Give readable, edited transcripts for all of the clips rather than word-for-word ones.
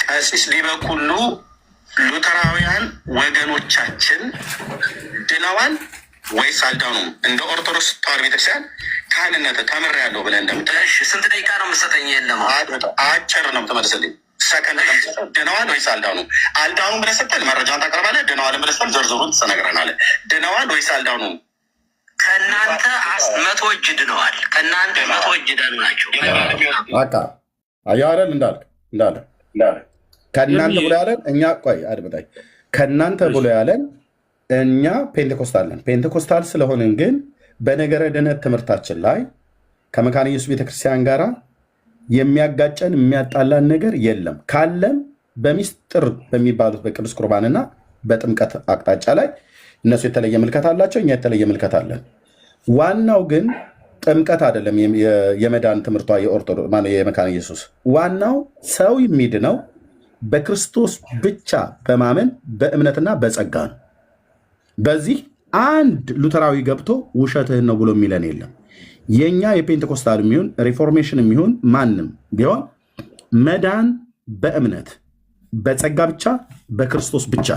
ቀሲስ ዲበኩሉ ሉተራውያን ወገኖቻችን ድነዋል ወይስ አልዳኑም? እንደ ኦርቶዶክስ ተዋሕዶ ቤተክርስቲያን ካህንነት ተምሬያለሁ ብለህ እንደምትለሽ ስንት ደቂቃ ነው የምትሰጠኝ? የለም አጭር ነው የምትመልስልኝ። ሰከንድ ድነዋል ወይስ አልዳኑም? አልዳኑም ብለህ ስትል መረጃውን ታቀርባለህ። ድነዋል ብለህ ስትል ዝርዝሩን ትነግረናለህ። ድነዋል ወይስ አልዳኑም? ከእናንተ 100 እጅ ድነዋል። ከእናንተ 100 እጅ ዳኑ ናቸው። በቃ አየሁ አይደል? እንዳለ ከእናንተ ብሎ ያለን እኛ ቆይ አድምጠኝ። ከእናንተ ብሎ ያለን እኛ ፔንቴኮስታል ነን። ፔንቴኮስታል ስለሆንን ግን በነገረ ድነት ትምህርታችን ላይ ከመካነ ኢየሱስ ቤተክርስቲያን ጋር የሚያጋጨን የሚያጣላን ነገር የለም። ካለም በሚስጥር በሚባሉት በቅዱስ ቁርባንና በጥምቀት አቅጣጫ ላይ እነሱ የተለየ ምልከት አላቸው፣ እኛ የተለየ ምልከት አለን። ዋናው ግን ጥምቀት አይደለም። የመዳን ትምህርቷ የመካነ ኢየሱስ ዋናው ሰው የሚድነው በክርስቶስ ብቻ በማመን በእምነትና በጸጋ ነው። በዚህ አንድ ሉተራዊ ገብቶ ውሸትህን ነው ብሎ የሚለን የለም። የኛ የፔንቴኮስታል የሚሆን ሪፎርሜሽን የሚሆን ማንም ቢሆን መዳን በእምነት በጸጋ ብቻ በክርስቶስ ብቻ።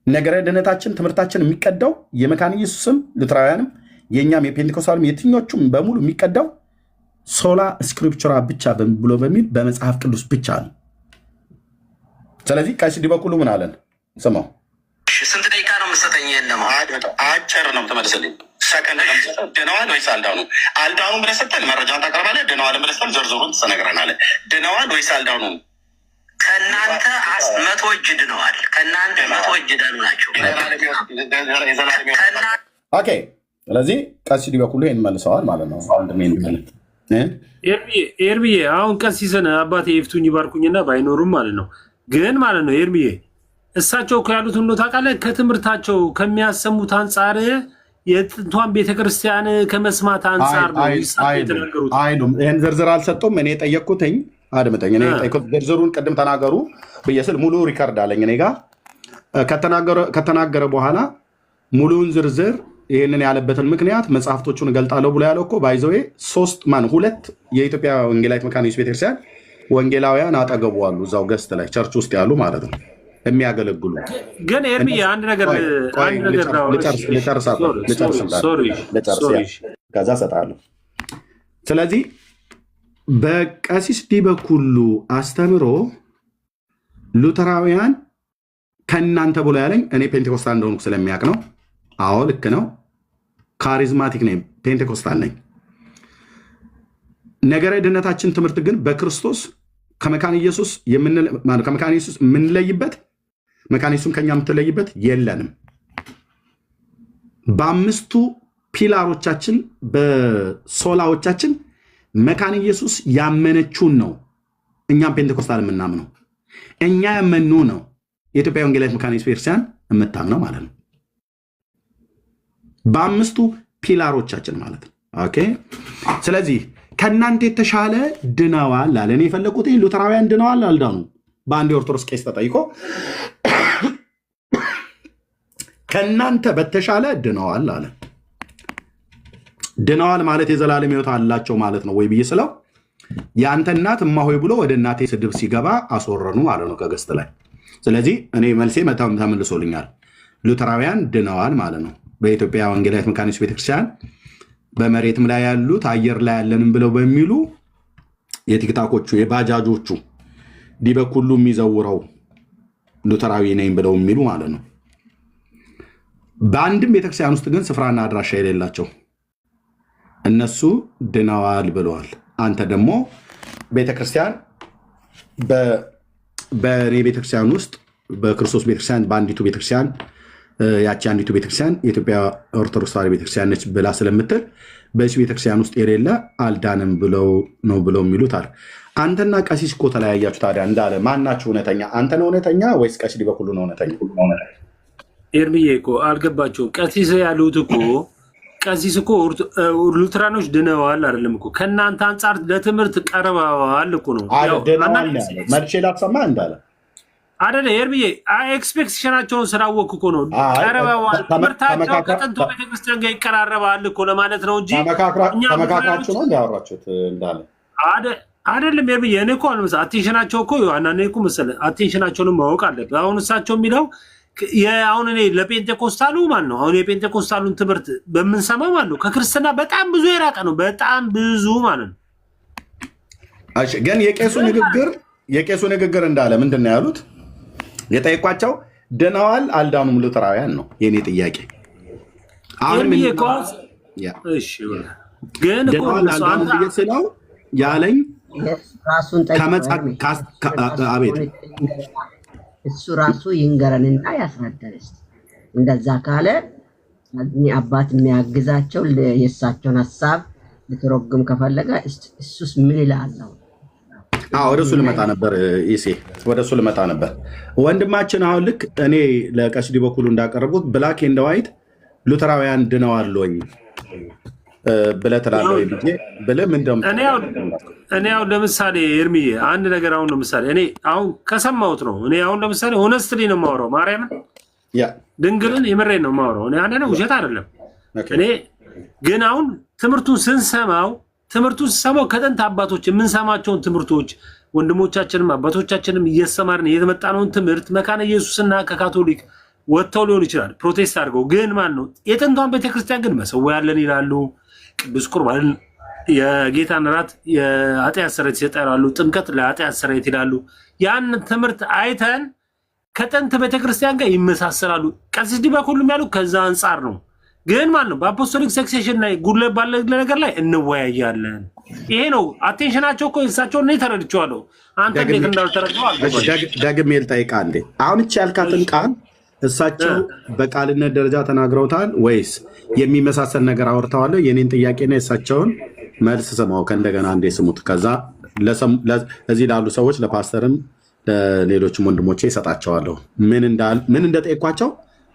ነገረ ድነታችን ትምህርታችን የሚቀዳው የመካነ ኢየሱስም ሉተራውያንም የኛም የፔንቴኮስታልም የትኞቹም በሙሉ የሚቀዳው ሶላ ስክሪፕቹራ ብቻ ብሎ በሚል በመጽሐፍ ቅዱስ ብቻ ነው። ስለዚህ ቀሲስ ዲበኩሉ ምን አለን? ስማው። ስንት ደቂቃ ነው የምትሰጠኝ? የለም አጭር ነው የምትመልስልኝ። ሰከንድ ድነዋል ወይስ አልዳኑ? አልዳኑ ብለህ ስትል መረጃውን ታቀርባለህ። ድነዋል ብለህ ስትል ዝርዝሩን ትነግረናለህ። ድነዋል ወይስ አልዳኑ? ከእናንተ 100 እጅ ድነዋል። ከእናንተ 100 እጅ ዳኑ ናቸው። ኦኬ። ስለዚህ ቀሲስ ዲበኩሉ ይሄን መልሰዋል ማለት ነው። ኤርሚዬ አሁን ቀሲስን አባቴ ይፍቱኝ ይባርኩኝና ባይኖሩም ማለት ነው ግን ማለት ነው ኤርሚዬ እሳቸው እኮ ያሉት ሁሉ ታውቃለህ። ከትምህርታቸው ከሚያሰሙት አንጻር የጥንቷን ቤተክርስቲያን ከመስማት አንጻር ነው የተናገሩት። አይሉም። ይህን ዝርዝር አልሰጡም። እኔ የጠየቅኩትኝ አድምጠኝ። እኔ የጠየቅኩት ዝርዝሩን ቅድም ተናገሩ ብዬ ስል ሙሉ ሪከርድ አለኝ እኔ ጋር ከተናገረ በኋላ ሙሉውን ዝርዝር ይህንን ያለበትን ምክንያት መጽሐፍቶቹን እገልጣለሁ ብሎ ያለው እኮ ባይዘዌ 2 የኢትዮጵያ ወንጌላዊት መካነ ኢየሱስ ቤተክርስቲያን ወንጌላውያን አጠገቡ አሉ። እዛው ገስት ላይ ቸርች ውስጥ ያሉ ማለት ነው የሚያገለግሉ። ግን ኤርሚ አንድ ነገር ከዛ እሰጥሃለሁ። ስለዚህ በቀሲስ ዲበኩሉ አስተምሮ ሉተራውያን ከእናንተ ብሎ ያለኝ እኔ ፔንቴኮስታል እንደሆንኩ ስለሚያውቅ ነው። አዎ ልክ ነው። ካሪዝማቲክ ነኝ፣ ፔንቴኮስታል ነኝ። ነገረ ድነታችን ትምህርት ግን በክርስቶስ ከመካነ ኢየሱስ የምንለይበት መካነ ኢየሱስም ከኛ የምትለይበት የለንም። በ5ቱ ፒላሮቻችን በሶላዎቻችን መካነ ኢየሱስ ያመነችውን ነው እኛም ፔንቴኮስታል የምናምነው። እኛ ያመኑ ነው የኢትዮጵያ ወንጌላዊት መካነ ኢየሱስ ቤተክርስቲያን የምታምነው ማለት ነው። በ5ቱ ፒላሮቻችን ማለት ነው። ኦኬ። ስለዚህ ከእናንተ የተሻለ ድነዋል አለ። እኔ የፈለኩት ሉተራውያን ድነዋል አልዳኑ? በአንድ የኦርቶዶክስ ቄስ ተጠይቆ ከእናንተ በተሻለ ድነዋል አለ። ድነዋል ማለት የዘላለም ሕይወት አላቸው ማለት ነው ወይ ብዬ ስለው የአንተ እናት እማሆይ ብሎ ወደ እናቴ ስድብ ሲገባ አስወረኑ ማለት ነው ከገስት ላይ። ስለዚህ እኔ መልሴ ተመልሶልኛል። ሉተራውያን ድነዋል ማለት ነው። በኢትዮጵያ ወንጌላዊት መካነ ኢየሱስ ቤተክርስቲያን በመሬትም ላይ ያሉት አየር ላይ ያለንም ብለው በሚሉ የቲክታኮቹ የባጃጆቹ ዲበኩሉ የሚዘውረው ሉተራዊ ነኝ ብለው የሚሉ ማለት ነው። በአንድም ቤተክርስቲያን ውስጥ ግን ስፍራና አድራሻ የሌላቸው እነሱ ድነዋል ብለዋል። አንተ ደግሞ ቤተክርስቲያን በእኔ ቤተክርስቲያን ውስጥ በክርስቶስ ቤተክርስቲያን በአንዲቱ ቤተክርስቲያን ያቺ አንዲቱ ቤተክርስቲያን የኢትዮጵያ ኦርቶዶክስ ተዋሕዶ ቤተክርስቲያን ነች ብላ ስለምትል በዚህ ቤተክርስቲያን ውስጥ የሌለ አልዳንም ብለው ነው ብለው የሚሉት አለ። አንተና ቀሲስ እኮ ተለያያችሁ። ታዲያ እንዳለ ማናችሁ እውነተኛ? አንተ ነው እውነተኛ ወይስ ቀሲስ ዲበኩሉ ነው እውነተኛ? ኤርሚዬ እኮ አልገባቸውም። ቀሲስ ያሉት እኮ ቀሲስ እኮ ሉትራኖች ድነዋል አይደለም እኮ ከእናንተ አንጻር ለትምህርት ቀርበዋል እኮ ነው። መልሼ ላትሰማ እንዳለ አይደለ ኤርሚዬ ኤክስፔክቴሽናቸውን ስላወቅኩ እኮ ነው። ቀርበዋል፣ ትምህርታቸው ከጥንቱ ቤተክርስቲያን ጋር ይቀራረባል እኮ ለማለት ነው እንጂ ተመካክራችሁ ነው እንዲያወራችሁት እንዳለ አይደለም የርብዬ እኔ እኮ አልመሰ አቴንሽናቸው እኮ አንዳንዴ እኮ መሰለህ አቴንሽናቸውን ማወቅ አለብህ። አሁን እሳቸው የሚለው አሁን እኔ ለጴንጤቆስታሉ ማን ነው አሁን የጴንጤቆስታሉን ትምህርት በምንሰማው ማለት ነው ከክርስትና በጣም ብዙ የራቀ ነው፣ በጣም ብዙ ማለት ነው። እሺ ግን የቄሱ ንግግር እንዳለ ምንድን ነው ያሉት? የጠየቋቸው ድነዋል አልዳኑም ሉተራውያን ነው የኔ ጥያቄ። አሁን ምን እሺ ግን እኮ ስለው ያለኝ ራሱን አቤት እሱ ራሱ ይንገረንና ያስረዳል። እንደዛ ካለ አባት የሚያግዛቸው የእሳቸውን ሀሳብ ልትረጉም ከፈለገ እሱስ ምን ይላል? ወደ እሱ ልመጣ ነበር ኢሴ ወደ እሱ ልመጣ ነበር። ወንድማችን አሁን ልክ እኔ ለቀሲስ ዲበኩሉ እንዳቀረቡት ብላክ ኤንድ ዋይት ሉተራውያን ድነዋል ወይ ብለህ ትላለህ ወይ ብለህ ምን እኔ አሁን ለምሳሌ ኤርሚዬ አንድ ነገር አሁን ለምሳሌ እኔ አሁን ከሰማሁት ነው። እኔ አሁን ለምሳሌ ሆነስትሊ ነው የማወራው፣ ማርያምን ድንግልን የምሬን ነው የማወራው። እኔ አንድ ነው ውሸት አይደለም። እኔ ግን አሁን ትምህርቱን ስንሰማው ከጥንት አባቶች የምንሰማቸውን ትምህርቶች ወንድሞቻችንም አባቶቻችንም እየሰማርን የተመጣነውን ትምህርት መካነ ኢየሱስና ከካቶሊክ ወጥተው ሊሆን ይችላል ፕሮቴስት አድርገው፣ ግን ማን ነው የጥንቷን ቤተክርስቲያን ግን መሰዊያ ያለን ይላሉ፣ ቅዱስ ቁርባን የጌታን እራት የኃጢአት ስርየት ይሰጣሉ፣ ጥምቀት ለኃጢአት ስርየት ይላሉ። ያን ትምህርት አይተን ከጥንት ቤተክርስቲያን ጋር ይመሳሰላሉ። ቀሲስ ዲበኩሉ ያሉ ከዛ አንጻር ነው። ግን ማለት ነው በአፖስቶሊክ ሰክሴሽን ላይ ጉድለት ባለ ነገር ላይ እንወያያለን። ይሄ ነው አቴንሽናቸው እኮ እሳቸውን እኔ ተረድቼዋለሁ። አንተ እንዴት እንዳልተረዳው ደግሜ ልጠይቅህ አንዴ። አሁን እቺ ያልካትን ቃል እሳቸው በቃልነት ደረጃ ተናግረውታል ወይስ የሚመሳሰል ነገር አወርተዋል? የኔን ጥያቄና የእሳቸውን መልስ ስማው ከእንደገና አንዴ ስሙት። ከዛ እዚህ ላሉ ሰዎች ለፓስተርም ለሌሎችም ወንድሞቼ ይሰጣቸዋለሁ ምን እንደጠየኳቸው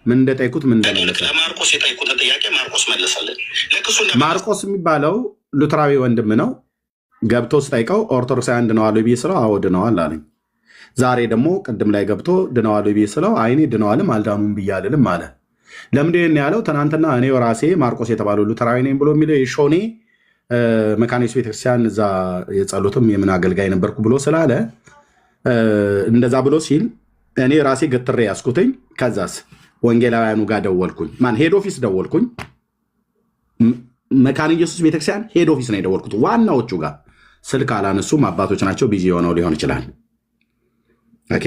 ምን እንደጠየቁት ምን እንደመለሰ። ለማርቆስ የጠየቁትን ጥያቄ ማርቆስ መለሰልን። ማርቆስ የሚባለው ሉተራዊ ወንድም ነው። ገብቶ ስጠይቀው ኦርቶዶክሳውያን ድነዋል ብዬ ስለው አዎ ድነዋል አለኝ። ዛሬ ደግሞ ቅድም ላይ ገብቶ ድነዋል ብዬ ስለው አይኔ ድነዋልም አልዳኑም ብዬ አልልም አለ። ለምንድን ያለው? ትናንትና እኔ ራሴ ማርቆስ የተባለው ሉተራዊ ነኝ ብሎ የሚለው የሾኔ መካነ ኢየሱስ ቤተክርስቲያን እዛ የጸሎትም የምን አገልጋይ ነበርኩ ብሎ ስላለ እንደዛ ብሎ ሲል እኔ ራሴ ገትሬ ያስኩትኝ። ከዛስ ወንጌላውያኑ ጋር ደወልኩኝ። ሄድ ኦፊስ ደወልኩኝ። መካነ ኢየሱስ ቤተክርስቲያን ሄድ ኦፊስ ነው የደወልኩት። ዋናዎቹ ጋር ስልክ አላነሱም፣ አባቶች ናቸው፣ ቢዚ ሆነው ሊሆን ይችላል። ኦኬ።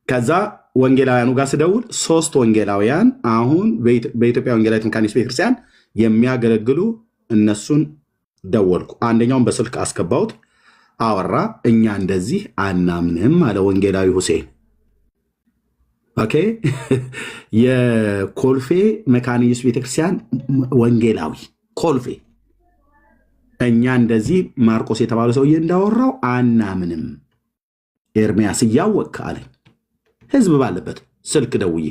ከዛ ወንጌላውያኑ ጋር ስደውል 3 ወንጌላውያን አሁን በኢትዮጵያ ወንጌላዊት መካነ ኢየሱስ ቤተክርስቲያን የሚያገለግሉ እነሱን ደወልኩ። አንደኛውን በስልክ አስገባሁት፣ አወራ። እኛ እንደዚህ አናምንም አለ ወንጌላዊ ሁሴን። ኦኬ። የኮልፌ መካነ ኢየሱስ ቤተክርስቲያን ወንጌላዊ ኮልፌ፣ እኛ እንደዚህ ማርቆስ የተባለ ሰውዬ እንዳወራው አናምንም፣ ኤርሚያስ እያወቅህ አለኝ። ህዝብ ባለበት ስልክ ደውዬ፣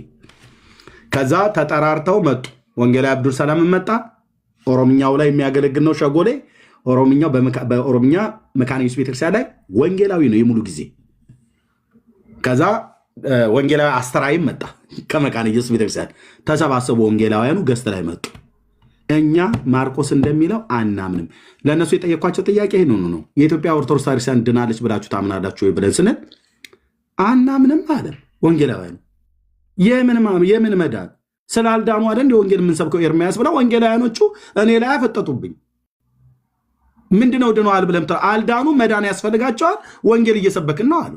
ከዛ ተጠራርተው መጡ። ወንጌላዊ አብዱል ሰላም መጣ። ኦሮምኛው ላይ የሚያገለግል ነው ሸጎሌ። ኦሮምኛው በኦሮምኛ መካነ ኢየሱስ ቤተክርስቲያን ላይ ወንጌላዊ ነው የሙሉ ጊዜ። ከዛ ወንጌላዊ አስተራይም መጣ ከመካነ ኢየሱስ ቤተክርስቲያን። ተሰባሰቡ ወንጌላውያኑ ገስት ላይ መጡ። እኛ ማርቆስ እንደሚለው አናምንም። ለእነሱ የጠየኳቸው ጥያቄ ይህን ነው። የኢትዮጵያ ኦርቶዶክስ ቤተክርስቲያን ድናለች ብላችሁ ታምናላችሁ ወይ ብለን ስንል አናምንም አለ ወንጌላውያኑ። የምን መዳን ስላልዳኑ አይደል የወንጌል የምንሰብከው ኤርሚያስ ብለው ወንጌላውያኖቹ እኔ ላይ አፈጠጡብኝ። ምንድነው ድነዋል ብለም አልዳኑ፣ መዳን ያስፈልጋቸዋል፣ ወንጌል እየሰበክን ነው አሉ።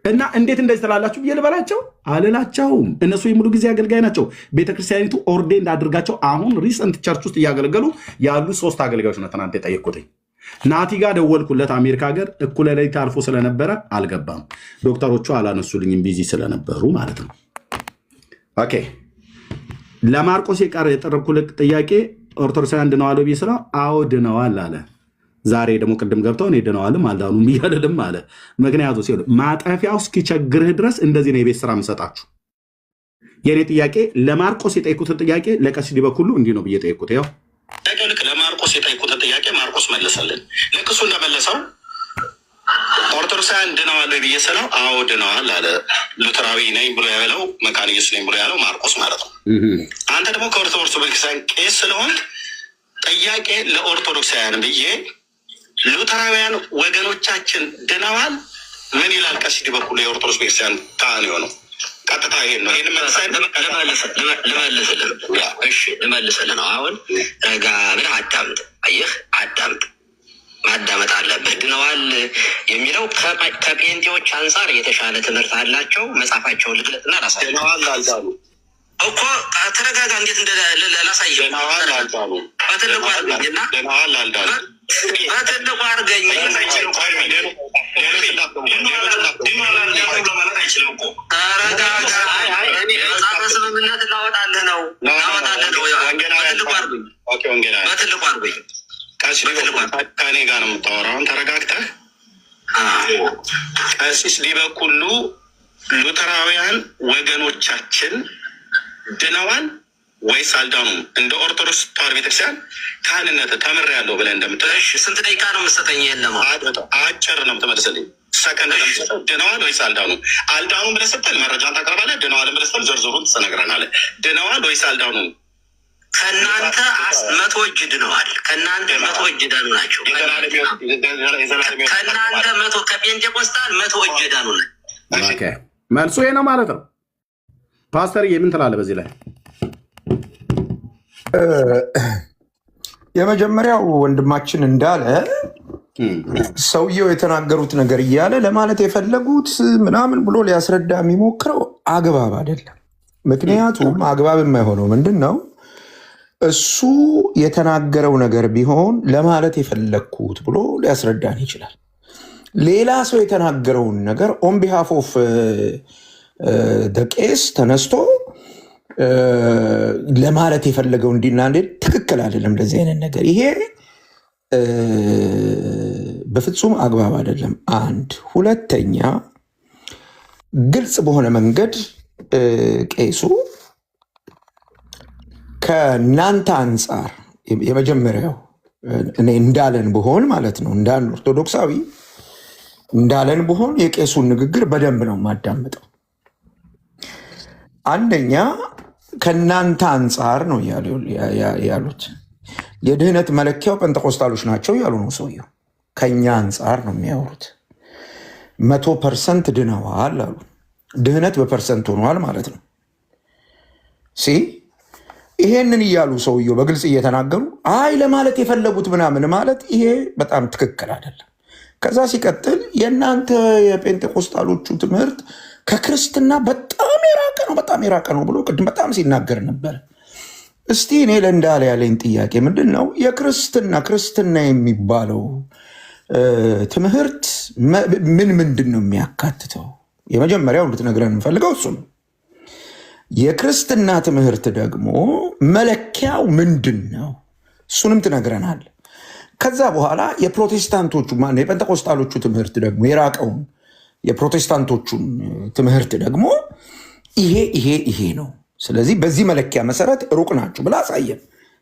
እና እንዴት እንደዚህ ትላላችሁ ብዬ ልበላቸው? አልላቸውም። እነሱ የሙሉ ጊዜ አገልጋይ ናቸው። ቤተክርስቲያኒቱ ኦርዴንድ አድርጋቸው አሁን ሪሰንት ቸርች ውስጥ እያገለገሉ ያሉ 3 አገልጋዮች ነው ትናንት የጠየቅኩትኝ። ናቲ ጋር ደወልኩለት፣ አሜሪካ ሀገር እኩለ ሌሊት አልፎ ስለነበረ አልገባም። ዶክተሮቹ አላነሱልኝም ቢዚ ስለነበሩ ማለት ነው። ኦኬ። ለማርቆስ የጠረኩልህ ጥያቄ ኦርቶዶክሳውያን ድነዋል ብዬ ስለው አዎ ድነዋል አለ። ዛሬ ደግሞ ቅድም ገብተው እኔ ድነዋልም አልዳኑም እያልልም አለ። ምክንያቱ ሲሆን ማጠፊያው እስኪቸግርህ ድረስ እንደዚህ ነው የቤት ስራ የምሰጣችሁ። የእኔ ጥያቄ ለማርቆስ የጠየኩትን ጥያቄ ለቀሲስ ዲበኩሉ እንዲህ ነው ብዬ ጠየኩት። ያው ልክ ለማርቆስ የጠየኩትን ጥያቄ ማርቆስ መለሰልን። ልክ እሱ እንደመለሰው ኦርቶዶክሳውያን ድነዋል ብዬ ስለው አዎ ድነዋል አለ። ሉተራዊ ነኝ ብሎ ያለው መካነ ኢየሱስ ነኝ ብሎ ያለው ማርቆስ ማለት ነው። አንተ ደግሞ ከኦርቶዶክስ ቤተክርስቲያን ቄስ ስለሆንክ ጥያቄ ለኦርቶዶክሳውያን ብዬ ሉተራውያን ወገኖቻችን ድነዋል። ምን ይላል ቀሲስ በኩል የኦርቶዶክስ ቤተክርስቲያን ታን የሆነው ቀጥታ ይሄን ነው። ይሄን ልመልስልህ ነው። አሁን ረጋ ብለህ አዳምጥ። አየህ፣ አዳምጥ፣ ማዳመጥ አለብህ። ድነዋል የሚለው ከጴንጤዎች አንጻር የተሻለ ትምህርት አላቸው። መጽሐፋቸውን ልግለጥና ላሳየህ። ድነዋል አልዳኑ እኮ ተረጋጋ። እንዴት ላሳየህ? ድነዋል አልዳኑ በትልቁ አድርገኝና ድነዋል አልዳኑ በትልቁ አድርገኝ። መጽሐፈ ስምምነት ላወጣልህ ነው። በትልቁ አድርገኝ። ከእኔ ጋር ነው የምታወራው። አሁን ተረጋግተህ ቀሲስ ሊበኩሉ ሉተራውያን ወገኖቻችን ድነዋል ወይስ አልዳኑም? እንደ ኦርቶዶክስ ተዋሕዶ ቤተክርስቲያን ካህንነት ተምሬያለሁ ብለህ እንደምትለሽ ስንት ደቂቃ ነው የምትሰጠኝ? የለም አጭር ነው የምትመልስልኝ። ሰከንድ ነው የምትሰጠው። ድነዋል ወይስ አልዳኑም? አልዳኑም ብለህ ስትል መረጃን ታቀርባለህ። ድነዋል ብለህ ስትል ዝርዝሩን ትነግረናለህ። ድነዋል ወይስ አልዳኑም? ከእናንተ 100 እጅ ድነዋል። ከእናንተ 100 እጅ ዳኑ ናቸው። ከእናንተ 100 ከጴንጤቆስጣል 100 እጅ ዳኑ ናቸው። መልሱ ይሄ ነው ማለት ነው። ፓስተር ምን ትላለህ በዚህ ላይ? የመጀመሪያው ወንድማችን እንዳለ ሰውየው የተናገሩት ነገር እያለ ለማለት የፈለጉት ምናምን ብሎ ሊያስረዳ የሚሞክረው አግባብ አይደለም። ምክንያቱም አግባብ የማይሆነው ምንድን ነው? እሱ የተናገረው ነገር ቢሆን ለማለት የፈለግኩት ብሎ ሊያስረዳን ይችላል። ሌላ ሰው የተናገረውን ነገር ኦን ቢሃፍ ኦፍ ቄስ ተነስቶ ለማለት የፈለገው እንዲና እንዴ ትክክል አይደለም። እንደዚህ አይነት ነገር ይሄ በፍጹም አግባብ አይደለም። አንድ ሁለተኛ፣ ግልጽ በሆነ መንገድ ቄሱ ከእናንተ አንጻር የመጀመሪያው እኔ እንዳለን ብሆን ማለት ነው፣ እንዳንድ ኦርቶዶክሳዊ እንዳለን ብሆን የቄሱን ንግግር በደንብ ነው የማዳምጠው። አንደኛ ከእናንተ አንጻር ነው ያሉት። የድህነት መለኪያው ጴንጤቆስጣሎች ናቸው ያሉ ነው ሰውየው። ከኛ አንጻር ነው የሚያወሩት። 100% ድነዋል አሉ። ድህነት በፐርሰንት ሆኗል ማለት ነው። ይሄንን እያሉ ሰውየው በግልጽ እየተናገሩ አይ ለማለት የፈለጉት ምናምን ማለት ይሄ በጣም ትክክል አይደለም። ከዛ ሲቀጥል የእናንተ የጴንጤቆስጣሎቹ ትምህርት ከክርስትና በጣም የራቀ ነው ብሎ ቅድም በጣም ሲናገር ነበር። እስቲ እኔ ለእንዳለ ያለኝ ጥያቄ ምንድን ነው? ክርስትና የሚባለው ትምህርት ምንድን ነው የሚያካትተው? የመጀመሪያው እንድትነግረን የምፈልገው እሱ ነው። የክርስትና ትምህርት ደግሞ መለኪያው ምንድን ነው? እሱንም ትነግረናል። ከዛ በኋላ የፕሮቴስታንቶቹ የጴንጤቆስጣሎቹ ትምህርት ደግሞ የራቀውን የፕሮቴስታንቶቹን ትምህርት ደግሞ ይሄ ነው። ስለዚህ በዚህ መለኪያ መሰረት ሩቅ ናችሁ ብላ አሳየን።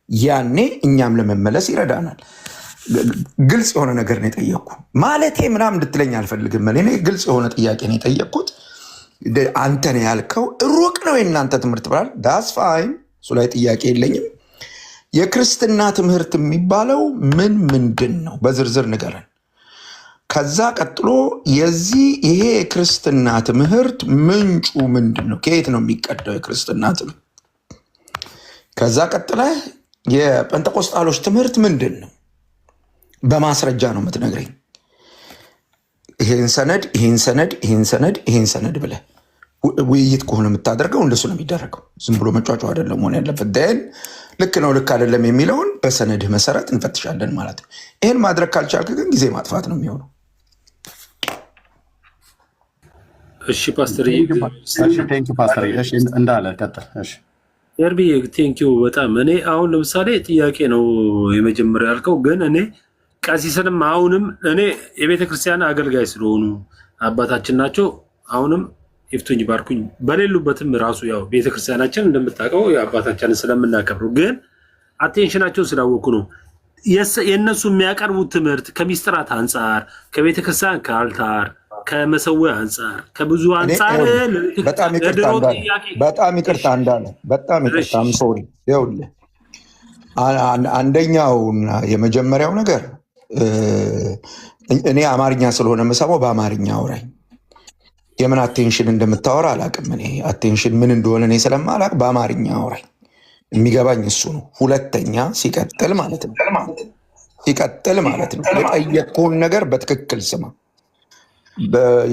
ያኔ እኛም ለመመለስ ይረዳናል። ግልጽ የሆነ ነገር ነው የጠየቅኩ። ማለቴ ምናምን እንድትለኝ አልፈልግም። እኔ ግልጽ የሆነ ጥያቄ ነው የጠየቅኩት። አንተ ነው ያልከው ሩቅ ነው የእናንተ ትምህርት ብላል። ዳስ ፋይን፣ እሱ ላይ ጥያቄ የለኝም። የክርስትና ትምህርት የሚባለው ምንድን ነው? በዝርዝር ንገረን። ከዛ ቀጥሎ ይሄ የክርስትና ትምህርት ምንጩ ምንድን ነው? ከየት ነው የሚቀዳው የክርስትና ትምህርት? ከዛ ቀጥለህ የጴንጤቆስጣሎች ትምህርት ምንድን ነው? በማስረጃ ነው የምትነግረኝ። ይሄን ሰነድ ብለህ ውይይት ከሆነ የምታደርገው እንደሱ ነው የሚደረገው። ዝም ብሎ መጫጫ አይደለም መሆን ያለበት። ደን ልክ ነው ልክ አይደለም የሚለውን በሰነድህ መሰረት እንፈትሻለን ማለት ነው። ይህን ማድረግ ካልቻልክ ግን ጊዜ ማጥፋት ነው የሚሆነው። እሺ ፓስተር እንዳለ ቀጥል። ኤርቢ ቴንኪው በጣም እኔ አሁን ለምሳሌ ጥያቄ ነው የመጀመሪያ ያልከው፣ ግን እኔ ቀሲስንም አሁንም እኔ የቤተክርስቲያን አገልጋይ ስለሆኑ አባታችን ናቸው። አሁንም ይፍቱኝ ባርኩኝ በሌሉበትም ራሱ ያው ቤተክርስቲያናችን እንደምታውቀው የአባታችንን ስለምናከብሩ ግን አቴንሽናቸው ስላወቁ ነው። የእነሱ የሚያቀርቡት ትምህርት ከሚስጥራት አንጻር፣ ከቤተክርስቲያን ከአልታር ከመሰዊያ አንጻር ከብዙ አንጻር በጣም ይቅርታ እንዳለ ሶሪ ይኸውልህ አንደኛውና የመጀመሪያው ነገር እኔ አማርኛ ስለሆነ የምሰማው በአማርኛ አውራኝ። የምን አቴንሽን እንደምታወራ አላቅም። እኔ አቴንሽን ምን እንደሆነ እኔ ስለማላቅ በአማርኛ አውራኝ። የሚገባኝ እሱ ነው። ሁለተኛ ሲቀጥል ማለት ነው የጠየቅኩህን ነገር በትክክል ስማ።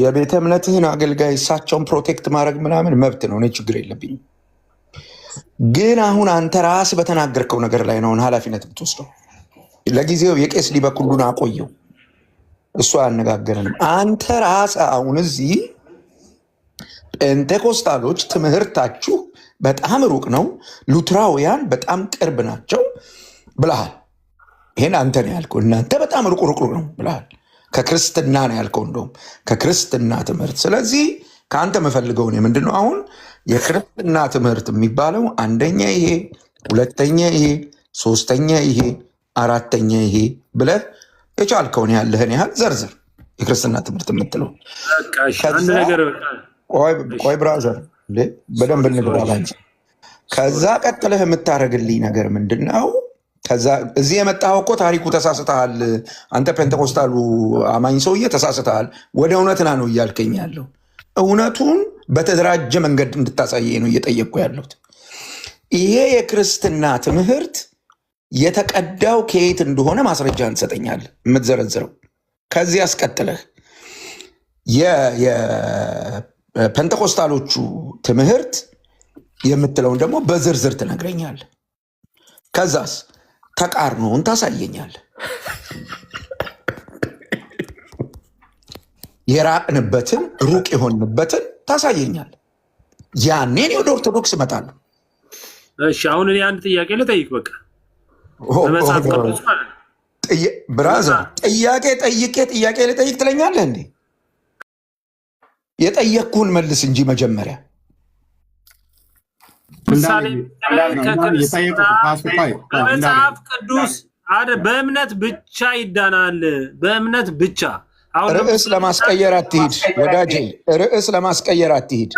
የቤተ እምነትህን አገልጋይ እሳቸውን ፕሮቴክት ማድረግ ምናምን መብት ነው፣ እኔ ችግር የለብኝም። ግን አሁን አንተ ራስ በተናገርከው ነገር ላይ ነው ኃላፊነት የምትወስደው። ለጊዜው የቄስ ሊበኩሉን አቆየው፣ እሱ አያነጋገረንም። አንተ ራስ አሁን እዚህ ጴንቴኮስታሎች ትምህርታችሁ በጣም ሩቅ ነው፣ ሉትራውያን በጣም ቅርብ ናቸው ብለሃል። ይሄን አንተ ነው ያልከው። እናንተ በጣም ሩቅ ነው ብለሃል። ከክርስትና ነው ያልከው፣ እንደውም ከክርስትና ትምህርት። ስለዚህ ከአንተ የምፈልገው እኔ ምንድን ነው አሁን የክርስትና ትምህርት የሚባለው አንደኛ ይሄ፣ ሁለተኛ ይሄ፣ ሶስተኛ ይሄ፣ አራተኛ ይሄ ብለህ የቻልከውን ያለህን ያህል ዘርዝር። የክርስትና ትምህርት የምትለው ቆይ ብራዘር በደንብ እንግባባ እንጂ። ከዛ ቀጥለህ የምታደርግልኝ ነገር ምንድን ነው? ከዛ እዚህ የመጣኸው እኮ ታሪኩ ተሳስተሃል። አንተ ፔንቴኮስታሉ አማኝ ሰውዬ ተሳስተሃል፣ ወደ እውነትና ነው እያልከኝ ያለው። እውነቱን በተደራጀ መንገድ እንድታሳየኝ ነው እየጠየቅኩ ያለሁት። ይሄ የክርስትና ትምህርት የተቀዳው ከየት እንደሆነ ማስረጃ እንሰጠኛል የምትዘረዝረው። ከዚህ አስቀጥለህ የፔንቴኮስታሎቹ ትምህርት የምትለውን ደግሞ በዝርዝር ትነግረኛል። ከዛስ ተቃርኖውን ታሳየኛል። የራቅንበትን ሩቅ የሆንበትን ታሳየኛል። ያኔ እኔ ወደ ኦርቶዶክስ እመጣለሁ። እሺ አሁን እኔ አንድ ጥያቄ ልጠይቅ። በቃ በመጽሐፍ ቅዱስ ማለት ብራዘር ጥያቄ ልጠይቅ ትለኛለህ እንዴ? የጠየቅኩህን መልስ እንጂ መጀመሪያ ምሳሌ በመጽሐፍ ቅዱስ በእምነት ብቻ ይዳናል። በእምነት ብቻ። ርዕስ ለማስቀየር አትሂድ ወዳጄ፣ ርዕስ ለማስቀየር አትሂድ።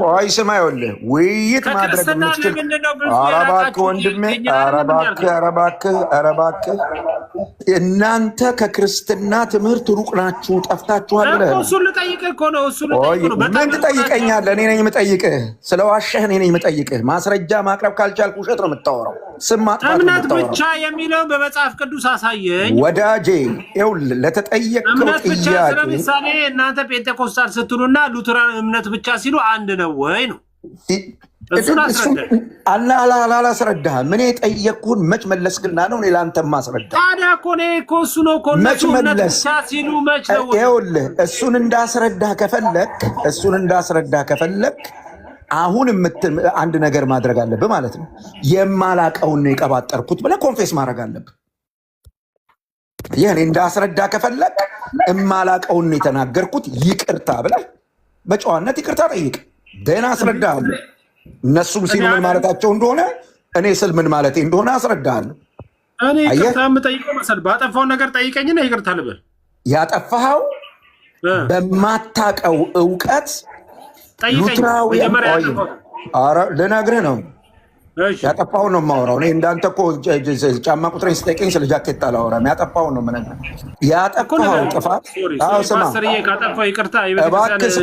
ቆይ ስማ፣ ይኸውልህ ውይይት ማድረግ የምትችል ኧረ እባክህ ወንድሜ፣ ኧረ እባክህ እናንተ ከክርስትና ትምህርት ሩቅ ናችሁ፣ ጠፍታችኋል ብለህ ምን ትጠይቀኛለህ? እኔ ነኝ የምጠይቅህ። ስለዋሸህ እኔ ነኝ የምጠይቅህ። ማስረጃ ማቅረብ ካልቻልክ ውሸት ነው የምታወራው። ስም ማጥፋት እምነት ብቻ የሚለው በመጽሐፍ ቅዱስ አሳየኝ ወዳጄ። ይኸውልህ ለተጠየቀው እምነት ብቻ ጥያቄ ለምሳሌ እናንተ ፔንቴኮስታል ስትሉና ሉተራን እምነት ብቻ ሲሉ አንድ ነው ወይ ነው? አላስረዳህም። ምን የጠየቅኩህን መች መለስክና ነው እኔ ለአንተ ማስረዳ? ታዲያ እኮ እኔ እኮ እሱ ነው እኮ እነሱ እምነት ብቻ ሲሉ መች ነው? ይኸውልህ እሱን እንዳስረዳህ ከፈለግ አሁን አንድ ነገር ማድረግ አለብህ ማለት ነው። የማላቀውን ነው የቀባጠርኩት ብለህ ኮንፌስ ማድረግ አለብህ። ይህን እንዳስረዳ ከፈለግ የማላቀውን ነው የተናገርኩት ይቅርታ ብለህ በጨዋነት ይቅርታ ጠይቅ። ደህና አስረዳሃለሁ። እነሱም ሲሉ ምን ማለታቸው እንደሆነ እኔ ስል ምን ማለቴ እንደሆነ አስረዳሃለሁ። እኔ ይቅርታ የምጠይቀው መሰለህ ባጠፋው ነገር ጠይቀኝና ይቅርታ ልበል። ያጠፋኸው በማታቀው እውቀት ሉትራውያን ልነግርህ ነው። ያጠፋውን ነው የማወራው። እኔ እንዳንተ እኮ ጫማ ቁጥሬን ስጠይቀኝ ስለ ጃኬት አላወራም። ያጠፋውን ነው የምነግርህ። ያጠፋኸው ጥፋት ስማ፣ እባክህ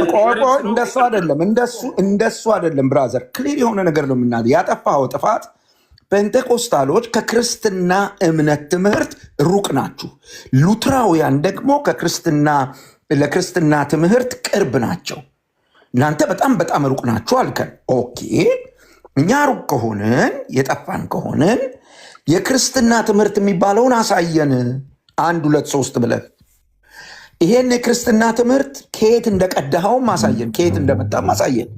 እንደሱ አይደለም ብራዘር፣ ክሊር የሆነ ነገር ነው የምናገር። ያጠፋኸው ጥፋት ፔንቴኮስታሎች ከክርስትና እምነት ትምህርት ሩቅ ናችሁ፣ ሉትራውያን ደግሞ ለክርስትና ትምህርት ቅርብ ናቸው። እናንተ በጣም ሩቅ ናችሁ አልከን። ኦኬ እኛ ሩቅ ከሆንን የጠፋን ከሆንን የክርስትና ትምህርት የሚባለውን አሳየን። 1 2 3 ብለን ይሄን የክርስትና ትምህርት ከየት እንደቀዳኸውም አሳየን፣ ከየት እንደመጣም አሳየን።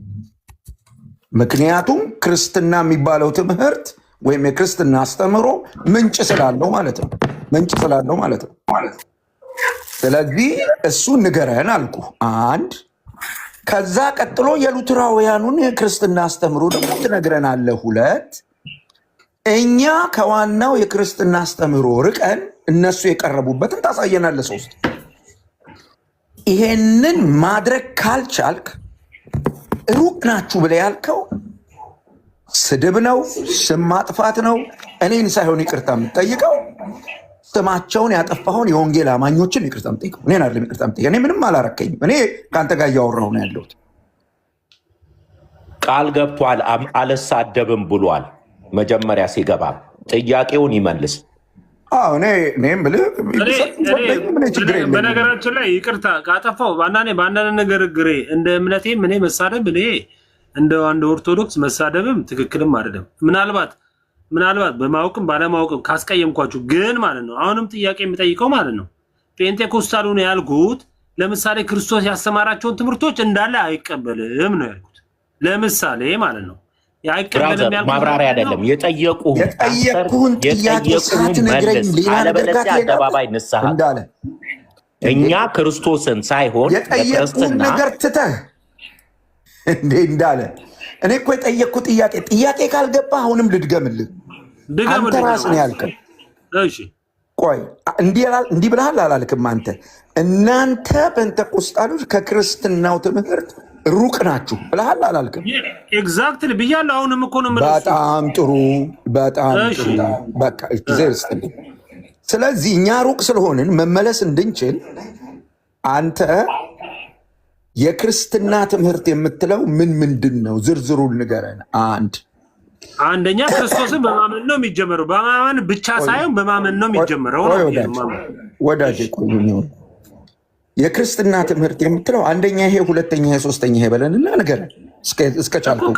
ምክንያቱም ክርስትና የሚባለው ትምህርት ወይም የክርስትና አስተምህሮ ምንጭ ስላለው ማለት ነው። ስለዚህ እሱ ንገረን አልኩ። 1 ከዛ ቀጥሎ የሉትራውያኑን የክርስትና አስተምሮ ደግሞ ትነግረናለህ። 2 እኛ ከዋናው የክርስትና አስተምሮ ርቀን እነሱ የቀረቡበትን ታሳየናለህ። 3 ይሄንን ማድረግ ካልቻልክ ሩቅ ናችሁ ብለህ ያልከው ስድብ ነው፣ ስም ማጥፋት ነው። እኔን ሳይሆን ይቅርታ የምጠይቀው ስማቸውን ያጠፋውን የወንጌል አማኞችን ይቅርታ የምጠይቀው እኔን አይደለም። ይቅርታ የምጠይቀው እኔ ምንም አላረከኝም። እኔ ከአንተ ጋር እያወራሁ ነው ያለሁት። ቃል ገብቷል፣ አልሳደብም ብሏል። መጀመሪያ ሲገባ ጥያቄውን ይመልስ። እኔም ብልህ በነገራችን ላይ ይቅርታ ካጠፋው በአንዳንድ ነገር ግሬ እንደ እምነቴም እኔ መሳደብ እኔ እንደ አንድ ኦርቶዶክስ መሳደብም ትክክልም አይደለም። ምናልባት በማወቅም ባለማወቅም ካስቀየምኳችሁ ግን ማለት ነው አሁንም ጥያቄ የምጠይቀው ማለት ነው ፔንቴኮስታሉ ነው ያልኩት። ለምሳሌ ክርስቶስ ያስተማራቸውን ትምህርቶች እንዳለ አይቀበልም ነው ያልኩት። ለምሳሌ ማለት ነው አይቀበልም ያልኩት ማብራሪያ አይደለም። የጠየቁህን ጥያቄ ሳትነግረኝ ሌላ ነገር ጋር አደባባይ ንስሐ እንዳለ እኛ ክርስቶስን ሳይሆን የጠየቁህን ነገር ትተህ እንዴ እንዳለ እኔ እኮ የጠየቅኩት ጥያቄ ካልገባ አሁንም ልድገምልህ። አንተ ራስህ ነው ያልከው። እሺ ቆይ እንዲህ ብለሃል አላልክም? አንተ እናንተ ጴንጤቆስጣሎች ከክርስትናው ትምህርት ሩቅ ናችሁ ብለሃል አላልክም? ኤግዛክትሊ ብያለሁ። አሁንም እኮ ነው። በጣም ጥሩ በጣም ጥሩ። በቃ ስለዚህ እኛ ሩቅ ስለሆንን መመለስ እንድንችል አንተ የክርስትና ትምህርት የምትለው ምንድን ነው? ዝርዝሩን ንገረን። አንደኛ ክርስቶስን በማመን ነው የሚጀመረው። በማመን ብቻ ሳይሆን በማመን ነው የሚጀመረው። ወዳጄ የክርስትና ትምህርት የምትለው አንደኛ ይሄ፣ ሁለተኛ ይሄ፣ ሶስተኛ ይሄ በለንና ንገረን እስከ ቻልኩ።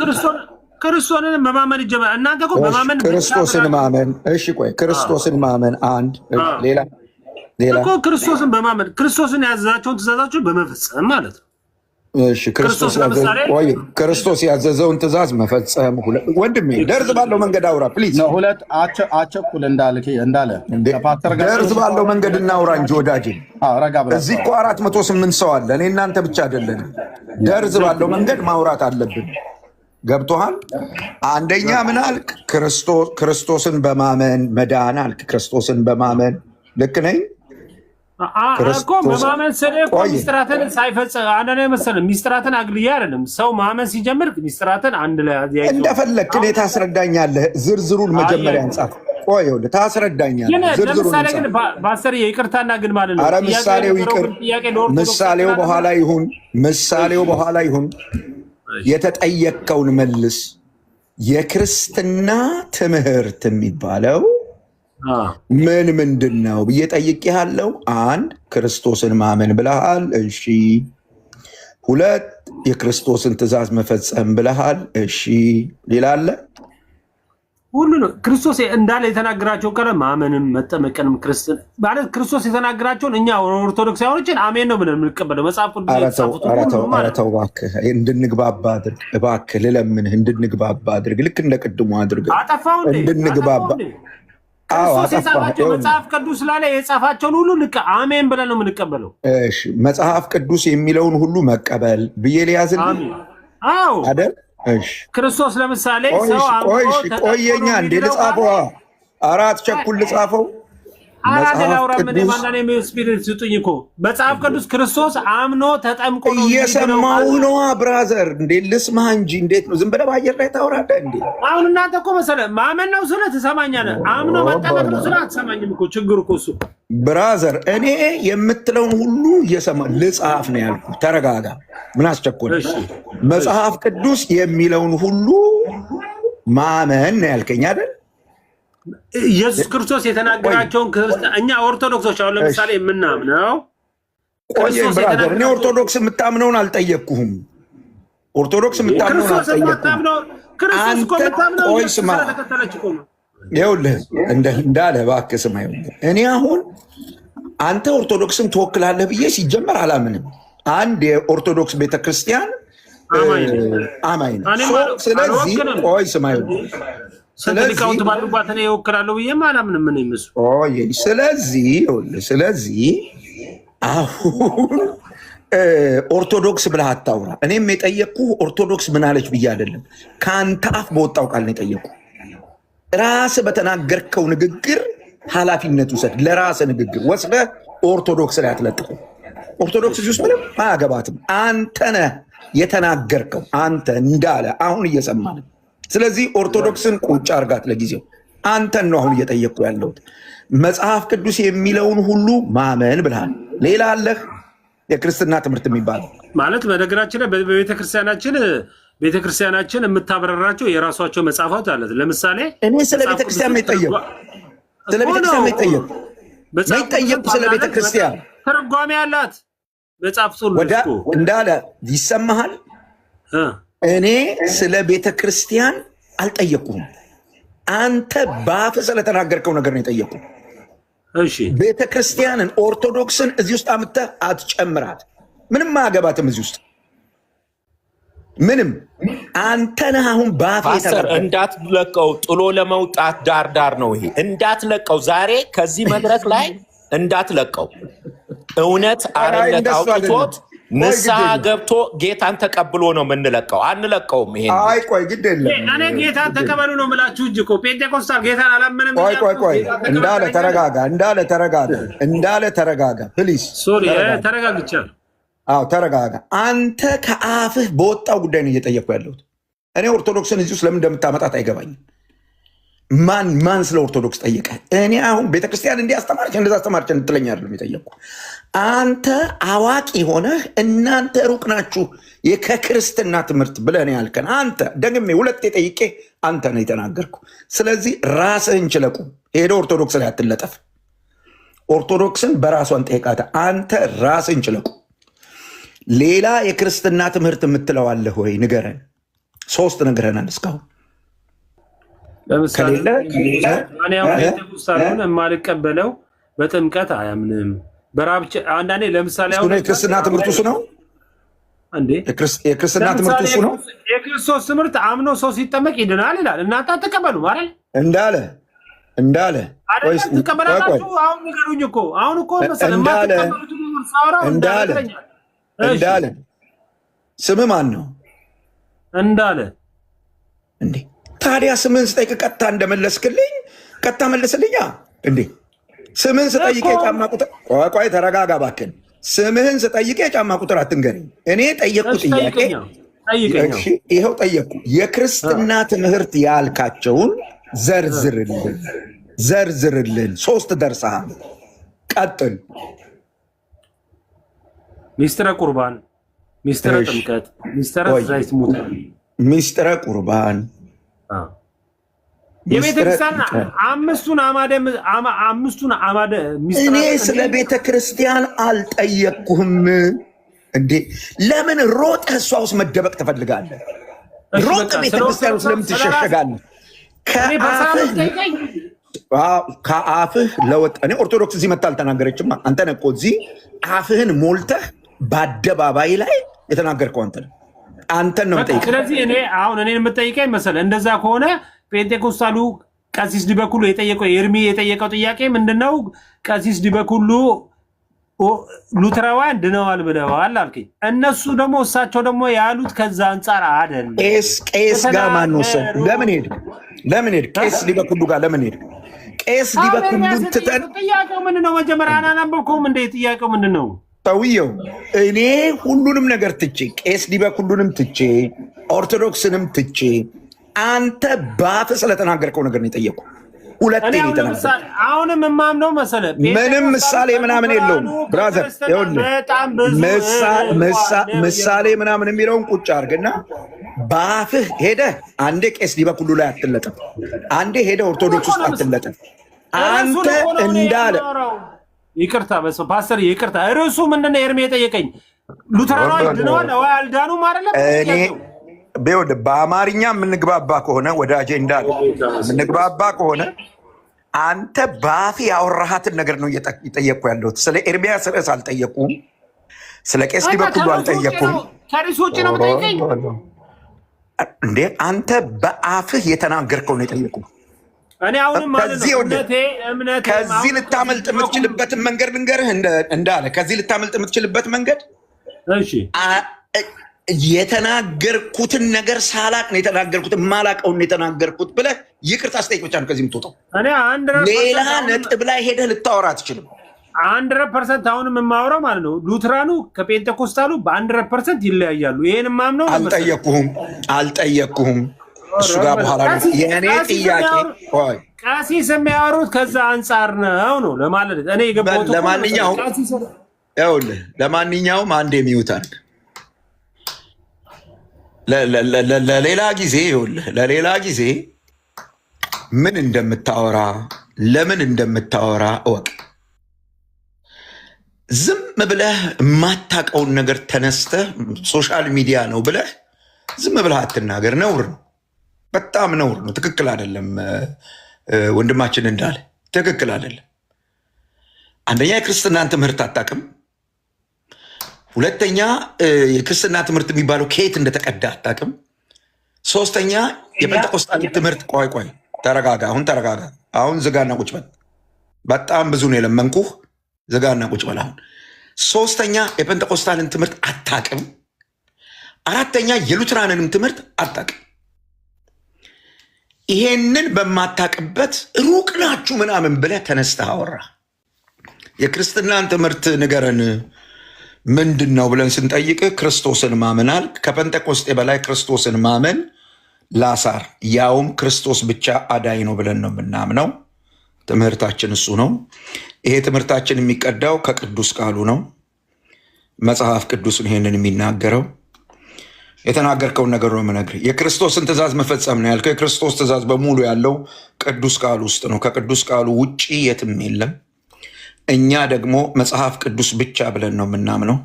ክርስቶስን በማመን ይጀመራል። እናንተ እኮ በማመን ክርስቶስን ማመን። እሺ ቆይ ክርስቶስን ማመን አንድ፣ ሌላ እኮ ክርስቶስን በማመን ክርስቶስን ያዘዛቸውን ትእዛዛቸውን በመፈጸም ማለት ነው። እሺ ክርስቶስ ያዘዘውን ትእዛዝ መፈጸም። ወንድሜ ደርዝ ባለው መንገድ አውራ ፕሊዝ። ሁለት አቸኩል እንዳለ ደርዝ ባለው መንገድ እናውራ እንጂ ወዳጅ። እዚህ እኮ 408 ሰው አለ። እኔ እናንተ ብቻ አይደለንም። ደርዝ ባለው መንገድ ማውራት አለብን። ገብቶሃል? አንደኛ ምን አልክ? ክርስቶስን በማመን መዳን አልክ። ክርስቶስን በማመን ልክ ነኝ እኮ በማመን ስለ እኮ ሚስጥራትን ሳይፈጽም አንደኛ መሰለህ ሚስጥራትን አግልያ አይደለም። ሰው ማመን ሲጀምር ሚስጥራትን አንድ ላይ ያያይዘው እንደፈለክ እኔ ታስረዳኛለህ። ዝርዝሩን መጀመሪያ እንጻፍ። ቆይ ይኸውልህ ታስረዳኛለህ። ዝርዝሩን ለምሳሌ ግን ባሰር ይቅርታና ግን ማለት ነው። ኧረ ምሳሌው በኋላ ይሁን። የተጠየቅከውን መልስ። የክርስትና ትምህርት የሚባለው ምንድን ነው ብዬ ጠይቄሃለሁ። አንድ ክርስቶስን ማመን ብለሃል። እሺ። ሁለት የክርስቶስን ትእዛዝ መፈጸም ብለሃል። እሺ። ሌላ አለ? ሁሉ ነው ክርስቶስ እንዳለ የተናገራቸው ቀረ ማመንም መጠመቅንም ክርስቶስ ማለት ክርስቶስ የተናገራቸውን እኛ ኦርቶዶክሳውያኖችን አሜን ነው ብለን የምንቀበለው። መጽሐፍ ቅዱስ ኧረ ተው እባክህ፣ እንድንግባባ አድርግ እባክህ፣ ልለምንህ እንድንግባባ አድርግ። ልክ እንደ ቅድሙ አድርግ እንድንግባባ። ክርስቶስ የጻፋቸው መጽሐፍ ቅዱስ ላይ የጻፋቸውን ሁሉ አሜን ብለን ነው የምንቀበለው። እሺ መጽሐፍ ቅዱስ የሚለውን ሁሉ መቀበል ብዬ ሊያዝልኝ አይደል? እሺ ክርስቶስ ለምሳሌ ሰው ቆየኛ እንዴ ልጻፈው? አራት ቸኩል ልጻፈው። ስጡኝ እኮ መጽሐፍ ቅዱስ ክርስቶስ አምኖ ተጠምቆ ነው። እየሰማሁ ነዋ ብራዘር። እንዴ ልስማህ እንጂ እንዴት ነው ዝም ብለህ በአየር ላይ ታወራለህ እንዴ? አሁን እናንተ እኮ መሰለህ ማመን ነው ስለ ትሰማኛለህ፣ አምኖ መጠመቅ ነው ስለ አትሰማኝም እኮ። ችግሩ እኮ እሱ ብራዘር። እኔ የምትለውን ሁሉ እየሰማሁ ልጻፍ ነው ያልኩህ። ተረጋጋ። ምን አስቸኮለ? መጽሐፍ ቅዱስ የሚለውን ሁሉ ማመን ነው ያልከኝ አይደል? ኢየሱስ ክርስቶስ የተናገራቸውን እኛ ኦርቶዶክሶች አሁን ለምሳሌ የምናምነው እኔ ኦርቶዶክስ የምታምነውን አልጠየቅኩህም። ኦርቶዶክስ የምታምነውን አልጠየቅኩህም። ይኸውልህ እንዳለ እባክህ ስማ። እኔ አሁን አንተ ኦርቶዶክስን ትወክላለህ ብዬ ሲጀመር አላምንም። አንድ የኦርቶዶክስ ቤተክርስቲያን አማኝ ነው። ስለዚህ ቆይ ስማ ሊቃውንት ባሉባት እኔ እወክላለሁ ብዬ አላምንም። ምን ይመስሉ ስለዚህ አሁን ኦርቶዶክስ ብለህ አታውራ። እኔም የጠየቅኩህ ኦርቶዶክስ ምን አለች ብዬ አይደለም፣ ከአንተ አፍ በወጣው ቃል ነው የጠየቅኩህ። ራስህ በተናገርከው ንግግር ኃላፊነት ውሰድ። ለራስህ ንግግር ወስደህ ኦርቶዶክስ ላይ አትለጥፈው። ኦርቶዶክስ ውስጥ ምንም አያገባትም። አንተ ነህ የተናገርከው። አንተ እንዳለ አሁን እየሰማን ስለዚህ ኦርቶዶክስን ቁጭ አርጋት ለጊዜው። አንተን ነው አሁን እየጠየቅኩ ያለሁት። መጽሐፍ ቅዱስ የሚለውን ሁሉ ማመን ብልሃል። ሌላ አለህ? የክርስትና ትምህርት የሚባለው ማለት በነገራችን ላይ ቤተክርስቲያናችን የምታብራራቸው የራሷቸው መጽሐፋት አለት። ለምሳሌ እኔ ስለ ቤተክርስቲያን የጠየቁ ስለ ቤተክርስቲያን የጠየቁ ስለ ቤተክርስቲያን ተረጓሚ አላት መጽሐፍ እንዳለ ይሰማሃል። እኔ ስለ ቤተክርስቲያን አልጠየቁም። አንተ በአፍ ስለተናገርከው ነገር ነው የጠየቁ። እሺ ቤተክርስቲያንን ኦርቶዶክስን እዚህ ውስጥ አምጥተህ አትጨምራት። ምንም አያገባትም እዚህ ውስጥ ምንም። አንተ ነህ አሁን በአፍ እንዳትለቀው፣ ጥሎ ለመውጣት ዳር ነው ይሄ። እንዳትለቀው፣ ዛሬ ከዚህ መድረክ ላይ እንዳትለቀው። እውነት አርነት አውጥቶት ንስሐ ገብቶ ጌታን ተቀብሎ ነው የምንለቀው። አንለቀውም። ይሄ አይ ቆይ ግድ የለም። እኔ ጌታን ተቀበሉ ነው የምላችሁ እንጂ እኮ ጴንጤኮስታል ጌታን አላመነም። ቆይ እንዳለ ተረጋጋ ፕሊዝ። ሶሪ ተረጋግቻለሁ። አዎ ተረጋጋ። አንተ ከአፍህ በወጣው ጉዳይ ነው እየጠየቅኩ ያለሁት። እኔ ኦርቶዶክስን እዚህ ውስጥ ለምን እንደምታመጣት አይገባኝም። ማን ስለ ኦርቶዶክስ ጠየቀ? እኔ አሁን ቤተክርስቲያን እንዲህ አስተማረች እንደዛ አስተማረች እንድትለኝ አይደለም የጠየቅኩ። አንተ አዋቂ ሆነህ እናንተ ሩቅ ናችሁ ከክርስትና ትምህርት ብለህ ያልከን አንተ ደግሜ ሁለቴ ጠይቄ አንተ ነው የተናገርኩ። ስለዚህ ራስህን ችለቁ። ሄደ ኦርቶዶክስ ላይ አትለጠፍ። ኦርቶዶክስን በራሷን ጠይቃተ። አንተ ራስህን ችለቁ። ሌላ የክርስትና ትምህርት የምትለዋለህ ወይ ንገረን። 3 ነግረናል እስካሁን። ለምሳሌ ቤተክርስቲያኑን የማልቀበለው በጥምቀት አያምንም። በራብቸ አንዳንዴ ለምሳሌ አሁን የክርስትና ትምህርት እሱ ነው እንዴ? የክርስትና ትምህርት እሱ ነው። የክርስቶስ ትምህርት አምኖ ሰው ሲጠመቅ ይድናል ይላል። እናንተ አትቀበሉ ማለት እንዳለ ወይስ ተቀበላችሁ? አሁን ንገሩኝ እኮ አሁን እኮ መሰለኝ እንዳለ ስም ማን ነው? እንዳለ እንዴ ታዲያ ስምን ስጠይቅ ቀጥታ እንደመለስክልኝ ቀጥታ መለስልኛ እንዴ? ስምን ስጠይቅ የጫማ ቁጥር ቆይ ተረጋጋ እባክህን። ስምህን ስጠይቅ የጫማ ቁጥር አትንገረኝ። እኔ ጠየቅኩ ጥያቄ ይኸው ጠየቅኩ። የክርስትና ትምህርት ያልካቸውን ዘርዝርልን። 3 ደርሰሃል። ቀጥል። ሚስጥረ ቁርባን፣ ሚስጥረ ጥምቀት፣ ሚስጥረ ዘይት ሙት፣ ሚስጥረ ቁርባን የቤተክርስቲያን አምስቱን አማደ እኔ ስለ ቤተክርስቲያን አልጠየቅኩህም እንዴ? ለምን ሮጠህ እሷ ውስጥ መደበቅ ትፈልጋለህ? ሮጠህ ቤተክርስቲያን ውስጥ ለምን ትሸሸጋለህ? ከአፍህ ለወጣ እኔ ኦርቶዶክስ እዚህ መታ አልተናገረችማ። አንተ ነህ እኮ እዚህ አፍህን ሞልተህ በአደባባይ ላይ የተናገርከው አንተን ነው የምጠይቀው። ስለዚህ እኔ አሁን እኔን የምጠይቀኝ መሰለህ እንደዛ ከሆነ ጴንጤኮስታሉ ቀሲስ ዲበኩሉ የጠየቀው ኤርሚ የጠየቀው ጥያቄ ምንድነው? ቀሲስ ዲበኩሉ ሉተራውያን ድነዋል ብለዋል አልከኝ። እነሱ ደግሞ እሳቸው ደግሞ ያሉት ከዛ አንጻር አይደለም። ቄስ ጋር ማን ወሰን? ለምን ሄድ? ቄስ ዲበኩሉ ጋር ለምን ሄድ? ቄስ ዲበኩሉ ትተን ጥያቄው ምንድነው? መጀመሪያ አናነበብከውም እንዴ? ጥያቄው ምንድነው? ሰውየው እኔ ሁሉንም ነገር ትቼ ቄስ ዲበኩሉንም ትቼ ኦርቶዶክስንም ትቼ አንተ ባፍ ስለተናገርከው ነገር ነው የጠየቁ። ሁለቴ ነው የተናገርከው። አሁንም የማምነው መሰለህ ምንም ምሳሌ ምናምን የለውም ብራዘር። ምሳሌ ምናምን የሚለውን ቁጭ አድርግና ባፍህ ሄደህ አንዴ ቄስ ዲበኩሉ ላይ አትለጥም፣ አንዴ ሄደህ ኦርቶዶክስ ውስጥ አትለጥም። አንተ እንዳለ ይቅርታ ፓስተር ይቅርታ። ርዕሱ ምንድን ነው? ኤርሜ የጠየቀኝ ሉተራኖች ድነዋል ወይ አልዳኑም አይደለም። ቢሆን በአማርኛ የምንግባባ ከሆነ ወደ አጀንዳ የምንግባባ ከሆነ አንተ በአፍ ያወራሃትን ነገር ነው እየጠየቅኩ ያለሁት። ስለ ኤርሚያስ ርዕስ አልጠየቁም። ስለ ቄስ ዲበኩሉ አልጠየቁም። ከርዕሱ ውጭ ነው የምጠይቀኝ እንዴ? አንተ በአፍህ የተናገርከው ነው የጠየቁ። እኔ አሁንም ማለት ነው እምነቴ ከዚህ ልታመልጥ የምትችልበትን መንገድ ልንገርህ እንዳለ ከዚህ ልታመልጥ የምትችልበት መንገድ እሺ የተናገርኩትን ነገር ሳላቅ ነው የተናገርኩት፣ ማላቀውን ነው የተናገርኩት ብለህ ይቅርታ ስጠይቅ ብቻ ነው ከዚህ የምትወጣው። ሌላ ነጥብ ላይ ሄደህ ልታወራ አትችልም። 100% አሁንም የማወራው ማለት ነው ሉትራኑ ከጴንጤኮስታሉ በ100% ይለያያሉ። ይሄን ማምነው አልጠየቅኩህም እሱ ጋር በኋላ የእኔ ጥያቄ ቀሲስ የሚያወሩት ከዛ አንጻር ነው ለማለት እኔ የገባሁት። ለማንኛውም አንድ የሚውታል ለሌላ ጊዜ ምን እንደምታወራ ለምን እንደምታወራ እወቅ። ዝም ብለህ የማታውቀውን ነገር ተነስተህ ሶሻል ሚዲያ ነው ብለህ ዝም ብለህ አትናገር። ነውር ነው፣ በጣም ነውር ነው። ትክክል አይደለም። ወንድማችን እንዳለ ትክክል አይደለም። አንደኛ የክርስትናን ትምህርት አታውቅም። ሁለተኛ የክርስትና ትምህርት የሚባለው ከየት እንደተቀዳ አታውቅም። ሶስተኛ የጴንጤቆስጣን ትምህርት ቆይ ተረጋጋ። አሁን ዝጋና ቁጭ በል። በጣም ብዙ ነው የለመንኩህ። ዝጋና ቁጭ በል አሁን። ሶስተኛ የጴንጤቆስጣንን ትምህርት አታውቅም። አራተኛ የሉትራንንም ትምህርት አታውቅም። ይሄንን በማታውቅበት ሩቅ ናችሁ ምናምን ብለህ ተነስተህ አወራ። የክርስትናን ትምህርት ንገረን ምንድን ነው ብለን ስንጠይቅ ክርስቶስን ማመናል። ከጴንጤቆስጤ በላይ ክርስቶስን ማመን ላሳር፣ ያውም ክርስቶስ ብቻ አዳኝ ነው ብለን ነው የምናምነው። ትምህርታችን እሱ ነው። ይሄ ትምህርታችን የሚቀዳው ከቅዱስ ቃሉ ነው። መጽሐፍ ቅዱስን ይሄንን የሚናገረው የተናገርከውን ነገር ነው የምነግርህ። የክርስቶስን ትእዛዝ መፈጸም ነው ያልከው። የክርስቶስ ትእዛዝ በሙሉ ያለው ቅዱስ ቃሉ ውስጥ ነው። ከቅዱስ ቃሉ ውጭ የትም የለም። እኛ ደግሞ መጽሐፍ ቅዱስ ብቻ ብለን ነው የምናምነው።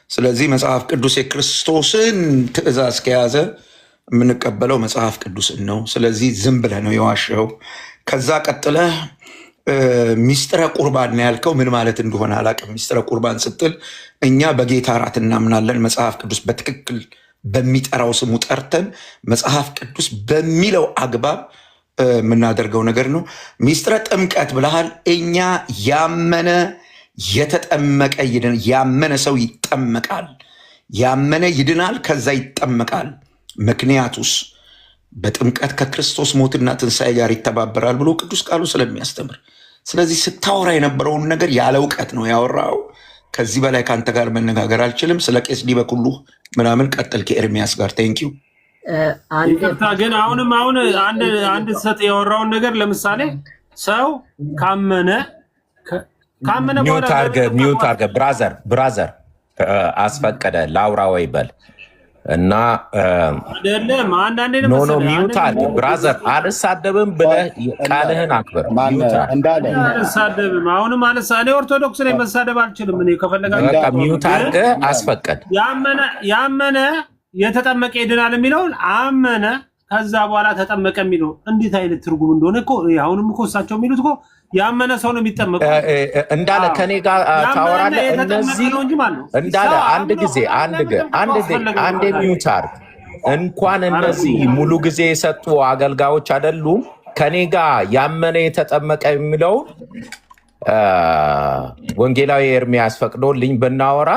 ስለዚህ መጽሐፍ ቅዱስ የክርስቶስን ትእዛዝ ከያዘ የምንቀበለው መጽሐፍ ቅዱስን ነው። ስለዚህ ዝም ብለህ ነው የዋሸኸው። ከዛ ቀጥለህ ሚስጥረ ቁርባን ነው ያልከው። ምን ማለት እንደሆነ አላውቅም። ሚስጥረ ቁርባን ስትል እኛ በጌታ እራት እናምናለን። መጽሐፍ ቅዱስ በትክክል በሚጠራው ስሙ ጠርተን መጽሐፍ ቅዱስ በሚለው አግባብ የምናደርገው ነገር ነው። ሚስጥረ ጥምቀት ብለሃል። እኛ ያመነ የተጠመቀ ይድን። ያመነ ሰው ይጠመቃል። ያመነ ይድናል፣ ከዛ ይጠመቃል። ምክንያቱስ በጥምቀት ከክርስቶስ ሞትና ትንሣኤ ጋር ይተባበራል ብሎ ቅዱስ ቃሉ ስለሚያስተምር። ስለዚህ ስታወራ የነበረውን ነገር ያለ እውቀት ነው ያወራው። ከዚህ በላይ ከአንተ ጋር መነጋገር አልችልም። ስለ ቄስ ዲበኩሉ ምናምን ቀጥል ከኤርሚያስ ጋር ቴንኪው። ግን አሁን አንድ ሰጥ ያወራውን ነገር ለምሳሌ ሰው ካመነ ሚውት አድርገህ ብራዘር አስፈቀደ ላውራ ወይ በል እና አይደለም። አንዳንዴ ኖ ሚውት አድርገህ ብራዘር። አልሳደብም ብለህ ቃልህን አክብር። አልሳደብም። አሁንም እኔ ኦርቶዶክስ ነኝ፣ መሳደብ አልችልም። እኔ ከፈለጋችሁ ሚውት አድርገህ አስፈቀድ። ያመነ የተጠመቀ ይድናል የሚለውን አመነ፣ ከዛ በኋላ ተጠመቀ የሚለው እንዴት አይነት ትርጉም እንደሆነ እኮ አሁንም እኮ እሳቸው የሚሉት እኮ ያመነ ሰው ነው የሚጠመቀው እንዳለ ከኔ ጋር ታወራለህ። እነዚህ እንዳለ አንድ ጊዜ ሚውት አድርግ። እንኳን እነዚህ ሙሉ ጊዜ የሰጡ አገልጋዮች አይደሉም ከኔ ጋር ያመነ የተጠመቀ የሚለውን ወንጌላዊ ኤርሚያስ ፈቅዶልኝ ብናወራ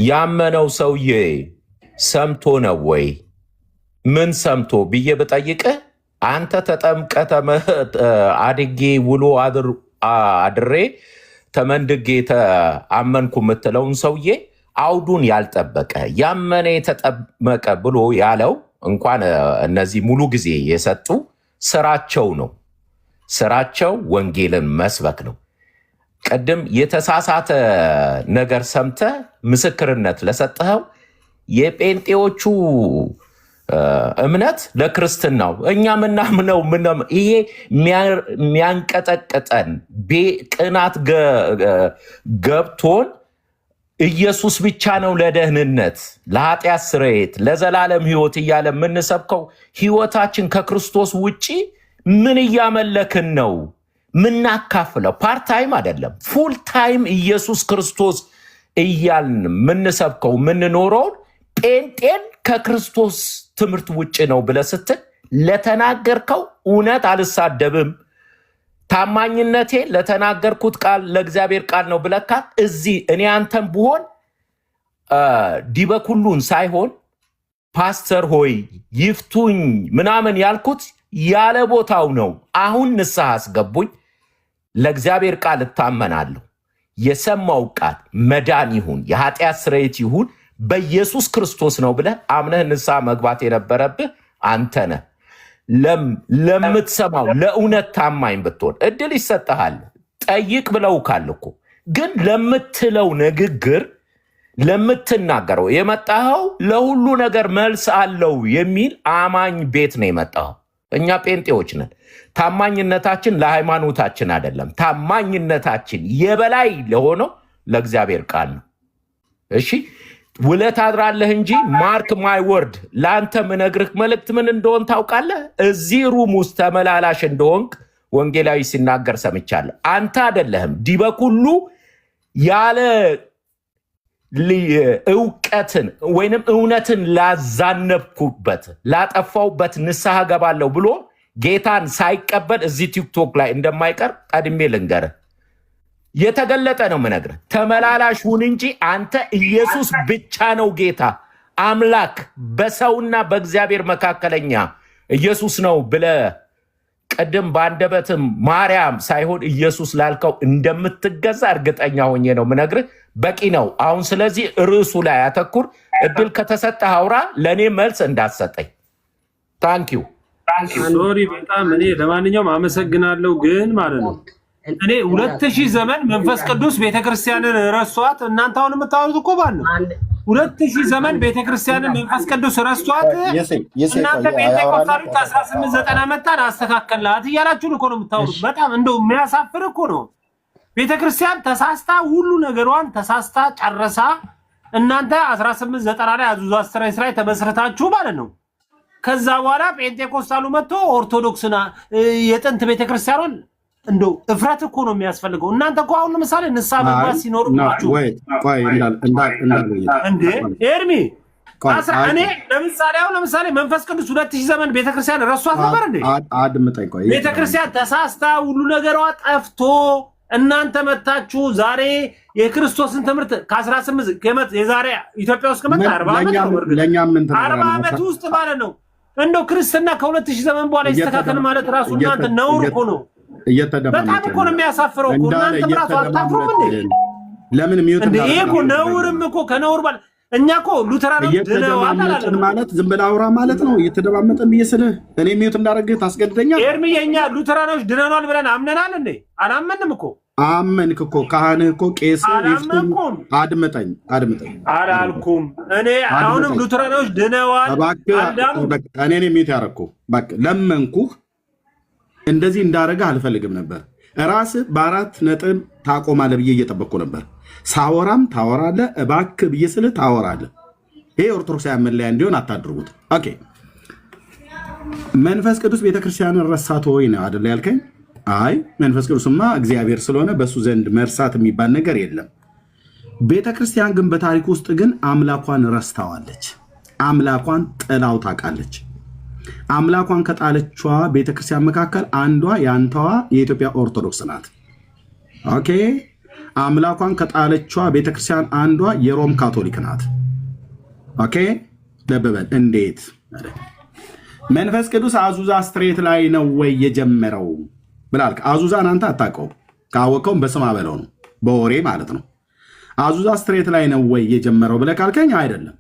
ያመነው ሰውዬ ሰምቶ ነው ወይ? ምን ሰምቶ ብዬ ብጠይቅህ አንተ ተጠምቀህ አድጌ ውሎ አድሬ ተመንድጌ አመንኩ የምትለውን ሰውዬ አውዱን ያልጠበቀ ያመነ የተጠመቀ ብሎ ያለው እንኳን እነዚህ ሙሉ ጊዜ የሰጡ ስራቸው ነው። ስራቸው ወንጌልን መስበክ ነው። ቅድም የተሳሳተ ነገር ሰምተህ ምስክርነት ለሰጠኸው የጴንጤዎቹ እምነት ለክርስትናው እኛ ምናምነው ይሄ የሚያንቀጠቅጠን ቅናት ገብቶን ኢየሱስ ብቻ ነው ለደህንነት፣ ለኃጢአት ስርየት፣ ለዘላለም ህይወት እያለ የምንሰብከው ህይወታችን ከክርስቶስ ውጪ ምን እያመለክን ነው? ምናካፍለው ፓርታይም አይደለም፣ ፉል ታይም ኢየሱስ ክርስቶስ እያልን የምንሰብከው የምንኖረውን ጴንጤን ከክርስቶስ ትምህርት ውጭ ነው ብለህ ስትል ለተናገርከው እውነት አልሳደብም፣ ታማኝነቴ ለተናገርኩት ቃል ለእግዚአብሔር ቃል ነው ብለካል። እዚህ እኔ አንተም ብሆን ዲበኩሉን ሳይሆን ፓስተር ሆይ ይፍቱኝ ምናምን ያልኩት ያለ ቦታው ነው። አሁን ንስሐ አስገቡኝ፣ ለእግዚአብሔር ቃል እታመናለሁ። የሰማው ቃል መዳን ይሁን የኃጢአት ስርየት ይሁን በኢየሱስ ክርስቶስ ነው ብለህ አምነህ ንስሐ መግባት የነበረብህ አንተ ነህ። ለምትሰማው ለእውነት ታማኝ ብትሆን እድል ይሰጠሃል። ጠይቅ ብለውካል እኮ። ግን ለምትለው ንግግር ለምትናገረው የመጣኸው ለሁሉ ነገር መልስ አለው የሚል አማኝ ቤት ነው የመጣኸው። እኛ ጴንጤዎች ነን። ታማኝነታችን ለሃይማኖታችን አይደለም። ታማኝነታችን የበላይ ለሆነው ለእግዚአብሔር ቃል ነው። እሺ ውለት አድራለህ እንጂ ማርክ ማይ ወርድ። ለአንተ ምነግርህ መልእክት ምን እንደሆን ታውቃለህ? እዚህ ሩም ውስጥ ተመላላሽ እንደሆንክ ወንጌላዊ ሲናገር ሰምቻለሁ። አንተ አይደለህም ዲበኩሉ ያለ እውቀትን ወይንም እውነትን ላዛነብኩበት ላጠፋውበት ንስሐ ገባለሁ ብሎ ጌታን ሳይቀበል እዚህ ቲክቶክ ላይ እንደማይቀር ቀድሜ ልንገርህ። የተገለጠ ነው ምነግርህ። ተመላላሽ ሁን እንጂ አንተ ኢየሱስ ብቻ ነው ጌታ አምላክ በሰውና በእግዚአብሔር መካከለኛ ኢየሱስ ነው ብለህ ቅድም በአንደበትም ማርያም ሳይሆን ኢየሱስ ላልከው እንደምትገዛ እርግጠኛ ሆኜ ነው ምነግርህ። በቂ ነው አሁን። ስለዚህ ርዕሱ ላይ አተኩር። እድል ከተሰጠህ አውራ። ለእኔ መልስ እንዳትሰጠኝ። ታንኪዩ ሶሪ በጣም እኔ ለማንኛውም አመሰግናለሁ። ግን ማለት ነው እኔ 2000 ዘመን መንፈስ ቅዱስ ቤተክርስቲያንን ረሷት። እናንተ አሁን የምታወሩት እኮ ባል ነው 2000 ዘመን ቤተክርስቲያንን መንፈስ ቅዱስ ረሷት። እናንተ ጴንጤቆስጣሎች 1890 መጣን አስተካከላት እያላችሁ እኮ ነው የምታወሩት። በጣም እንደው የሚያሳፍር እኮ ነው። ቤተክርስቲያን ተሳስታ ሁሉ ነገሯን ተሳስታ ጨረሳ። እናንተ 1890 ላይ አዙዞ አስተራይስ ላይ ተመስርታችሁ ማለት ነው። ከዛ በኋላ ጴንጤቆስጣሉ መጥቶ ኦርቶዶክስና የጥንት ቤተክርስቲያኑን እንደው እፍረት እኮ ነው የሚያስፈልገው። እናንተ እኮ አሁን ለምሳሌ ንስሐ መግባት ሲኖርባችሁ እንዴ ኤርሚ እኔ ለምሳሌ መንፈስ ቅዱስ 2000 ዘመን ቤተክርስቲያን ረሷት ነበር እንዴ? አድምጠኝ። ቆይ ቤተክርስቲያን ተሳስታ ሁሉ ነገሯ ጠፍቶ እናንተ መታችሁ ዛሬ የክርስቶስን ትምህርት ከ18 ከመት የዛሬ ኢትዮጵያ ውስጥ ከመጣ 40 ዓመት ውስጥ ማለት ነው። እንደው ክርስትና ከ2000 ዘመን በኋላ ይስተካከል ማለት ራሱ እናንተ ነውር እኮ ነው። በጣም እኮ ነው የሚያሳፍረው እኮ። እናንተ ራሱ አታፍሩም እንዴ? ለምን ሚዩት እንዴ? ይሄ እኮ ነውርም እኮ ከነውር ባለ እኛ እኮ ሉተራኖች እየተደማመጥን ማለት ዝም ብለህ አውራ ማለት ነው። እየተደማመጥን ብዬስልህ እኔ ሚዩት እንዳደረግህ ታስገድደኛል። ኤርሚ የኛ ሉተራኖች ድነናል ብለን አምነናል እንዴ? አላመንም እኮ። አመንክ እኮ ካህንህ እኮ ቄስ አድምጠኝ አላልኩም። እኔ አሁንም ሉተራኖች ድነዋል እኔ ሚዩት ያደረግኩህ ለመንኩህ። እንደዚህ እንዳደረገህ አልፈልግም ነበር። ራስህ በአራት ነጥብ ታቆማለህ ብዬ እየጠበቅኩ ነበር። ሳወራም ታወራለህ፣ እባክህ ብዬ ስልህ ታወራለህ። ይሄ ኦርቶዶክሳውያን መለያ እንዲሆን አታድርጉት። ኦኬ መንፈስ ቅዱስ ቤተክርስቲያንን ረሳት ወይ ነው አይደለ ያልከኝ? አይ መንፈስ ቅዱስማ እግዚአብሔር ስለሆነ በሱ ዘንድ መርሳት የሚባል ነገር የለም። ቤተክርስቲያን ግን በታሪክ ውስጥ ግን አምላኳን ረስታዋለች። አምላኳን ጥላው ታውቃለች። አምላኳን ከጣለቿ ቤተክርስቲያን መካከል አንዷ የአንተዋ የኢትዮጵያ ኦርቶዶክስ ናት። ኦኬ አምላኳን ከጣለቿ ቤተክርስቲያን አንዷ የሮም ካቶሊክ ናት። ኦኬ ለበበል እንዴት መንፈስ ቅዱስ አዙዛ ስትሬት ላይ ነው ወይ የጀመረው ብላልክ? አዙዛን አንተ አታውቀውም። ካወቀውም በስማ በለው ነው፣ በወሬ ማለት ነው። አዙዛ ስትሬት ላይ ነው ወይ የጀመረው ብለህ ካልከኝ አይደለም።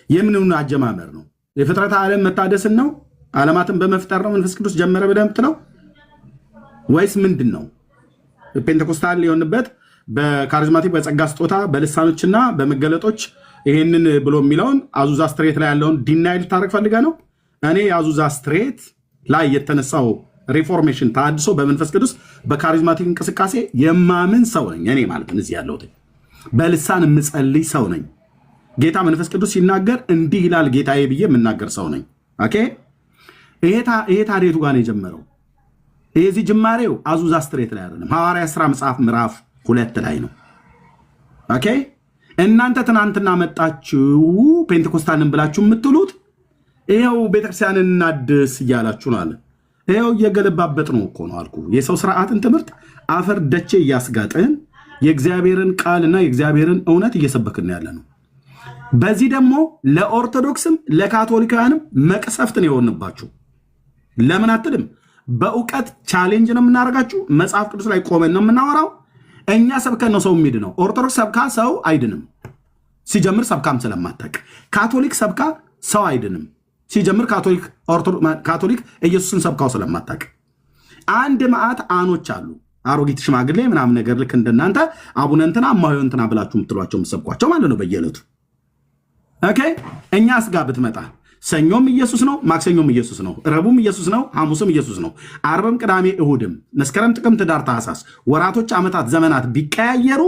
የምንውን አጀማመር ነው? የፍጥረት ዓለም መታደስን ነው? ዓለማትን በመፍጠር ነው መንፈስ ቅዱስ ጀመረ ብለህ የምትለው ወይስ ምንድን ነው? ፔንቴኮስታል ሊሆንበት በካሪዝማቲክ በጸጋ ስጦታ በልሳኖችና በመገለጦች ይሄንን ብሎ የሚለውን አዙዛ ስትሬት ላይ ያለውን ዲናይ ልታደርግ ፈልገ ነው? እኔ የአዙዛ ስትሬት ላይ የተነሳው ሪፎርሜሽን ታድሶ በመንፈስ ቅዱስ በካሪዝማቲክ እንቅስቃሴ የማምን ሰው ነኝ። እኔ ማለት እዚህ ያለሁት በልሳን የምጸልይ ሰው ነኝ። ጌታ መንፈስ ቅዱስ ሲናገር እንዲህ ይላል ጌታዬ ብዬ የምናገር ሰው ነኝ። ኦኬ ይሄ ታሪቱ ጋር ነው የጀመረው። የዚህ ጅማሬው አዙዛ ስትሬት ላይ አይደለም፣ ሐዋርያ ሥራ መጽሐፍ ምዕራፍ 2 ላይ ነው። ኦኬ እናንተ ትናንትና መጣችሁ ፔንቴኮስታልን ብላችሁ የምትሉት ይኸው ቤተክርስቲያንን እናድስ እያላችሁ ነው አለ። ይኸው እየገለባበጥ ነው እኮ ነው አልኩ። የሰው ስርዓትን ትምህርት አፈር ደቼ እያስጋጥን የእግዚአብሔርን ቃልና የእግዚአብሔርን እውነት እየሰበክን ያለ ነው። በዚህ ደግሞ ለኦርቶዶክስም ለካቶሊካውያንም መቅሰፍትን የሆንባችሁ ለምን አትልም? በእውቀት ቻሌንጅ ነው የምናደርጋችሁ። መጽሐፍ ቅዱስ ላይ ቆመን ነው የምናወራው። እኛ ሰብከን ነው ሰው የሚድ ነው። ኦርቶዶክስ ሰብካ ሰው አይድንም። ሲጀምር ሰብካም ስለማታውቅ፣ ካቶሊክ ሰብካ ሰው አይድንም። ሲጀምር ካቶሊክ ኢየሱስን ሰብካው ስለማታውቅ አንድ መዓት አኖች አሉ። አሮጊት ሽማግሌ ምናምን ነገር ልክ እንደናንተ አቡነ እንትና እማሆይ እንትና ብላችሁ የምትሏቸው የምትሰብኳቸው ማለት ነው በየዕለቱ። ኦኬ እኛስ ጋር ብትመጣ ሰኞም ኢየሱስ ነው፣ ማክሰኞም ኢየሱስ ነው፣ ረቡም ኢየሱስ ነው፣ ሐሙስም ኢየሱስ ነው፣ ዓርብም፣ ቅዳሜ፣ እሁድም፣ መስከረም፣ ጥቅምት፣ ኅዳር፣ ታኅሳስ ወራቶች፣ ዓመታት፣ ዘመናት ቢቀያየሩ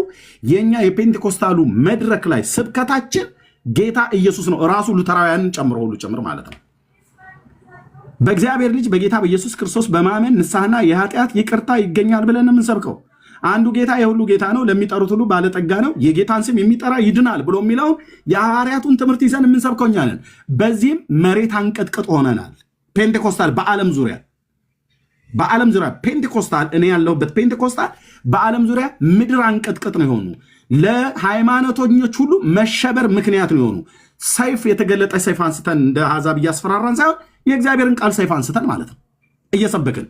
የኛ የፔንቴኮስታሉ መድረክ ላይ ስብከታችን ጌታ ኢየሱስ ነው። ራሱ ሉተራውያንን ጨምሮ ሁሉ ጭምር ማለት ነው። በእግዚአብሔር ልጅ በጌታ በኢየሱስ ክርስቶስ በማመን ንስሐና የኃጢአት ይቅርታ ይገኛል ብለን የምንሰብከው አንዱ ጌታ የሁሉ ጌታ ነው፣ ለሚጠሩት ሁሉ ባለጠጋ ነው፣ የጌታን ስም የሚጠራ ይድናል ብሎ የሚለውን የሐዋርያቱን ትምህርት ይዘን የምንሰብከው እኛ ነን። በዚህም መሬት አንቀጥቅጥ ሆነናል። ፔንቴኮስታል በዓለም ዙሪያ ፔንቴኮስታል እኔ ያለሁበት ፔንቴኮስታል በዓለም ዙሪያ ምድር አንቀጥቅጥ ነው የሆኑ ለሃይማኖተኞች ሁሉ መሸበር ምክንያት ነው የሆኑ ሰይፍ የተገለጠ ሰይፍ አንስተን እንደ አሕዛብ እያስፈራራን ሳይሆን የእግዚአብሔርን ቃል ሰይፍ አንስተን ማለት ነው እየሰበክን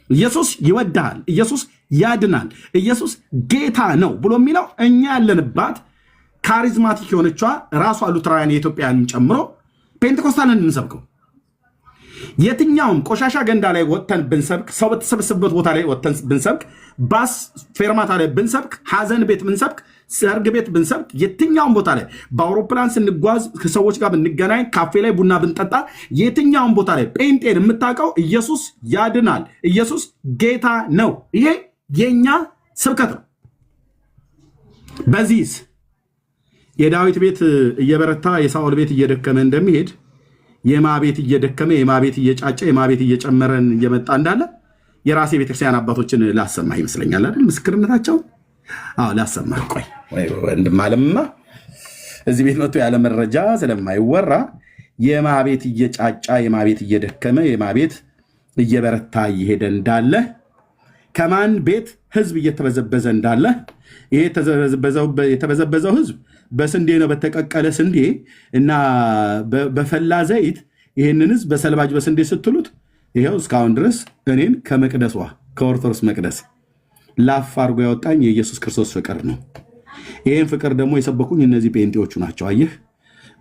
ኢየሱስ ይወድሃል፣ ኢየሱስ ያድናል፣ ኢየሱስ ጌታ ነው ብሎ የሚለው እኛ ያለንባት ካሪዝማቲክ የሆነቿ ራሷ ሉትራውያን የኢትዮጵያን ጨምሮ ፔንቴኮስታልን እንሰብከው። የትኛውም ቆሻሻ ገንዳ ላይ ወጥተን ብንሰብክ፣ ሰው በተሰበሰበበት ቦታ ላይ ወጥተን ብንሰብክ፣ ባስ ፌርማታ ላይ ብንሰብክ፣ ሐዘን ቤት ብንሰብክ፣ ሰርግ ቤት ብንሰብክ፣ የትኛውም ቦታ ላይ በአውሮፕላን ስንጓዝ ከሰዎች ጋር ብንገናኝ፣ ካፌ ላይ ቡና ብንጠጣ፣ የትኛውም ቦታ ላይ ጴንጤን የምታውቀው ኢየሱስ ያድናል፣ ኢየሱስ ጌታ ነው። ይሄ የኛ ስብከት ነው። በዚህስ የዳዊት ቤት እየበረታ የሳኦል ቤት እየደከመ እንደሚሄድ የማ ቤት እየደከመ የማ ቤት እየጫጨ የማ ቤት እየጨመረን እየመጣ እንዳለ የራሴ ቤተክርስቲያን አባቶችን ላሰማህ ይመስለኛል አይደል? ምስክርነታቸው ላሰማህ። ቆይ ወንድም አለምማ እዚህ ቤት መጥቶ ያለ መረጃ ስለማይወራ የማ ቤት እየጫጫ የማ ቤት እየደከመ የማ ቤት እየበረታ እየሄደ እንዳለ ከማን ቤት ህዝብ እየተበዘበዘ እንዳለ ይሄ የተበዘበዘው ህዝብ በስንዴ ነው፣ በተቀቀለ ስንዴ እና በፈላ ዘይት ይህንን ህዝብ በሰልባጅ በስንዴ ስትሉት ይኸው እስካሁን ድረስ እኔን ከመቅደሷ ከኦርቶዶክስ መቅደስ ላፍ አድርጎ ያወጣኝ የኢየሱስ ክርስቶስ ፍቅር ነው። ይህን ፍቅር ደግሞ የሰበኩኝ እነዚህ ጴንጤዎቹ ናቸው። አየህ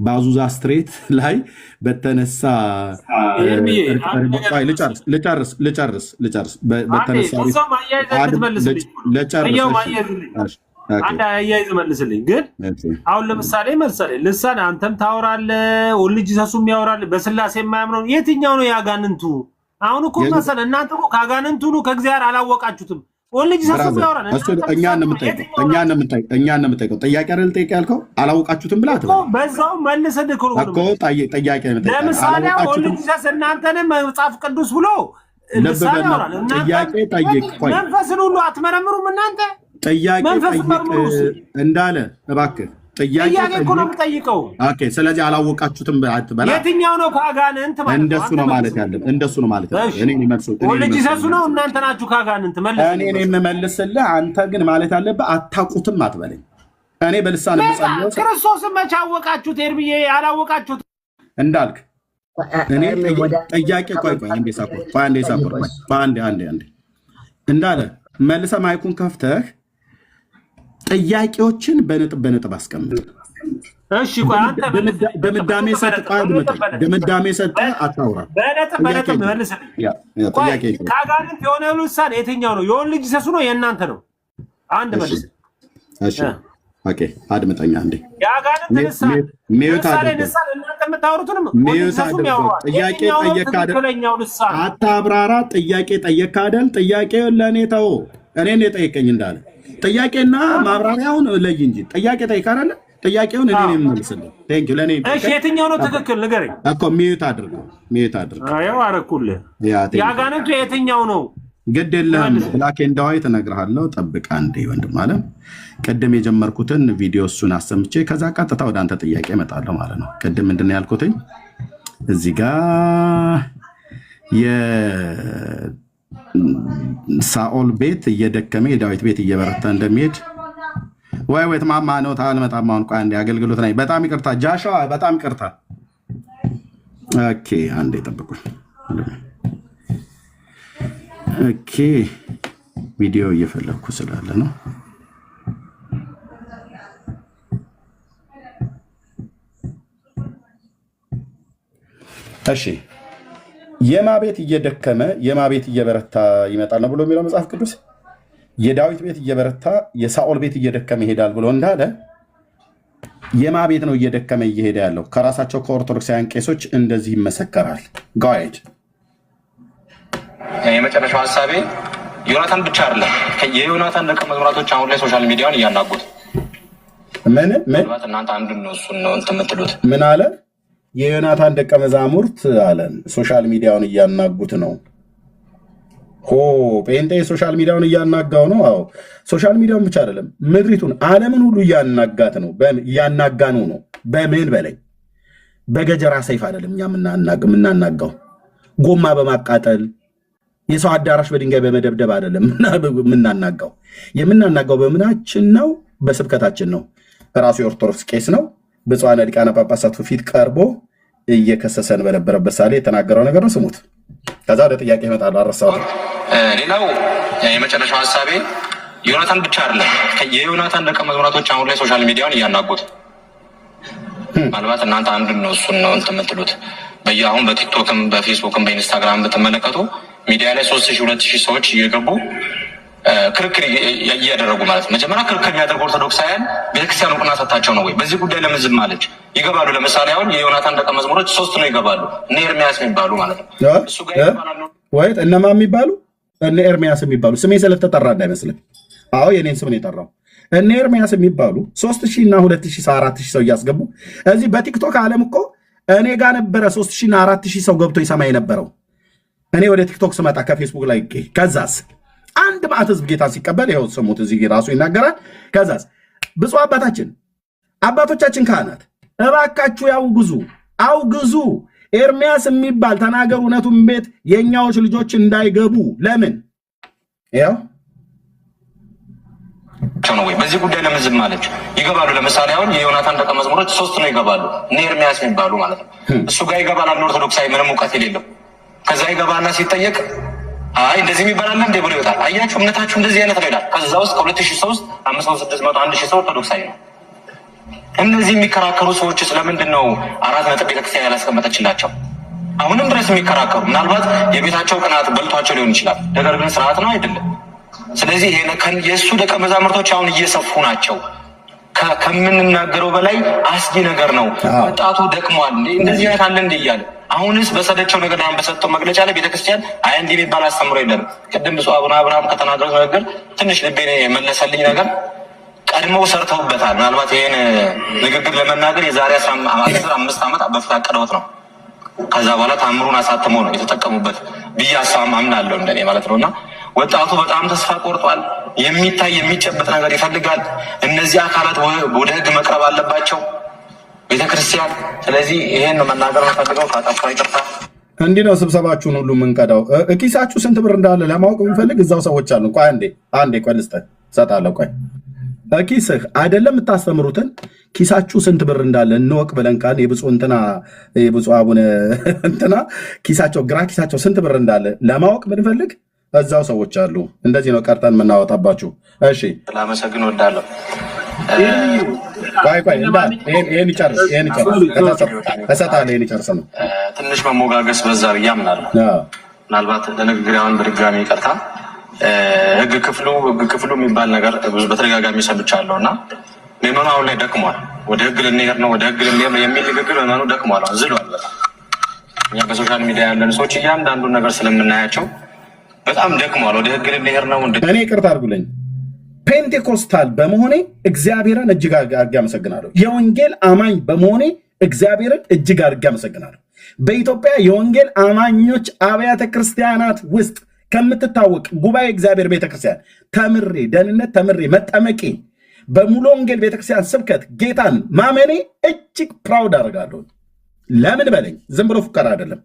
በአዙዛ ስትሬት ላይ በተነሳ አያይዝ መልስልኝ። ግን አሁን ለምሳሌ ልሳን አንተም ታወራለህ፣ ወልጅ ሰሱም ያወራል። በስላሴ የማያምነው የትኛው ነው ያጋንንቱ? አሁን እኮ መሰለ እናንተ እኮ ካጋንንቱ ነው ከእግዚአብሔር አላወቃችሁትም። ወልጅ ሰሱም ያወራል። እኛ ነው የምንጠይቀው። ጥያቄ አይደል ጠይቅ ያልከው? አላወቃችሁትም ብላ እኮ በዛው መልሰህ እኮ ጥያቄ ነው። ለምሳሌ ወልጅ ሰስ እናንተንም መጽሐፍ ቅዱስ ብሎ ልሳን ያወራል። መንፈስን ሁሉ አትመረምሩም እናንተ? ጥያቄ ጠይቅ እንዳለ እባክህ ጥያቄ እኮ ነው የምጠይቀው። ኦኬ ስለዚህ አላወቃችሁትም አትበላ። የትኛው ነው ከአጋንንት ማለት? እንደሱ ነው ማለት ያለው፣ እንደሱ ነው ማለት ያለው። እኔ ወልጅ ሰሱ ነው እናንተ ናችሁ ከአጋንንት መልስ። እኔ የምመልስልህ አንተ ግን ማለት ያለብህ አታውቁትም አትበለኝ። እኔ በልሳን የምጸልየው ክርስቶስን መቼ አወቃችሁት? ኤርብዬ አላወቃችሁት እንዳልክ እኔ ጥያቄ ቆይ አንዴ ሳቆር አንዴ እንዳለ መልሰህ ማይኩን ከፍተህ ጥያቄዎችን በነጥብ አስቀምጥ። እሺ ቆይ አንተ ድምዳሜ ሰጥተህ አታውራ። በነጥብ መልስልኝ። ጥያቄ ከአጋንንት የሆነ ልሳን የትኛው ነው? የወልጅ ሰሱ ነው የእናንተ ነው? አንድ መልስ። እሺ ኦኬ አድምጠኛ እንዴ የአጋንንት ልሳን ለምሳሌ ልሳን እናንተ የምታወሩትንም ወልጅ ሰሱ ያወራል። ጥያቄ አታብራራ። ጥያቄ ጠየቅህ አይደል? ጥያቄውን ለእኔ ተው። እኔን የጠየቀኝ እንዳለ ጥያቄና ማብራሪያውን ለይ እንጂ ጥያቄ ጠይቅ አይደለ? ጥያቄውን እኔ የምመልስልህ። ቴንክ ዩ ለኔ። እሺ የትኛው ነው ትክክል ንገረኝ እኮ። ሚዩት አድርገው። አዎ አረኩልህ። የአጋንንቱ የትኛው ነው? ግድ የለህም ብላክ ኤንድ ዋይት እነግርሃለሁ። ጠብቅ አንዴ ወንድም አለም። ቅድም የጀመርኩትን ቪዲዮ እሱን አሰምቼ ከዛ ቀጥታ ወደ አንተ ጥያቄ እመጣለሁ ማለት ነው። ቅድም ምንድን ነው ያልኩትኝ? እዚህ ጋር ሳኦል ቤት እየደከመ የዳዊት ቤት እየበረታ እንደሚሄድ ወይ ማማ ነው አልመጣም። አሁን ቆይ አንዴ አገልግሎት ነኝ። በጣም ይቅርታ ጃሻዋ፣ በጣም ይቅርታ። ኦኬ አንዴ ጠብቁኝ። ኦኬ ቪዲዮ እየፈለግኩ ስላለ ነው። እሺ የማ ቤት እየደከመ የማ ቤት እየበረታ ይመጣል ነው ብሎ የሚለው መጽሐፍ ቅዱስ። የዳዊት ቤት እየበረታ የሳኦል ቤት እየደከመ ይሄዳል ብሎ እንዳለ የማ ቤት ነው እየደከመ እየሄደ ያለው? ከራሳቸው ከኦርቶዶክሳውያን ቄሶች እንደዚህ ይመሰከራል። ጋይድ የመጨረሻው ሀሳቤ ዮናታን ብቻ አይደለም፣ የዮናታን ደቀ መዝሙራቶች አሁን ላይ ሶሻል ሚዲያውን እያናጉት። ምን እናንተ አንዱ ነው እሱን ነው እንትን የምትሉት። ምን አለ? የዮናታን ደቀ መዛሙርት አለን ሶሻል ሚዲያውን እያናጉት ነው። ጴንጤ ሶሻል ሚዲያውን እያናጋው ነው። አዎ ሶሻል ሚዲያውን ብቻ አይደለም፣ ምድሪቱን ዓለምን ሁሉ እያናጋት ነው። እያናጋኑ ነው። በምን በለኝ? በገጀራ ሰይፍ አይደለም እኛ የምናናጋው፣ ጎማ በማቃጠል የሰው አዳራሽ በድንጋይ በመደብደብ አይደለም የምናናጋው። የምናናጋው በምናችን ነው? በስብከታችን ነው። ራሱ የኦርቶዶክስ ቄስ ነው ብፁዓን ሊቃነ ጳጳሳቱ ፊት ቀርቦ እየከሰሰን በነበረበት ሳሌ የተናገረው ነገር ነው። ስሙት። ከዛ ወደ ጥያቄ ይመጣል። አረሳሁት። ሌላው የመጨረሻው ሀሳቤ ዮናታን ብቻ አይደለም፣ የዮናታን ደቀ መዝሙራቶች አሁን ላይ ሶሻል ሚዲያውን እያናጉት። ምናልባት እናንተ አንዱን ነው እሱን ነው እንትን የምትሉት። አሁን በቲክቶክም በፌስቡክም በኢንስታግራም ብትመለከቱ ሚዲያ ላይ 3000 2000 ሰዎች እየገቡ ክርክር እያደረጉ ማለት ነው። መጀመሪያ ክርክር የሚያደርጉ ኦርቶዶክሳውያን ቤተክርስቲያን እውቅና ሰጥታቸው ነው ወይ? በዚህ ጉዳይ ለምን ዝም አለች? ይገባሉ። ለምሳሌ አሁን የዮናታን ደቀ መዝሙሮች 3 ነው ይገባሉ። እነ ኤርሚያስ የሚባሉ ማለት ነው። እሱ ጋር ይገባሉ ወይ? እነማ የሚባሉ እነ ኤርሚያስ የሚባሉ ስሜ ስለተጠራ እንዳይመስልህ። አዎ የኔን ስም ነው የጠራው። እነ ኤርሚያስ የሚባሉ 3000 እና 2000 ሰው 4000 ሰው እያስገቡ እዚህ በቲክቶክ ዓለም እኮ እኔ ጋር ነበረ 3000 እና 4000 ሰው ገብቶ ይሰማ የነበረው። እኔ ወደ ቲክቶክ ስመጣ ከፌስቡክ ላይ ከዛስ አንድ ማዕት ህዝብ ጌታን ሲቀበል ይኸው ስሙት፣ እዚህ ራሱ ይናገራል። ከዛስ ብፁዕ አባቶቻችን ካህናት እባካችሁ አውግዙ። ኤርሚያስ የሚባል ተናገሩ እውነቱን ቤት የእኛዎች ልጆች እንዳይገቡ። ለምን ያው ነው ወይ? በዚህ ጉዳይ ለምን ዝም አለች? ይገባሉ። ለምሳሌ አሁን የዮናታን ደቀ መዝሙሮች 3 ነው ይገባሉ። እነ ኤርሚያስ የሚባሉ ማለት ነው። እሱ ጋር ይገባል አንድ ኦርቶዶክሳዊ ምንም እውቀት የሌለው። ከዛ ይገባና ሲጠየቅ አይ እንደዚህ የሚባል አለ እንደ ብሎ ይወጣል። አያችሁ እምነታችሁ እንደዚህ አይነት ነው ይላል። ከዛ ውስጥ ከ2000 ሰው ውስጥ 500 600 1000 ሰው ኦርቶዶክሳዊ ነው። እነዚህ የሚከራከሩ ሰዎች ስለምንድን ነው 4 ነጥብ ቤተክርስቲያን ያላስቀመጠችላቸው? አሁንም ድረስ የሚከራከሩ ምናልባት የቤታቸው ቅናት በልቷቸው ሊሆን ይችላል። ነገር ግን ስርዓት ነው አይደለም። ስለዚህ የእሱ ደቀ መዛሙርቶች አሁን እየሰፉ ናቸው። ከምንናገረው በላይ አስጊ ነገር ነው። ወጣቱ ደክሟል። እንደዚህ አይነት አለ እንደ እያለ አሁንስ በሰለቸው ነገር አሁን በሰጠው መግለጫ ላይ ቤተክርስቲያን አይ እንዲህ የሚባል አስተምሮ የለም። ቅድም ብፁዕ አቡነ አብርሃም ከተናገሩት ነገር ትንሽ ልቤን የመለሰልኝ ነገር ቀድመው ሰርተውበታል። ምናልባት ይህን ንግግር ለመናገር የዛሬ 15 ዓመት በፊት አቀደውት ነው። ከዛ በኋላ ታምሩን አሳትመው ነው የተጠቀሙበት ብዬ አምናለሁ እንደኔ ማለት ነው። እና ወጣቱ በጣም ተስፋ ቆርጧል። የሚታይ የሚጨበጥ ነገር ይፈልጋል። እነዚህ አካላት ወደ ሕግ መቅረብ አለባቸው ቤተክርስቲያን። ስለዚህ ይሄን መናገር ፈልገው ካጠፋ ይቅርታ። እንዲህ ነው ስብሰባችሁን ሁሉ የምንቀዳው። ኪሳችሁ ስንት ብር እንዳለ ለማወቅ የምፈልግ እዛው ሰዎች አሉ። ቆይ አንዴ ቆይ ልስጥህ እሰጥሃለሁ። ቆይ ኪስህ አይደለም የምታስተምሩትን ኪሳችሁ ስንት ብር እንዳለ እንወቅ ብለን ካል የብፁዕ አቡነ እንትና ኪሳቸው ግራ ኪሳቸው ስንት ብር እንዳለ ለማወቅ ብንፈልግ እዛው ሰዎች አሉ። እንደዚህ ነው ቀርተን የምናወጣባችሁ። እሺ ላመሰግን ወዳለሁ። ይህን ይጨርስ እሰጥሃለሁ። ይህን ይጨርስ ነው ትንሽ መሞጋገስ በዛ ብዬ አምናለሁ። ምናልባት ለንግግሪያውን በድጋሚ ይቅርታ። ህግ ክፍሉ የሚባል ነገር ብዙ በተደጋጋሚ ሰምቻለሁ እና ምዕመኑ አሁን ላይ ደክሟል። ወደ ህግ ልንሄድ ነው የሚል ንግግር ምዕመኑ ደክሟል፣ ዝሏል በጣም። እኛ በሶሻል ሚዲያ ያለን ሰዎች እያንዳንዱን ነገር ስለምናያቸው በጣም ደክሟል። ወደ ህግ ልንሄድ ነው። እኔ ይቅርታ አድርጉልኝ፣ ፔንቴኮስታል በመሆኔ እግዚአብሔርን እጅግ አድርጌ አመሰግናለሁ። የወንጌል አማኝ በመሆኔ እግዚአብሔርን እጅግ አድርጌ አመሰግናለሁ። በኢትዮጵያ የወንጌል አማኞች አብያተ ክርስቲያናት ውስጥ ከምትታወቅ ጉባኤ እግዚአብሔር ቤተክርስቲያን ተምሬ ደህንነት ተምሬ መጠመቄ በሙሉ ወንጌል ቤተክርስቲያን ስብከት ጌታን ማመኔ እጅግ ፕራውድ አደርጋለሁ። ለምን በለኝ፣ ዝም ብሎ ፉከራ አይደለም።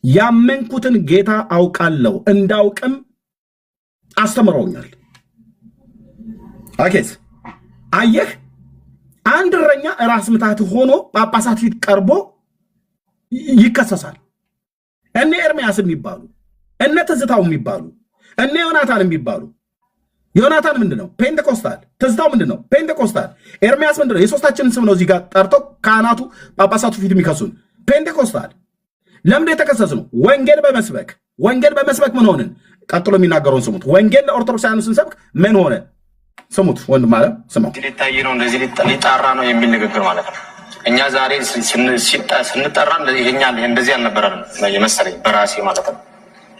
ያመንኩትን ጌታ አውቃለሁ፣ እንዳውቅም አስተምረውኛል። አኬስ አየህ፣ አንድ እረኛ ራስ ምታት ሆኖ ጳጳሳት ፊት ቀርቦ ይከሰሳል። እነ ኤርሚያስ የሚባሉ እነ ትዝታው የሚባሉ እነ ዮናታን የሚባሉ ዮናታን ምንድነው? ፔንቴኮስታል። ትዝታው ምንድነው? ፔንቴኮስታል። ኤርሚያስ ምንድነው? የሶስታችንን ስም ነው እዚህ ጋር ጠርተው ካህናቱ ጳጳሳቱ ፊት የሚከሱን ፔንቴኮስታል። ለምን የተከሰስነው? ወንጌል በመስበክ ምን ሆንን? ቀጥሎ የሚናገረውን ስሙት። ወንጌል ለኦርቶዶክሳውያኑ ስንሰብክ ምን ሆነ? ስሙት ወንድም አለ ስማው። ሊታይ ነው እንደዚህ ሊጣራ ነው የሚል ንግግር ማለት ነው። እኛ ዛሬ ስንጠራ ይሄኛ እንደዚህ አልነበረንም የመሰለኝ በራሴ ማለት ነው።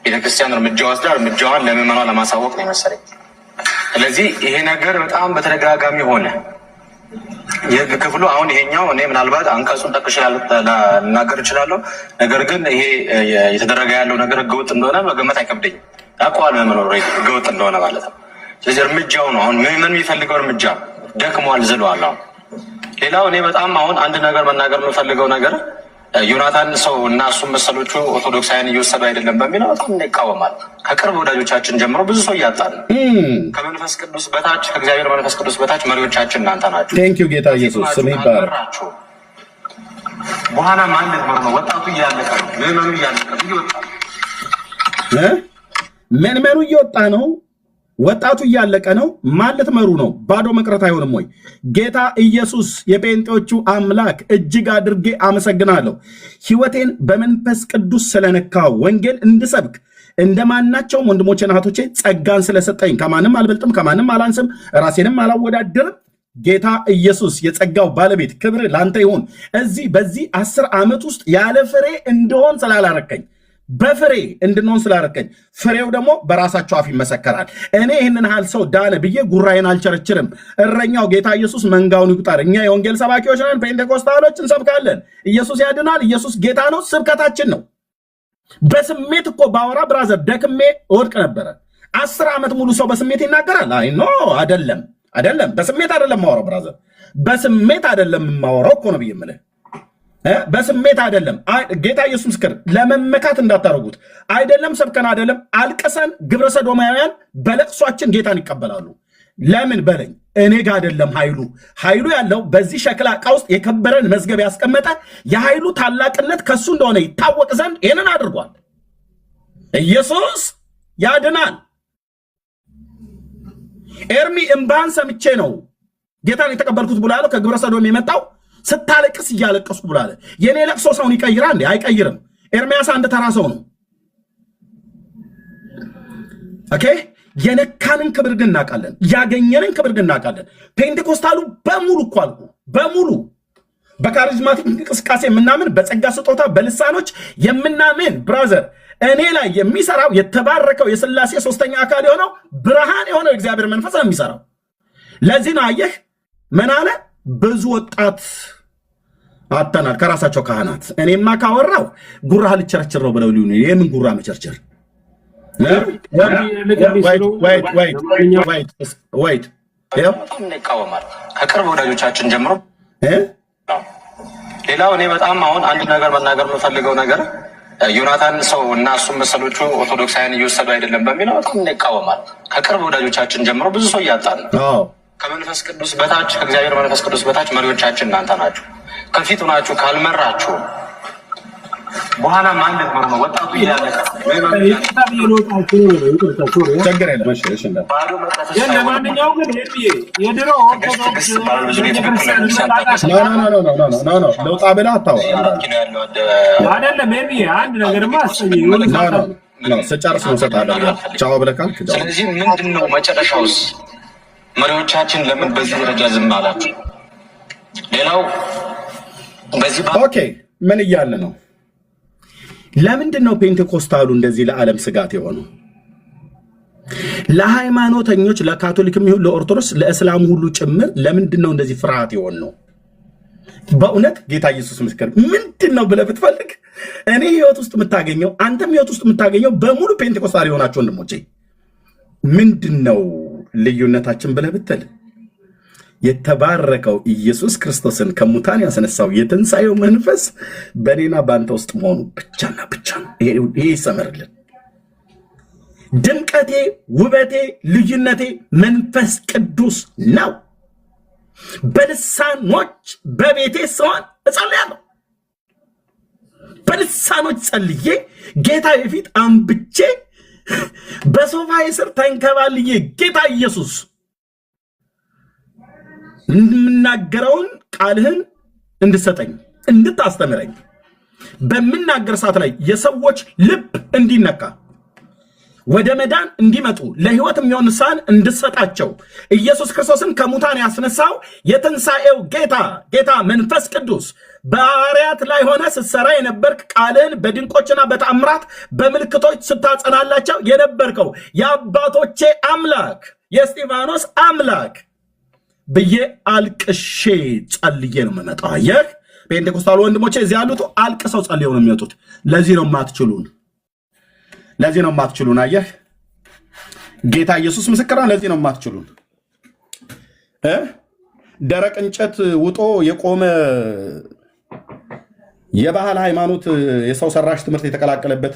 ቤተክርስቲያን እርምጃ ወስዳ እርምጃዋን ለምዕመኗ ለማሳወቅ ነው የመሰለኝ። ስለዚህ ይሄ ነገር በጣም በተደጋጋሚ ሆነ። የህግ ክፍሉ አሁን ይሄኛው እኔ ምናልባት አንቀጹን ጠቅሼ ልናገር እችላለሁ። ነገር ግን ይሄ የተደረገ ያለው ነገር ህገወጥ እንደሆነ መገመት አይከብደኝም። ያውቀዋል ምዕመኑ ህገወጥ እንደሆነ ማለት ነው። ስለዚህ እርምጃው ነው አሁን ምዕመኑ የሚፈልገው እርምጃ ደክሟል፣ ዝሏል። አሁን ሌላው እኔ በጣም አሁን አንድ ነገር መናገር የምፈልገው ነገር ዮናታን ሰው እና እሱም መሰሎቹ ኦርቶዶክሳውያን እየወሰዱ አይደለም በሚለው በጣም ይቃወማል። ከቅርብ ወዳጆቻችን ጀምሮ ብዙ ሰው እያጣን ነው። ከመንፈስ ቅዱስ በታች ከእግዚአብሔር መንፈስ ቅዱስ በታች መሪዎቻችን እናንተ ናችሁ። ቴንኪው ጌታ ኢየሱስ ስም ይባረክ። በኋላ ማለት ነው ወጣቱ እያለቀ ነው፣ ምዕመኑ እያለቀ ነው፣ እየወጣ ምዕመኑ እየወጣ ነው፣ ወጣቱ እያለቀ ነው። ማለት መሩ ነው። ባዶ መቅረት አይሆንም ወይ? ጌታ ኢየሱስ የጴንጤዎቹ አምላክ እጅግ አድርጌ አመሰግናለሁ። ሕይወቴን በመንፈስ ቅዱስ ስለነካው ወንጌል እንድሰብክ እንደማናቸውም ወንድሞቼና እህቶቼ ጸጋን ስለሰጠኝ ከማንም አልበልጥም፣ ከማንም አላንስም፣ ራሴንም አላወዳደርም። ጌታ ኢየሱስ የጸጋው ባለቤት ክብር ላንተ ይሁን። በዚህ 10 ዓመት ውስጥ ያለ ፍሬ እንደሆን ስላላረከኝ በፍሬ እንድንሆን ስላረከኝ ፍሬው ደግሞ በራሳቸው አፍ ይመሰከራል። እኔ ይህንን ያህል ሰው ዳነ ብዬ ጉራዬን አልቸረችርም። እረኛው ጌታ ኢየሱስ መንጋውን ይቁጠር። እኛ የወንጌል ሰባኪዎች ነን፣ ፔንቴኮስታሎች እንሰብካለን። ኢየሱስ ያድናል፣ ኢየሱስ ጌታ ነው፣ ስብከታችን ነው። በስሜት እኮ ባወራ ብራዘር ደክሜ እወድቅ ነበረ። 10 ዓመት ሙሉ ሰው በስሜት ይናገራል? አይ ኖ አይደለም፣ በስሜት አይደለም ማወራው ብራዘር፣ በስሜት አይደለም ማወራው እኮ ነው ብዬ የምልህ በስሜት አይደለም። ጌታ ኢየሱስ ምስክር፣ ለመመካት እንዳታረጉት። አይደለም ሰብከን አይደለም አልቀሰን ግብረ ሰዶማውያን በለቅሷችን ጌታን ይቀበላሉ። ለምን በለኝ፣ እኔ ጋር አይደለም ኃይሉ ያለው በዚህ ሸክላ ዕቃ ውስጥ የከበረን መዝገብ ያስቀመጠ የኃይሉ ታላቅነት ከሱ እንደሆነ ይታወቅ ዘንድ ይህንን አድርጓል። ኢየሱስ ያድናል። ኤርሚ እምባን ሰምቼ ነው ጌታን የተቀበልኩት ብሎ ያለው ከግብረ ሰዶም የመጣው ስታለቅስ እያለቀስኩ ብላለ። የኔ ለቅሶ ሰውን ይቀይራል እንዴ? አይቀይርም። ኤርሚያስ አንድ ተራ ሰው ነው። ኦኬ፣ የነካንን ክብር ግን እናውቃለን፣ ያገኘንን ክብር ግን እናውቃለን። ፔንቴኮስታሉ በሙሉ እኮ አልኩ፣ በሙሉ በካሪዝማቲክ እንቅስቃሴ የምናምን በጸጋ ስጦታ በልሳኖች የምናምን ብራዘር፣ እኔ ላይ የሚሰራው የተባረከው የሥላሴ ሶስተኛ አካል የሆነው ብርሃን የሆነው እግዚአብሔር መንፈስ ነው የሚሰራው። ለዚህ ነው አየህ ምን አለ? ብዙ ወጣት አተናል ከራሳቸው ካህናት። እኔማ ካወራው ጉራ ልቸረችር ነው ብለው ሊሆን የምን ጉራ መቸርቸር? ይቃወማል ከቅርብ ወዳጆቻችን ጀምሮ። ሌላው እኔ በጣም አሁን አንድ ነገር መናገር የምፈልገው ነገር ዮናታን ሰው እና እሱም መሰሎቹ ኦርቶዶክሳውያን እየወሰዱ አይደለም በሚለው በጣም ይቃወማል። ከቅርብ ወዳጆቻችን ጀምሮ ብዙ ሰው እያጣን ነው። ከመንፈስ ቅዱስ በታች ከእግዚአብሔር መንፈስ ቅዱስ በታች መሪዎቻችን እናንተ ናችሁ። ከፊት ሆናችሁ ካልመራችሁ በኋላ ማለት ነው ወጣቱ እያለቀ ችግር የለም። ለማንኛውም ግን የድሮ ኦርቶዶክስ ለውጣ ብለህ አታወራ አይደለም። አንድ ነገርማ ስጨርስ ነው እሰጥሃለሁ። ቻው ብለህ ካልክ ስለዚህ ምንድን ነው መጨረሻውስ? መሪዎቻችን ለምን በዚህ ደረጃ ዝም አላችሁ? ሌላው በዚህ ኦኬ፣ ምን እያለ ነው? ለምንድን ነው ፔንቴኮስታሉ እንደዚህ ለዓለም ስጋት የሆነው? ለሃይማኖተኞች፣ ለካቶሊክም ይሁን ለኦርቶዶክስ፣ ለእስላሙ ሁሉ ጭምር ለምንድን ነው እንደዚህ ፍርሃት የሆን ነው? በእውነት ጌታ ኢየሱስ ምስክር ምንድን ነው ብለህ ብትፈልግ እኔ ህይወት ውስጥ የምታገኘው አንተም ህይወት ውስጥ የምታገኘው በሙሉ ፔንቴኮስታል የሆናቸው ወንድሞቼ ምንድን ነው ልዩነታችን ብለህ ብትል የተባረከው ኢየሱስ ክርስቶስን ከሙታን ያስነሳው የትንሣኤው መንፈስ በእኔና በአንተ ውስጥ መሆኑ ብቻና ብቻ ነው። ይሄ ይሰመርልን። ድምቀቴ፣ ውበቴ፣ ልዩነቴ መንፈስ ቅዱስ ነው። በልሳኖች በቤቴ ስሆን እጸልያለሁ። በልሳኖች ጸልዬ ጌታ የፊት አንብቼ በሶፋዬ ስር ተንከባልዬ ጌታ ኢየሱስ የምናገረውን ቃልህን እንድሰጠኝ እንድታስተምረኝ በምናገር ሰዓት ላይ የሰዎች ልብ እንዲነካ ወደ መዳን እንዲመጡ ለህይወት የሚሆን ንስሐን እንድሰጣቸው ኢየሱስ ክርስቶስን ከሙታን ያስነሳው የትንሣኤው ጌታ መንፈስ ቅዱስ በሐዋርያት ላይ ሆነ ስትሰራ የነበርክ ቃልን በድንቆችና በተአምራት በምልክቶች ስታጸናላቸው የነበርከው የአባቶቼ አምላክ የእስጢፋኖስ አምላክ ብዬ አልቅሼ ጸልዬ ነው የምመጣው። አየህ ጴንጤኮስታል ወንድሞቼ እዚህ ያሉት አልቅሰው ጸልየው ነው የሚወጡት። ለዚህ ነው የማትችሉን። አየህ ጌታ ኢየሱስ ምስክር ነው። ለዚህ ነው የማትችሉን። ደረቅ እንጨት ውጦ የቆመ የባህል ሃይማኖት የሰው ሰራሽ ትምህርት የተቀላቀለበት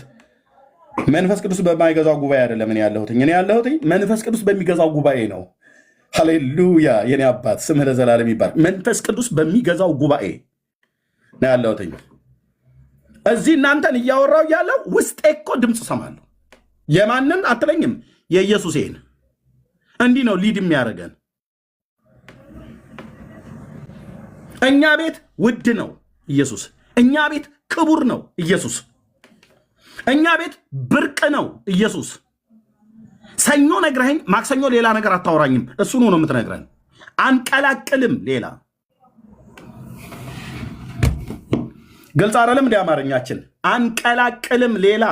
መንፈስ ቅዱስ በማይገዛው ጉባኤ አይደለም እኔ ያለሁት መንፈስ ቅዱስ በሚገዛው ጉባኤ ነው። ሃሌሉያ የኔ አባት ስምህ ለዘላለም ይባረክ። መንፈስ ቅዱስ በሚገዛው ጉባኤ ነው ያለሁት። እዚህ እናንተን እያወራው ያለው ውስጤ እኮ ድምፅ ሰማለሁ። የማንን አትለኝም? የኢየሱሴን። እንዲህ ነው ሊድ የሚያደርገን። እኛ ቤት ውድ ነው ኢየሱስ። እኛ ቤት ክቡር ነው ኢየሱስ። እኛ ቤት ብርቅ ነው ኢየሱስ። ሰኞ ነግረኸኝ ማክሰኞ ሌላ ነገር አታወራኝም። እሱን ነው የምትነግረን። አንቀላቅልም ሌላ ግልጽ አይደለም እንደ አማርኛችን። አንቀላቅልም ሌላ።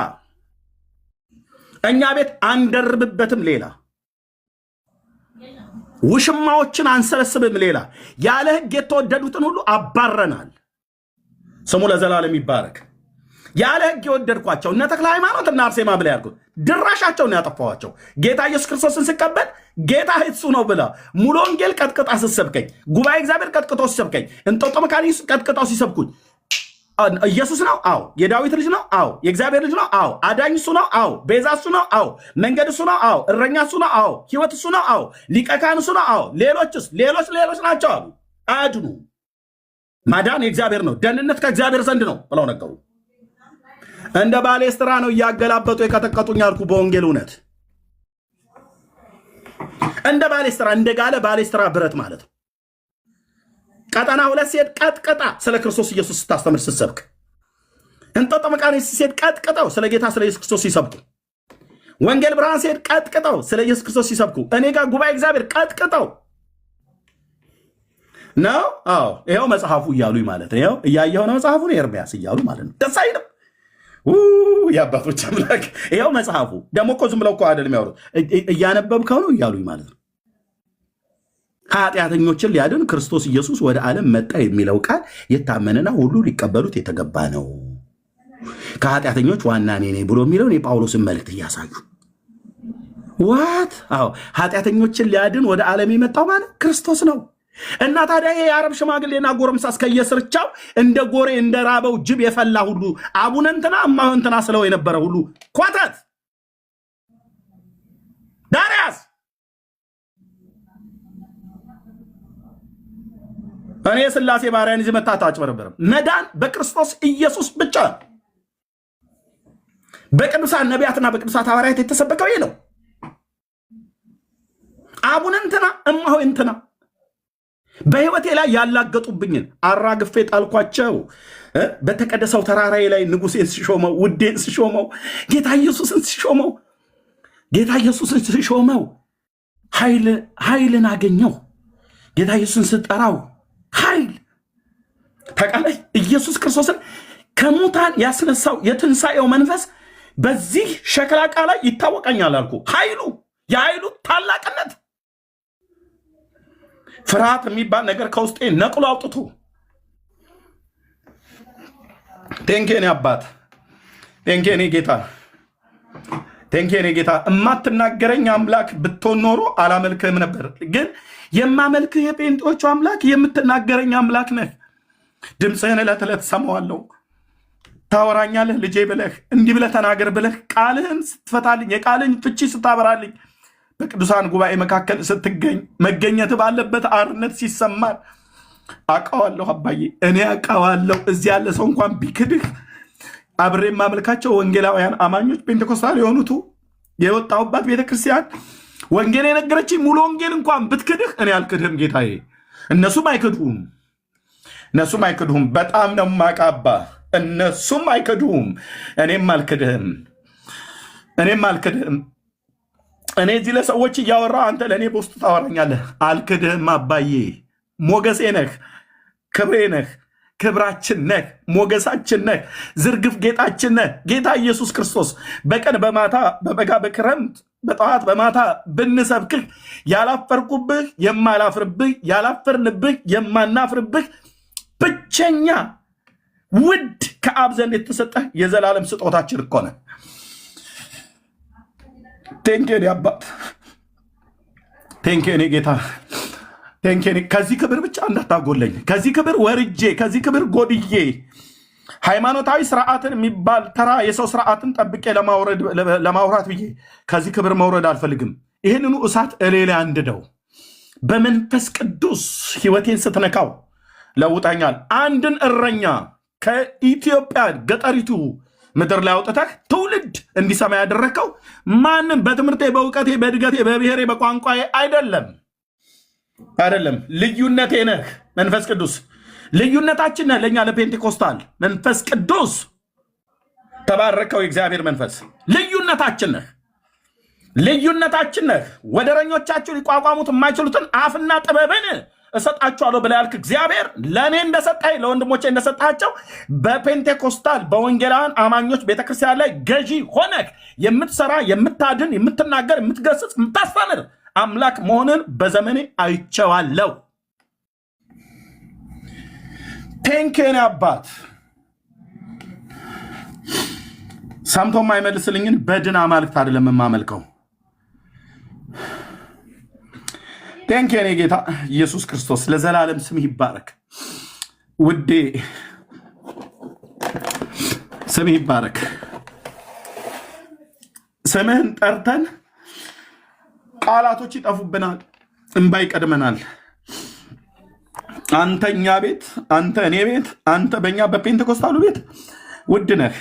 እኛ ቤት አንደርብበትም ሌላ። ውሽማዎችን አንሰበስብም ሌላ። ያለ ሕግ የተወደዱትን ሁሉ አባረናል። ስሙ ለዘላለም ይባረክ። ያለ ሕግ የወደድኳቸው እነ ተክለ ሃይማኖት እና አርሴማ ብላ ያልኩት ድራሻቸውን ያጠፋኋቸው ጌታ ኢየሱስ ክርስቶስን ስቀበል ጌታ እሱ ነው ብላ ሙሉ ወንጌል ቀጥቅጣ ስትሰብከኝ፣ ጉባኤ እግዚአብሔር ቀጥቅጦ ሲሰብከኝ፣ እንጦጦ መካኒስ ቀጥቅጠው ሲሰብኩኝ ኢየሱስ ነው። አዎ። የዳዊት ልጅ ነው። አዎ። የእግዚአብሔር ልጅ ነው። አዎ። አዳኝ እሱ ነው። አዎ። ቤዛ እሱ ነው። አዎ። መንገድ እሱ ነው። አዎ። እረኛ እሱ ነው። አዎ። ሕይወት እሱ ነው። አዎ። ሊቀ ካህን እሱ ነው። አዎ። ሌሎችስ? ሌሎች ናቸው አሉ። አያድኑ። ማዳን የእግዚአብሔር ነው፣ ደህንነት ከእግዚአብሔር ዘንድ ነው ብለው ነገሩ። እንደ ባሌስትራ ነው እያገላበጡ የቀጠቀጡኝ አልኩ። በወንጌል እውነት እንደ ባሌስትራ፣ እንደ ጋለ ባሌስትራ ብረት ማለት ነው። ቀጠና ሁለት ሴት ቀጥቅጣ ስለ ክርስቶስ ኢየሱስ ስታስተምር ስትሰብክ፣ እንጦጦ መቃርስ ሴት ቀጥቅጠው ስለ ጌታ ስለ ኢየሱስ ክርስቶስ ሲሰብኩ፣ ወንጌል ብርሃን ሴት ቀጥቅጠው ስለ ኢየሱስ ክርስቶስ ሲሰብኩ፣ እኔ ጋር ጉባኤ እግዚአብሔር ቀጥቅጠው ነው። አዎ ይኸው መጽሐፉ እያሉኝ ማለት ነው። እያየው ነው መጽሐፉን ኤርምያስ እያሉ ማለት ነው። ደስ አይልም? የአባቶች አምላክ ይኸው መጽሐፉ ደግሞ እኮ ዝም ብለው እኮ አይደለም ያወሩት፣ እያነበብከው ነው እያሉኝ ማለት ነው። ኃጢአተኞችን ሊያድን ክርስቶስ ኢየሱስ ወደ ዓለም መጣ የሚለው ቃል የታመነና ሁሉ ሊቀበሉት የተገባ ነው። ከኃጢአተኞች ዋና እኔ ነኝ ብሎ የሚለውን የጳውሎስን መልእክት እያሳዩ ዋት አዎ ኃጢአተኞችን ሊያድን ወደ ዓለም የመጣው ማለት ክርስቶስ ነው። እና ታዲያ ይሄ የአረብ ሽማግሌና ጎረምሳ እስከየስርቻው እንደ ጎሬ እንደ ራበው ጅብ የፈላ ሁሉ አቡነ እንትና እማሆ እንትና ስለው የነበረ ሁሉ ኳተት ዳርያስ እኔ የሥላሴ ባሪያን ይዘህ መታታ አጭበረበረም። መዳን በክርስቶስ ኢየሱስ ብቻ፣ በቅዱሳን ነቢያትና በቅዱሳት ሐዋርያት የተሰበከው ይሄ ነው። አቡነ እንትና እማሆ እንትና በሕይወቴ ላይ ያላገጡብኝን አራግፌ ጣልኳቸው። በተቀደሰው ተራራዬ ላይ ንጉሴን ሲሾመው፣ ውዴን ሲሾመው፣ ጌታ ኢየሱስን ሲሾመው፣ ጌታ ኢየሱስን ሲሾመው ኃይልን አገኘው። ጌታ ኢየሱስን ስጠራው ኃይል ተቃላይ ኢየሱስ ክርስቶስን ከሙታን ያስነሳው የትንሣኤው መንፈስ በዚህ ሸክላ ዕቃ ላይ ይታወቀኛል አልኩ። የኃይሉ ታላቅነት ፍርሃት የሚባል ነገር ከውስጤ ነቅሎ አውጥቶ ቴንኬኔ አባት ቴንኬኔ ጌታ ቴንኬኔ ጌታ እማትናገረኝ አምላክ ብትሆን ኖሮ አላመልክህም ነበር። ግን የማመልክህ የጴንጤዎቹ አምላክ የምትናገረኝ አምላክ ነህ። ድምፅህን ዕለት ዕለት ሰማዋለሁ። ታወራኛለህ ልጄ ብለህ እንዲህ ብለህ ተናገር ብለህ ቃልህን ስትፈታልኝ፣ የቃልህን ፍቺ ስታበራልኝ፣ በቅዱሳን ጉባኤ መካከል ስትገኝ፣ መገኘት ባለበት አርነት ሲሰማር አውቀዋለሁ። አባዬ እኔ አውቀዋለሁ። እዚህ ያለ ሰው እንኳን ቢክድህ አብሬ የማመልካቸው ወንጌላውያን አማኞች ፔንቴኮስታል የሆኑቱ የወጣሁባት ቤተክርስቲያን ወንጌል የነገረችኝ ሙሉ ወንጌል እንኳን ብትክድህ እኔ አልክድህም ጌታዬ። እነሱም አይክዱም። እነሱም አይክዱህም። በጣም ነው ማቃባ። እነሱም አይክዱህም። እኔም አልክድህም። እኔ እዚህ ለሰዎች እያወራሁ አንተ ለእኔ በውስጥ ታወራኛለህ። አልክድህም። አባዬ ሞገሴ ነህ፣ ክብሬ ነህ፣ ክብራችን ነህ፣ ሞገሳችን ነህ፣ ዝርግፍ ጌጣችን ነህ። ጌታ ኢየሱስ ክርስቶስ በቀን በማታ በበጋ በክረምት በጠዋት በማታ ብንሰብክህ ያላፈርኩብህ የማላፍርብህ ያላፈርንብህ የማናፍርብህ ብቸኛ ውድ ከአብ ዘንድ የተሰጠህ የዘላለም ስጦታችን እኮ ነህ። ቴንኬን አባት፣ ቴንኬን ጌታ፣ ቴንኬን። ከዚህ ክብር ብቻ እንዳታጎለኝ። ከዚህ ክብር ወርጄ ከዚህ ክብር ጎድዬ ሃይማኖታዊ ስርዓትን የሚባል ተራ የሰው ስርዓትን ጠብቄ ለማውራት ብዬ ከዚህ ክብር መውረድ አልፈልግም። ይህንኑ እሳት እሌላ አንድደው በመንፈስ ቅዱስ ህይወቴን ስትነካው ለውጠኛል። አንድን እረኛ ከኢትዮጵያ ገጠሪቱ ምድር ላይ አውጥተህ ትውልድ እንዲሰማ ያደረግከው ማንም በትምህርቴ በእውቀቴ በእድገቴ በብሔሬ በቋንቋዬ አይደለም። ልዩነቴ ነህ መንፈስ ቅዱስ። ልዩነታችን ነህ ለእኛ ለፔንቴኮስታል መንፈስ ቅዱስ። ተባረከው የእግዚአብሔር መንፈስ። ልዩነታችን ነህ። ወደረኞቻችሁ ሊቋቋሙት የማይችሉትን አፍና ጥበብን እሰጣችኋለሁ ብለህ ያልክ እግዚአብሔር ለእኔ እንደሰጠኝ ለወንድሞቼ እንደሰጣቸው በፔንቴኮስታል በወንጌላውያን አማኞች ቤተክርስቲያን ላይ ገዢ ሆነህ የምትሰራ የምታድን የምትናገር የምትገስጽ የምታስተምር አምላክ መሆንን በዘመኔ አይቼዋለሁ። ቴንኬን አባት። ሰምቶ የማይመልስልኝን በድን አማልክት አይደለም የማመልከው። ቴንኬን ጌታ ኢየሱስ ክርስቶስ ለዘላለም ስምህ ይባረክ። ውዴ ስምህ ይባረክ። ስምህን ጠርተን ቃላቶች ይጠፉብናል፣ እንባ ይቀድመናል። አንተ እኛ ቤት፣ አንተ እኔ ቤት፣ አንተ በእኛ በፔንቴኮስታሉ ቤት ውድ ነህ።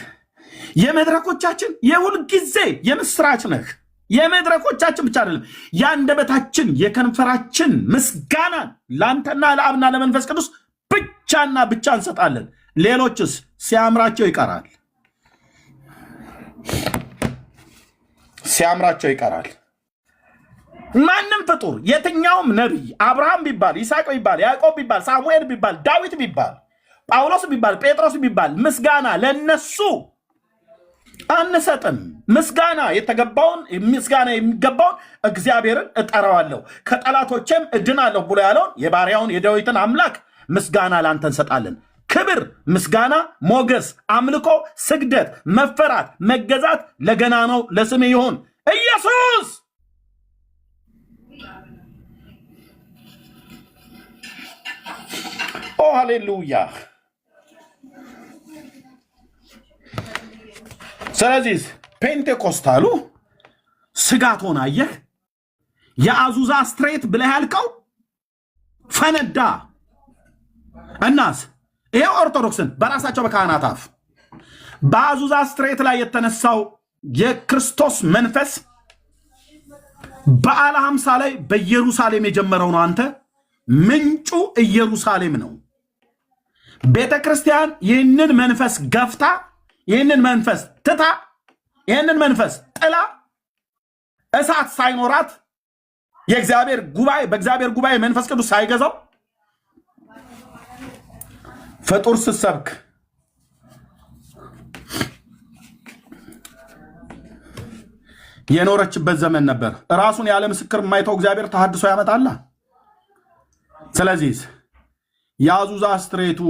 የመድረኮቻችን የሁል ጊዜ የምስራች ነህ። የመድረኮቻችን ብቻ አይደለም የአንደበታችን የከንፈራችን ምስጋናን ለአንተና ለአብና ለመንፈስ ቅዱስ ብቻና ብቻ እንሰጣለን። ሌሎችስ ሲያምራቸው ይቀራል። ማንም ፍጡር የትኛውም ነቢይ አብርሃም ቢባል ይስሐቅ ቢባል ያዕቆብ ቢባል ሳሙኤል ቢባል ዳዊት ቢባል ጳውሎስ ቢባል ጴጥሮስ ቢባል ምስጋና ለነሱ አንሰጥም። ምስጋና የሚገባውን እግዚአብሔርን እጠራዋለሁ ከጠላቶቼም እድናለሁ ብሎ ያለውን የባሪያውን የዳዊትን አምላክ ምስጋና ላንተ እንሰጣለን። ክብር፣ ምስጋና፣ ሞገስ፣ አምልኮ፣ ስግደት፣ መፈራት፣ መገዛት ለገናናው ለስም ይሁን ኢየሱስ። ኦ ሃሌሉያ። ስለዚህ ፔንቴኮስታሉ ስጋት ሆነ። አየህ፣ የአዙዛ ስትሬት ብለህ ያልከው ፈነዳ። እናስ ይሄ ኦርቶዶክስን በራሳቸው በካህናት አፍ በአዙዛ ስትሬት ላይ የተነሳው የክርስቶስ መንፈስ በዓለ ሃምሳ ላይ በኢየሩሳሌም የጀመረው ነው። አንተ ምንጩ ኢየሩሳሌም ነው። ቤተ ክርስቲያን ይህንን መንፈስ ገፍታ፣ ይህንን መንፈስ ትታ፣ ይህንን መንፈስ ጥላ እሳት ሳይኖራት የእግዚአብሔር ጉባኤ በእግዚአብሔር ጉባኤ መንፈስ ቅዱስ ሳይገዛው ፍጡር ስትሰብክ የኖረችበት ዘመን ነበር። ራሱን ያለ ምስክር የማይተው እግዚአብሔር ተሐድሶ ያመጣላ። ስለዚህ የአዙዛ ስትሬቱ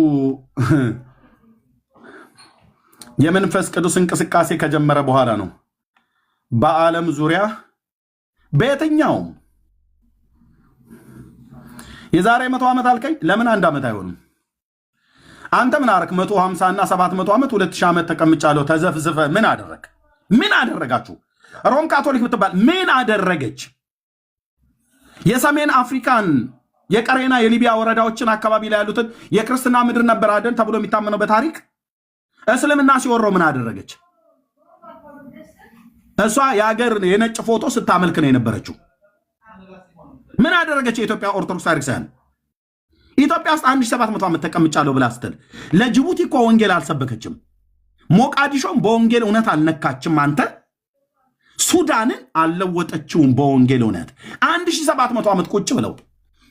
የመንፈስ ቅዱስ እንቅስቃሴ ከጀመረ በኋላ ነው በዓለም ዙሪያ በየትኛውም የዛሬ 100 ዓመት አልከኝ። ለምን 1 ዓመት አይሆንም? አንተ ምን አረክ? 150 እና 700 ዓመት 2000 ዓመት ተቀምጫለሁ ተዘፍዝፈ ምን አደረግ? ምን አደረጋችሁ? ሮም ካቶሊክ ብትባል ምን አደረገች? የሰሜን አፍሪካን የቀሬና የሊቢያ ወረዳዎችን አካባቢ ላይ ያሉትን የክርስትና ምድር ነበር አይደል ተብሎ የሚታመነው በታሪክ። እስልምና ሲወረው ምን አደረገች? እሷ የሀገር የነጭ ፎቶ ስታመልክ ነው የነበረችው። ምን አደረገች? የኢትዮጵያ ኦርቶዶክስ ታሪክ ሳይሆን ኢትዮጵያ ውስጥ 1700 ዓመት ተቀምጫለሁ ብላ ስትል ለጅቡቲ እኮ ወንጌል አልሰበከችም። ሞቃዲሾም በወንጌል እውነት አልነካችም። አንተ ሱዳንን አልለወጠችውም በወንጌል እውነት 1700 ዓመት ቁጭ ብለው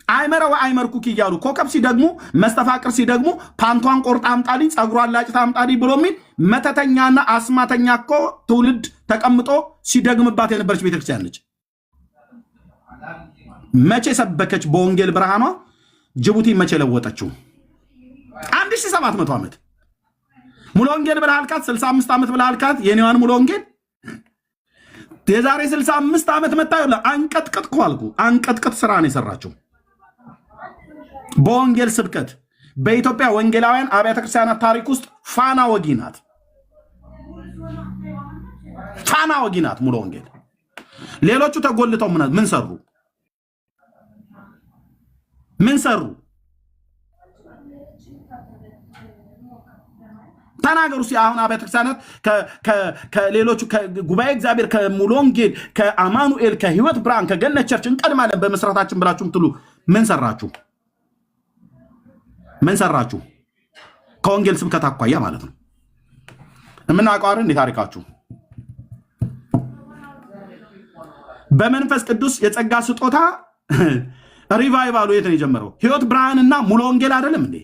አይመረው አይመርኩክ እያሉ ኮከብ ሲደግሙ መስተፋቅር ሲደግሙ ፓንቷን ቆርጣ አምጣልኝ ጸጉሯን ላጭታ አምጣልኝ ብሎ የሚል መተተኛና አስማተኛ እኮ ትውልድ ተቀምጦ ሲደግምባት የነበረች ቤተክርስቲያን ነች። መቼ ሰበከች በወንጌል ብርሃኗ? ጅቡቲ መቼ ለወጠችው? 1700 ዓመት ሙሉ ወንጌል ብለህ አልካት። 65 ዓመት ብለህ አልካት። የኔዋን ሙሉ ወንጌል የዛሬ 65 ዓመት መጣ አንቀጥቅጥ እኮ አልኩ። አንቀጥቅጥ ስራ ነው የሰራችው በወንጌል ስብከት። በኢትዮጵያ ወንጌላውያን አብያተ ክርስቲያናት ታሪክ ውስጥ ፋና ወጊ ናት። ፋና ወጊ ናት ሙሉ ወንጌል። ሌሎቹ ተጎልተው ምን ሰሩ? ምን ሰሩ? ተናገሩ። አሁን አብያተ ክርስቲያናት ከሌሎቹ ከጉባኤ እግዚአብሔር ከሙሉ ወንጌል ከአማኑኤል ከህይወት ብርሃን ከገነት ቸርች እንቀድማለን በመስራታችን ብላችሁ ምትሉ ምን ሰራችሁ? ምን ሰራችሁ? ከወንጌል ስብከት አኳያ ማለት ነው። የምናውቀው አይደል? ታሪካችሁ በመንፈስ ቅዱስ የጸጋ ስጦታ ሪቫይቫሉ የት ነው የጀመረው? ህይወት ብርሃንና ሙሉ ወንጌል አይደለም እንዴ?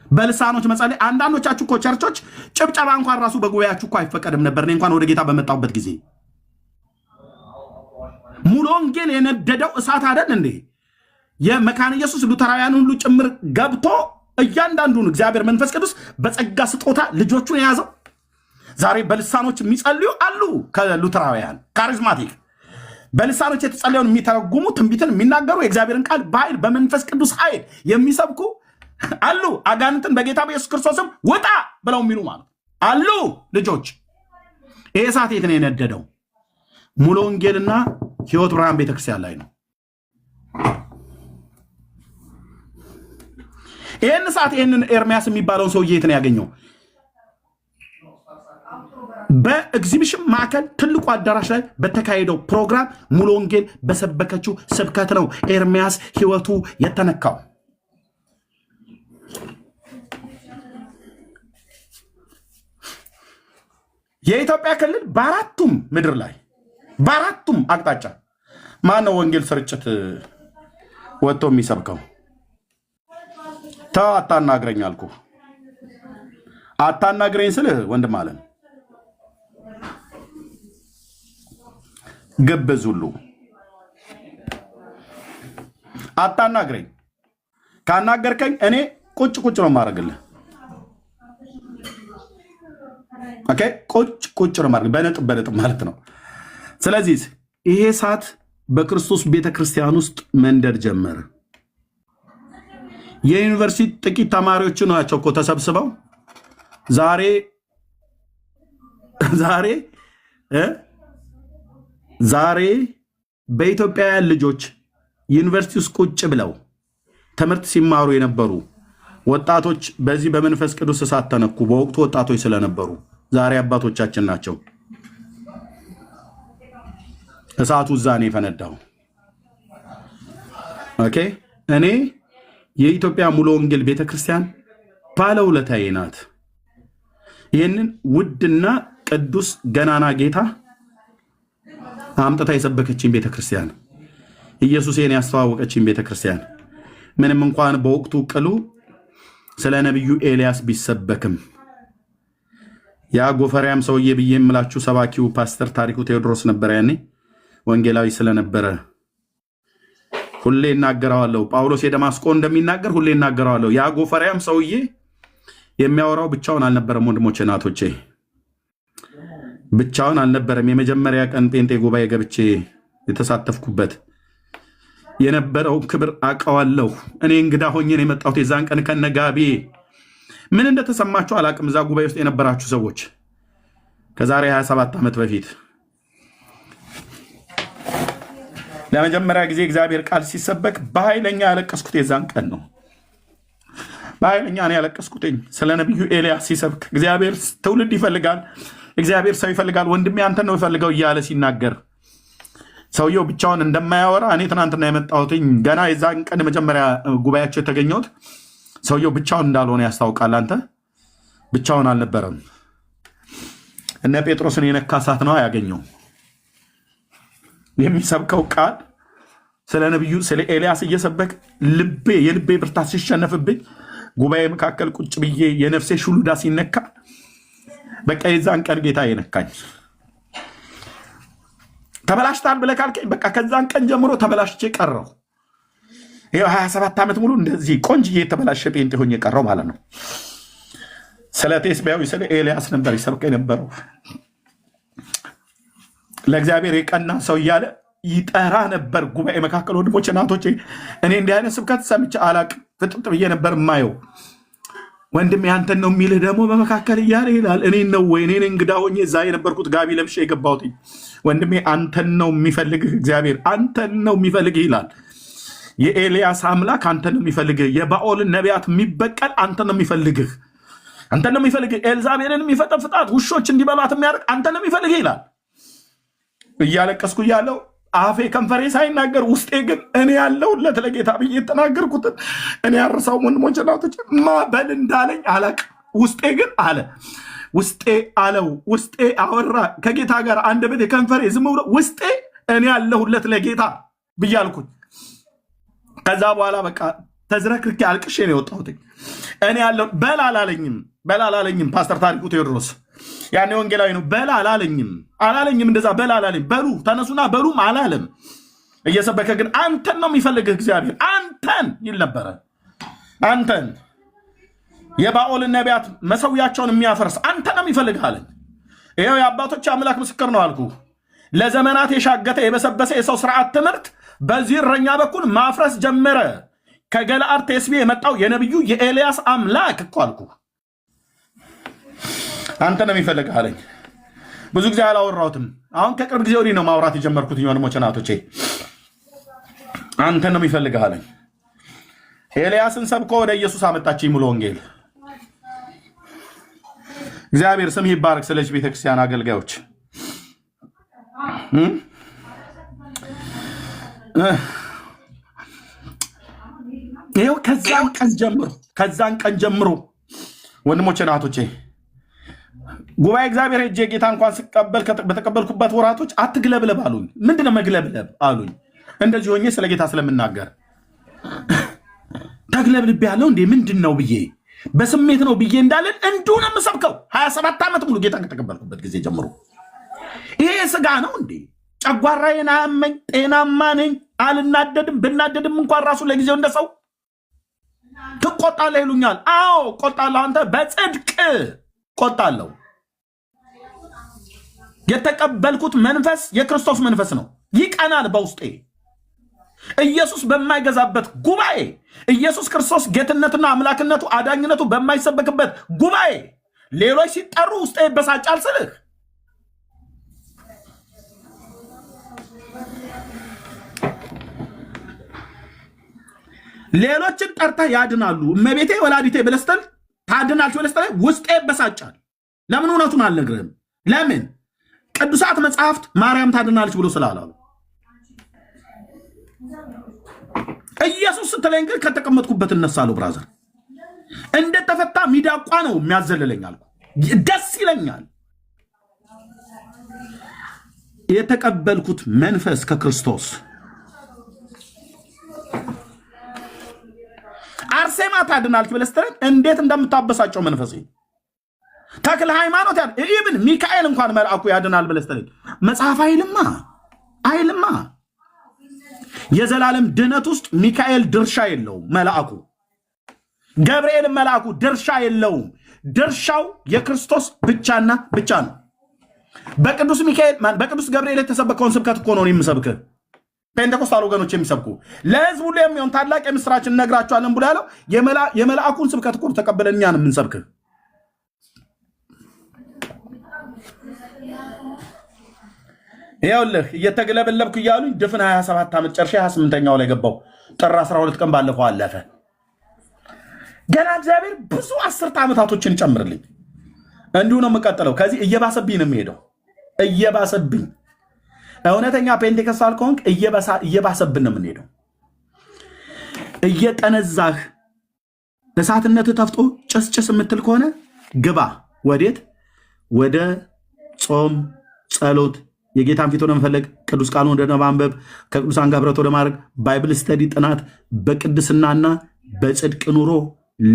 በልሳኖች መጸለይ። አንዳንዶቻችሁ እኮ ቸርቾች ጭብጨባ እንኳን ራሱ በጉባኤያችሁ እኮ አይፈቀድም ነበር። እኔ እንኳን ወደ ጌታ በመጣሁበት ጊዜ ሙሉ ወንጌል የነደደው እሳት አይደል እንዴ? የመካነ ኢየሱስ ሉተራውያን ሁሉ ጭምር ገብቶ እያንዳንዱን እግዚአብሔር መንፈስ ቅዱስ በጸጋ ስጦታ ልጆቹን የያዘው። ዛሬ በልሳኖች የሚጸልዩ አሉ። ከሉተራውያን ካሪዝማቲክ በልሳኖች የተጸለየውን የሚተረጉሙ ትንቢትን የሚናገሩ የእግዚአብሔርን ቃል በኃይል በመንፈስ ቅዱስ ኃይል የሚሰብኩ አሉ። አጋንንትን በጌታ በኢየሱስ ክርስቶስም ውጣ ብለው የሚሉ ማለት አሉ ልጆች። ይሄ እሳት የት ነው የነደደው? ሙሉ ወንጌልና ህይወት ብርሃን ቤተክርስቲያን ላይ ነው። ይህን እሳት ይህንን ኤርሚያስ የሚባለውን ሰውዬ የት ነው ያገኘው? በኤግዚቢሽን ማዕከል ትልቁ አዳራሽ ላይ በተካሄደው ፕሮግራም ሙሉ ወንጌል በሰበከችው ስብከት ነው ኤርሚያስ ህይወቱ የተነካው። የኢትዮጵያ ክልል በአራቱም ምድር ላይ በአራቱም አቅጣጫ ማነው ወንጌል ስርጭት ወጥቶ የሚሰብከው? ተው አታናግረኝ አልኩ። አታናግረኝ ስልህ ወንድም አለን ግብዝ ሁሉ አታናግረኝ። ካናገርከኝ እኔ ቁጭ ቁጭ ነው ማድረግልህ። ኦኬ፣ ቁጭ ነው ማድረግ በነጥብ ማለት ነው። ስለዚህ ይሄ እሳት በክርስቶስ ቤተክርስቲያን ውስጥ መንደር ጀመረ። የዩኒቨርሲቲ ጥቂት ተማሪዎች ናቸው እኮ ተሰብስበው ዛሬ በኢትዮጵያውያን ልጆች ዩኒቨርሲቲ ውስጥ ቁጭ ብለው ትምህርት ሲማሩ የነበሩ ወጣቶች በዚህ በመንፈስ ቅዱስ እሳት ተነኩ። በወቅቱ ወጣቶች ስለነበሩ ዛሬ አባቶቻችን ናቸው። እሳቱ እዛ ነው የፈነዳው። ኦኬ፣ እኔ የኢትዮጵያ ሙሉ ወንጌል ቤተክርስቲያን ባለውለታዬ ናት። ይህንን ውድና ቅዱስ ገናና ጌታ አምጥታ የሰበከችኝ ቤተክርስቲያን፣ ኢየሱስን ያስተዋወቀችኝ ቤተክርስቲያን፣ ምንም እንኳን በወቅቱ ቅሉ ስለ ነቢዩ ኤልያስ ቢሰበክም ያ ጎፈሪያም ሰውዬ ብዬ የምላችሁ ሰባኪው ፓስተር ታሪኩ ቴዎድሮስ ነበር። ያኔ ወንጌላዊ ስለነበረ ሁሌ እናገረዋለሁ። ጳውሎስ የደማስቆ እንደሚናገር ሁሌ እናገረዋለሁ። ያ ጎፈሪያም ሰውዬ የሚያወራው ብቻውን አልነበረም። ወንድሞቼ እናቶቼ፣ ብቻውን አልነበረም። የመጀመሪያ ቀን ጴንጤ ጉባኤ ገብቼ የተሳተፍኩበት የነበረው ክብር አውቀዋለሁ። እኔ እንግዳ ሆኜ ነው የመጣሁት። የዛን ቀን ከነጋቢ ምን እንደተሰማችሁ አላቅም። እዛ ጉባኤ ውስጥ የነበራችሁ ሰዎች ከዛሬ 27 ዓመት በፊት ለመጀመሪያ ጊዜ እግዚአብሔር ቃል ሲሰበክ በኃይለኛ ያለቀስኩት የዛን ቀን ነው። በኃይለኛ ነው ያለቀስኩትኝ ስለ ነቢዩ ኤልያስ ሲሰብክ። እግዚአብሔር ትውልድ ይፈልጋል፣ እግዚአብሔር ሰው ይፈልጋል፣ ወንድሜ አንተን ነው ይፈልገው እያለ ሲናገር ሰውየው ብቻውን እንደማያወራ እኔ ትናንትና የመጣሁትኝ ገና የዛን ቀን መጀመሪያ ጉባኤያቸው የተገኘሁት ሰውየው ብቻውን እንዳልሆነ ያስታውቃል። አንተ ብቻውን አልነበረም። እነ ጴጥሮስን የነካ እሳት ነው ያገኘው። የሚሰብከው ቃል ስለ ነቢዩ ስለ ኤልያስ እየሰበክ የልቤ ብርታት ሲሸነፍብኝ ጉባኤ መካከል ቁጭ ብዬ የነፍሴ ሹሉዳ ሲነካ በቃ የዛን ቀን ጌታ የነካኝ። ተበላሽታል ብለህ ካልከኝ በቃ ከዛን ቀን ጀምሮ ተበላሽቼ ቀረው። ይኸው 27 ዓመት ሙሉ እንደዚህ ቆንጅዬ የተበላሸ ጴንጤ ሆኜ ቀረው ማለት ነው። ስለ ቴስቢያዊ ስለ ኤልያስ ነበር ይሰብክ የነበረው። ለእግዚአብሔር የቀና ሰው እያለ ይጠራ ነበር ጉባኤ መካከል። ወንድሞቼ እናቶቼ፣ እኔ እንዲህ አይነት ስብከት ሰምቼ አላቅም። ፍጥጥ ብዬ ነበር የማየው። ወንድም ያንተን ነው የሚልህ ደግሞ በመካከል እያለ ይላል። እኔ ነው ወይ እኔ እንግዳ ሆኜ እዛ የነበርኩት ጋቢ ለብሼ የገባሁት። ወንድሜ አንተን ነው የሚፈልግህ እግዚአብሔር፣ አንተን ነው የሚፈልግህ ይላል። የኤልያስ አምላክ አንተን ነው የሚፈልግህ። የባኦልን ነቢያት የሚበቀል አንተን ነው የሚፈልግህ። አንተን ነው የሚፈልግህ። ኤልዛቤልን የሚፈጠፍጣት ውሾች እንዲበሏት የሚያደርግ አንተን ነው የሚፈልግህ ይላል። እያለቀስኩ እያለው አፌ ከንፈሬ ሳይናገር ውስጤ ግን እኔ ያለሁለት ለጌታ ብዬ የተናገርኩትን እኔ ያርሳው። ወንድሞች እናቶች፣ ማበል እንዳለኝ አላቅ። ውስጤ ግን አለ፣ ውስጤ አለው፣ ውስጤ አወራ ከጌታ ጋር አንደበቴ ከንፈሬ ዝም ብሎ ውስጤ እኔ ያለሁለት ለጌታ ብዬ አልኩኝ። ከዛ በኋላ በቃ ተዝረክርኬ አልቅሼ ነው የወጣሁት። እኔ ያለው በል አላለኝም ፓስተር ታሪኩ ቴዎድሮስ ያኔ ወንጌላዊ ነው። በል አላለኝም እንደዛ በል አላለኝ። በሉ ተነሱና በሉም አላለም። እየሰበከ ግን አንተን ነው የሚፈልግህ እግዚአብሔር፣ አንተን ይል ነበረ። አንተን የባኦልን ነቢያት መሰዊያቸውን የሚያፈርስ አንተን ነው የሚፈልግህ አለኝ። ይኸው የአባቶች አምላክ ምስክር ነው አልኩ። ለዘመናት የሻገተ የበሰበሰ የሰው ስርዓት ትምህርት በዚህ እረኛ በኩል ማፍረስ ጀመረ። ከገለአድ ቴስቢ የመጣው የነቢዩ የኤልያስ አምላክ እኮ አልኩ። አንተ ነው የሚፈልግህ አለኝ። ብዙ ጊዜ አላወራሁትም። አሁን ከቅርብ ጊዜ ወዲህ ነው ማውራት የጀመርኩት። ወንድሞቼ እናቶቼ፣ አንተ ነው የሚፈልግህ አለኝ። ኤልያስን ሰብኮ ወደ ኢየሱስ አመጣችኝ ሙሉ ወንጌል። እግዚአብሔር ስም ይባረክ። ስለዚህ ቤተክርስቲያን አገልጋዮች ይኸው ከዛን ቀን ጀምሮ ወንድሞቼ እናቶቼ ጉባኤ እግዚአብሔር ሄጄ ጌታ እንኳን ስቀበል በተቀበልኩበት ወራቶች አትግለብለብ አሉኝ። ምንድነው መግለብለብ አሉኝ። እንደዚህ ሆኜ ስለ ጌታ ስለምናገር ተግለብልብ ያለው እንዴ ምንድን ነው ብዬ በስሜት ነው ብዬ እንዳለን እንዲሁ ነው የምሰብከው 27 ዓመት ሙሉ ጌታን ከተቀበልኩበት ጊዜ ጀምሮ። ይሄ ስጋ ነው እንዴ? ጨጓራዬን አያመኝ፣ ጤናማ ነኝ፣ አልናደድም። ብናደድም እንኳን ራሱ ለጊዜው እንደሰው ትቆጣለህ ይሉኛል። አዎ ቆጣለሁ። አንተ በጽድቅ ቆጣለሁ። የተቀበልኩት መንፈስ የክርስቶስ መንፈስ ነው። ይቀናል በውስጤ። ኢየሱስ በማይገዛበት ጉባኤ፣ ኢየሱስ ክርስቶስ ጌትነትና አምላክነቱ አዳኝነቱ በማይሰበክበት ጉባኤ ሌሎች ሲጠሩ ውስጤ ይበሳጫል ስልህ ሌሎችን ጠርተህ ያድናሉ እመቤቴ ወላዲቴ ብለህ ስትል ታድናለች ብለህ ስትል ውስጤ ይበሳጫል። ለምን? እውነቱን አልነግርህም። ለምን? ቅዱሳት መጽሐፍት ማርያም ታድናለች ብሎ ስላላሉ። ኢየሱስ ስትለኝ ግን ከተቀመጥኩበት እነሳለሁ። ብራዘር እንደተፈታ ሚዳቋ ነው የሚያዘልለኝ አልኩ። ደስ ይለኛል። የተቀበልኩት መንፈስ ከክርስቶስ አርሴማ ታድናለች ብለህ ስትለኝ እንዴት እንደምታበሳጨው መንፈሴ። ተክለ ሃይማኖት ኢብን ሚካኤል እንኳን መልአኩ ያድናል ብለህ ስትለኝ መጽሐፍ አይልማ። የዘላለም ድህነት ውስጥ ሚካኤል ድርሻ የለውም። መልአኩ ገብርኤል መልአኩ ድርሻ የለውም። ድርሻው የክርስቶስ ብቻና ብቻ ነው። በቅዱስ ሚካኤል በቅዱስ ገብርኤል የተሰበከውን ስብከት እኮ ነው የምሰብክህ። ፔንቴኮስታል ወገኖች የሚሰብኩ ለህዝብ ሁሉ የሚሆን ታላቅ የምስራችን እነግራቸዋለን ብሎ ያለው የመልአኩን ስብከት እኮ ተቀበለን እኛን የምንሰብክህ። ይኸውልህ እየተገለበለብኩ እያሉኝ ድፍን 27 ዓመት ጨርሼ 28ኛው ላይ ገባው። ጥር 12 ቀን ባለፈው አለፈ። ገና እግዚአብሔር ብዙ 10 ዓመታቶችን ጨምርልኝ። እንዲሁ ነው የምቀጥለው። ከዚህ እየባሰብኝ ነው የሚሄደው። እየባሰብኝ እውነተኛ ፔንቴኮስታል ከሆንክ እየባሰብን ነው የምንሄደው። እየጠነዛህ እሳትነት ተፍጦ ጭስጭስ የምትል ከሆነ ግባ። ወዴት? ወደ ጾም፣ ጸሎት፣ የጌታን ፊት ወደ መፈለግ፣ ቅዱስ ቃሉን ወደ ማንበብ፣ ከቅዱሳን ጋር ህብረት ወደ ማድረግ፣ ባይብል ስተዲ ጥናት፣ በቅድስናና በጽድቅ ኑሮ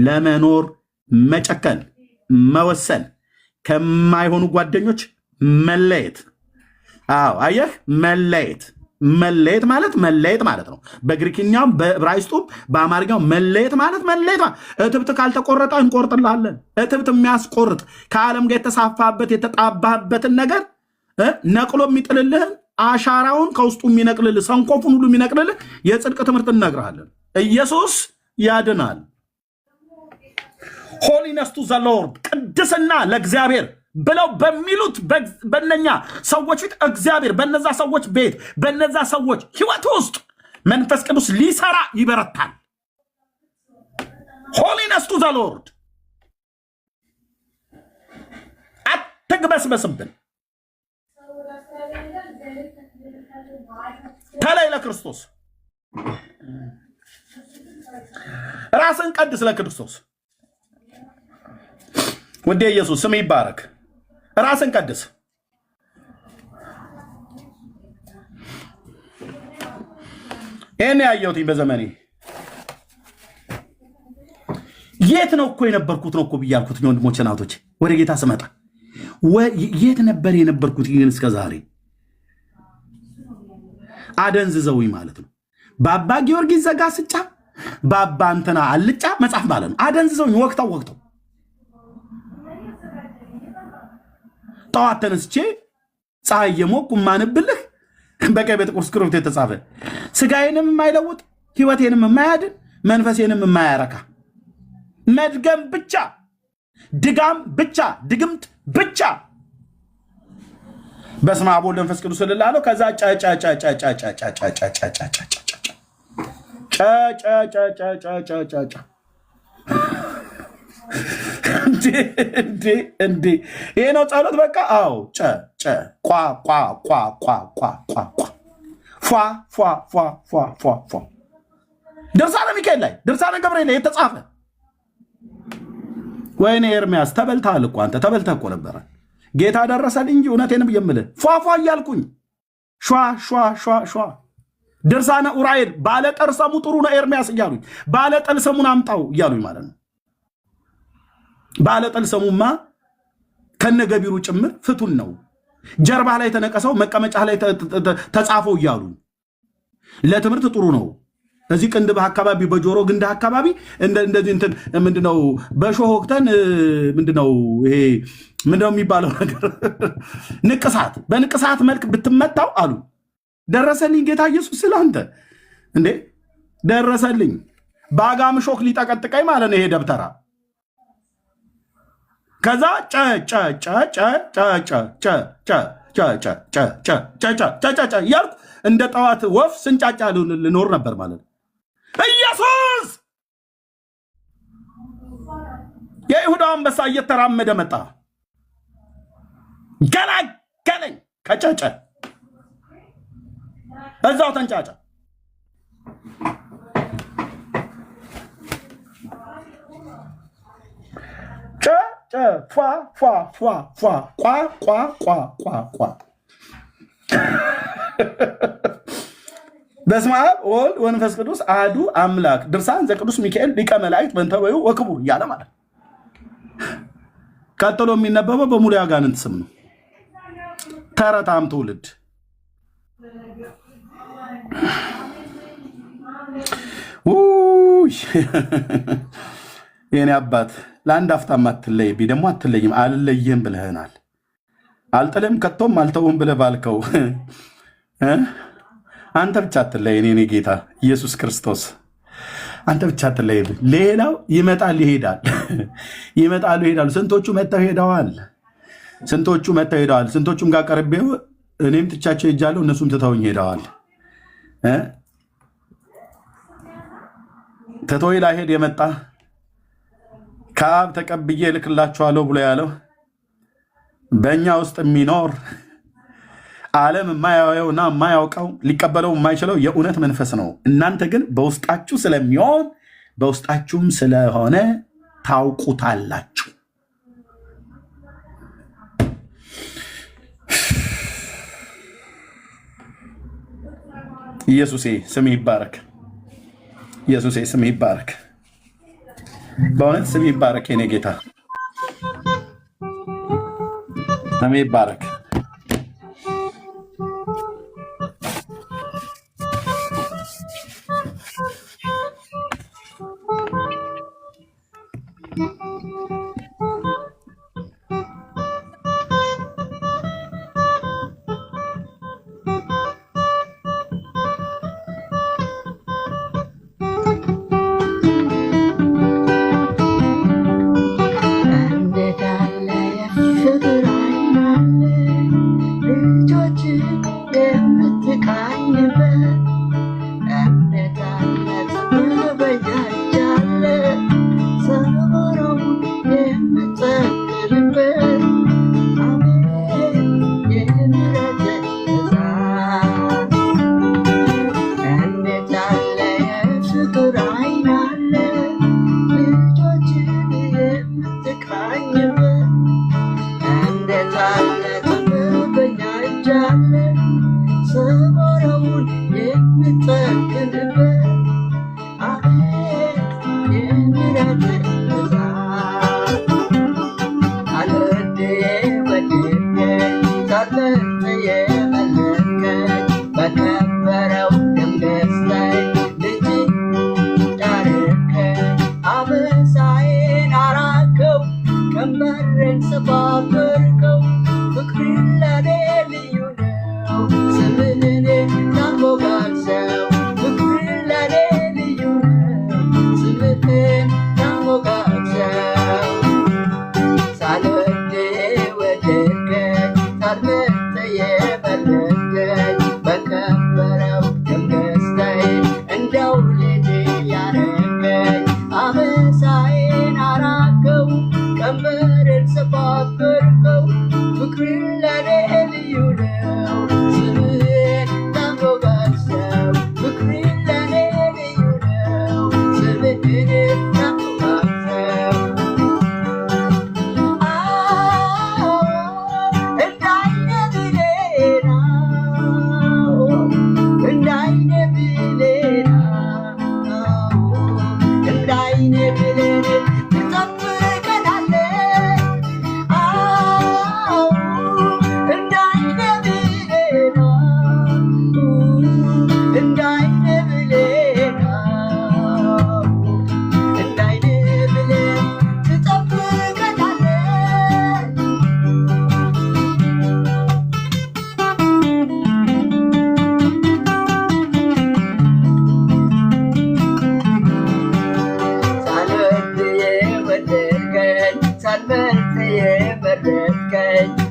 ለመኖር መጨከን፣ መወሰን፣ ከማይሆኑ ጓደኞች መለየት። አዎ አየህ፣ መለየት ማለት ነው። በግሪክኛም በዕብራይስጡም በአማርኛው መለየት ማለት እትብት ካልተቆረጠ እንቆርጥላለን። እትብት የሚያስቆርጥ ከዓለም ጋር የተሳፋበት የተጣባበትን ነገር ነቅሎ የሚጥልልህን አሻራውን ከውስጡ የሚነቅልልህ ሰንኮፉን ሁሉ የሚነቅልልህ የጽድቅ ትምህርት እነግርሃለን። ኢየሱስ ያድናል። ሆሊነስ ቱ ዘ ሎርድ፣ ቅድስና ለእግዚአብሔር ብለው በሚሉት በነኛ ሰዎች ፊት እግዚአብሔር በነዛ ሰዎች ቤት በነዛ ሰዎች ህይወት ውስጥ መንፈስ ቅዱስ ሊሰራ ይበረታል። ሆሊነስ ቱ ዘ ሎርድ። አትግበስበስብን። ተለይ ለክርስቶስ፣ ራስን ቀድስ ለክርስቶስ። ወደ ኢየሱስ ስም ይባረክ። ራስን ቀድስ። ይህን ያየሁት በዘመኔ የት ነው እኮ የነበርኩት ነው እኮ ብያልኩት ወንድሞቼ ናቶች፣ ወደ ጌታ ስመጣ የት ነበር የነበርኩት? ግን እስከ ዛሬ አደንዝዘውኝ ማለት ነው። በአባ ጊዮርጊስ ዘጋስጫ በአባ እንትና አልጫ መጽሐፍ ማለት ነው። አደንዝዘውኝ ወቅተው ጠዋት ተነስቼ ፀሐይ የሞቅኩ ማንብልህ በቀይ በጥቁር እስክሪብቶ የተጻፈ ስጋዬንም የማይለውጥ ህይወቴንም የማያድን መንፈሴንም የማያረካ መድገም ብቻ፣ ድጋም ብቻ፣ ድግምት ብቻ። በስመ አብ ወወልድ ወመንፈስ ቅዱስ እልልሃለሁ። ከዛ እንዴ ይሄ ነው ጸሎት። በቃ አዎ ፏ ድርሳነ ሚካኤል ላይ ድርሳነ ገብርኤል ላይ የተጻፈ። ወይኔ ኤርሚያስ ተበልተሃል እኮ አንተ፣ ተበልተህ እኮ ነበረ። ጌታ ደረሰልኝ እንጂ እውነቴንም የምልህ ፏፏ እያልኩኝ ሿ ድርሳነ ኡራኤል ባለጠርሰሙ ጥሩ ነው ኤርሚያስ እያሉኝ፣ ባለጠልሰሙን አምጣው እያሉኝ ማለት ነው። ባለጠልሰሙማ ከነገቢሩ ጭምር ፍቱን ነው። ጀርባ ላይ ተነቀሰው መቀመጫ ላይ ተጻፈው እያሉኝ፣ ለትምህርት ጥሩ ነው። እዚህ ቅንድብ አካባቢ በጆሮ ግንድ አካባቢ እንደዚህ እንትን ምንድነው በሾህ ወቅተን ምንድነው ይሄ ምንድነው የሚባለው ነገር ንቅሳት፣ በንቅሳት መልክ ብትመታው አሉ። ደረሰልኝ ጌታ ኢየሱስ ስለአንተ እንዴ ደረሰልኝ። በአጋም ሾክ ሊጠቀጥቀኝ ማለት ነው ይሄ ደብተራ። ከዛ እያልኩ እንደ ጠዋት ወፍ ስንጫጫ ልኖር ነበር ማለት ነው። ኢየሱስ የይሁዳ አንበሳ እየተራመደ መጣ፣ ገላገለኝ ከጨጨ። እዛው ተንጫጫ። በስመ አብ ወወልድ ወመንፈስ ቅዱስ አሐዱ አምላክ ድርሳን ዘቅዱስ ሚካኤል ሊቀ መላእክት በእንተ በዩ ወክቡር እያለ ማለት። ቀጥሎ የሚነበበው በሙሉ ያጋንንት ስም ነው። ተረታም ትውልድ የኔ አባት ለአንድ አፍታም አትለይብኝ፣ ደግሞ አትለይም። አልለይህም ብለህናል። አልጥልም ከቶም አልተውም ብለህ ባልከው አንተ ብቻ አትለይ። እኔ ጌታ ኢየሱስ ክርስቶስ አንተ ብቻ አትለይብኝ። ሌላው ይመጣል ይሄዳል፣ ይመጣሉ ይሄዳሉ። ስንቶቹ መጥተው ሄደዋል፣ ስንቶቹም ጋር ቀርቤው እኔም ትቻቸው ሄጃለሁ፣ እነሱም ትተውኝ ሄደዋል። ትቶይ ላይሄድ የመጣ ከአብ ተቀብዬ እልክላችኋለሁ ብሎ ያለው በእኛ ውስጥ የሚኖር ዓለም የማያየውና የማያውቀው ሊቀበለው የማይችለው የእውነት መንፈስ ነው። እናንተ ግን በውስጣችሁ ስለሚሆን በውስጣችሁም ስለሆነ ታውቁታላችሁ። ኢየሱሴ ስም ይባረክ። ኢየሱሴ ስም ይባረክ። በእውነት ስም ይባረክ። የኔ ጌታ ስም ይባረክ።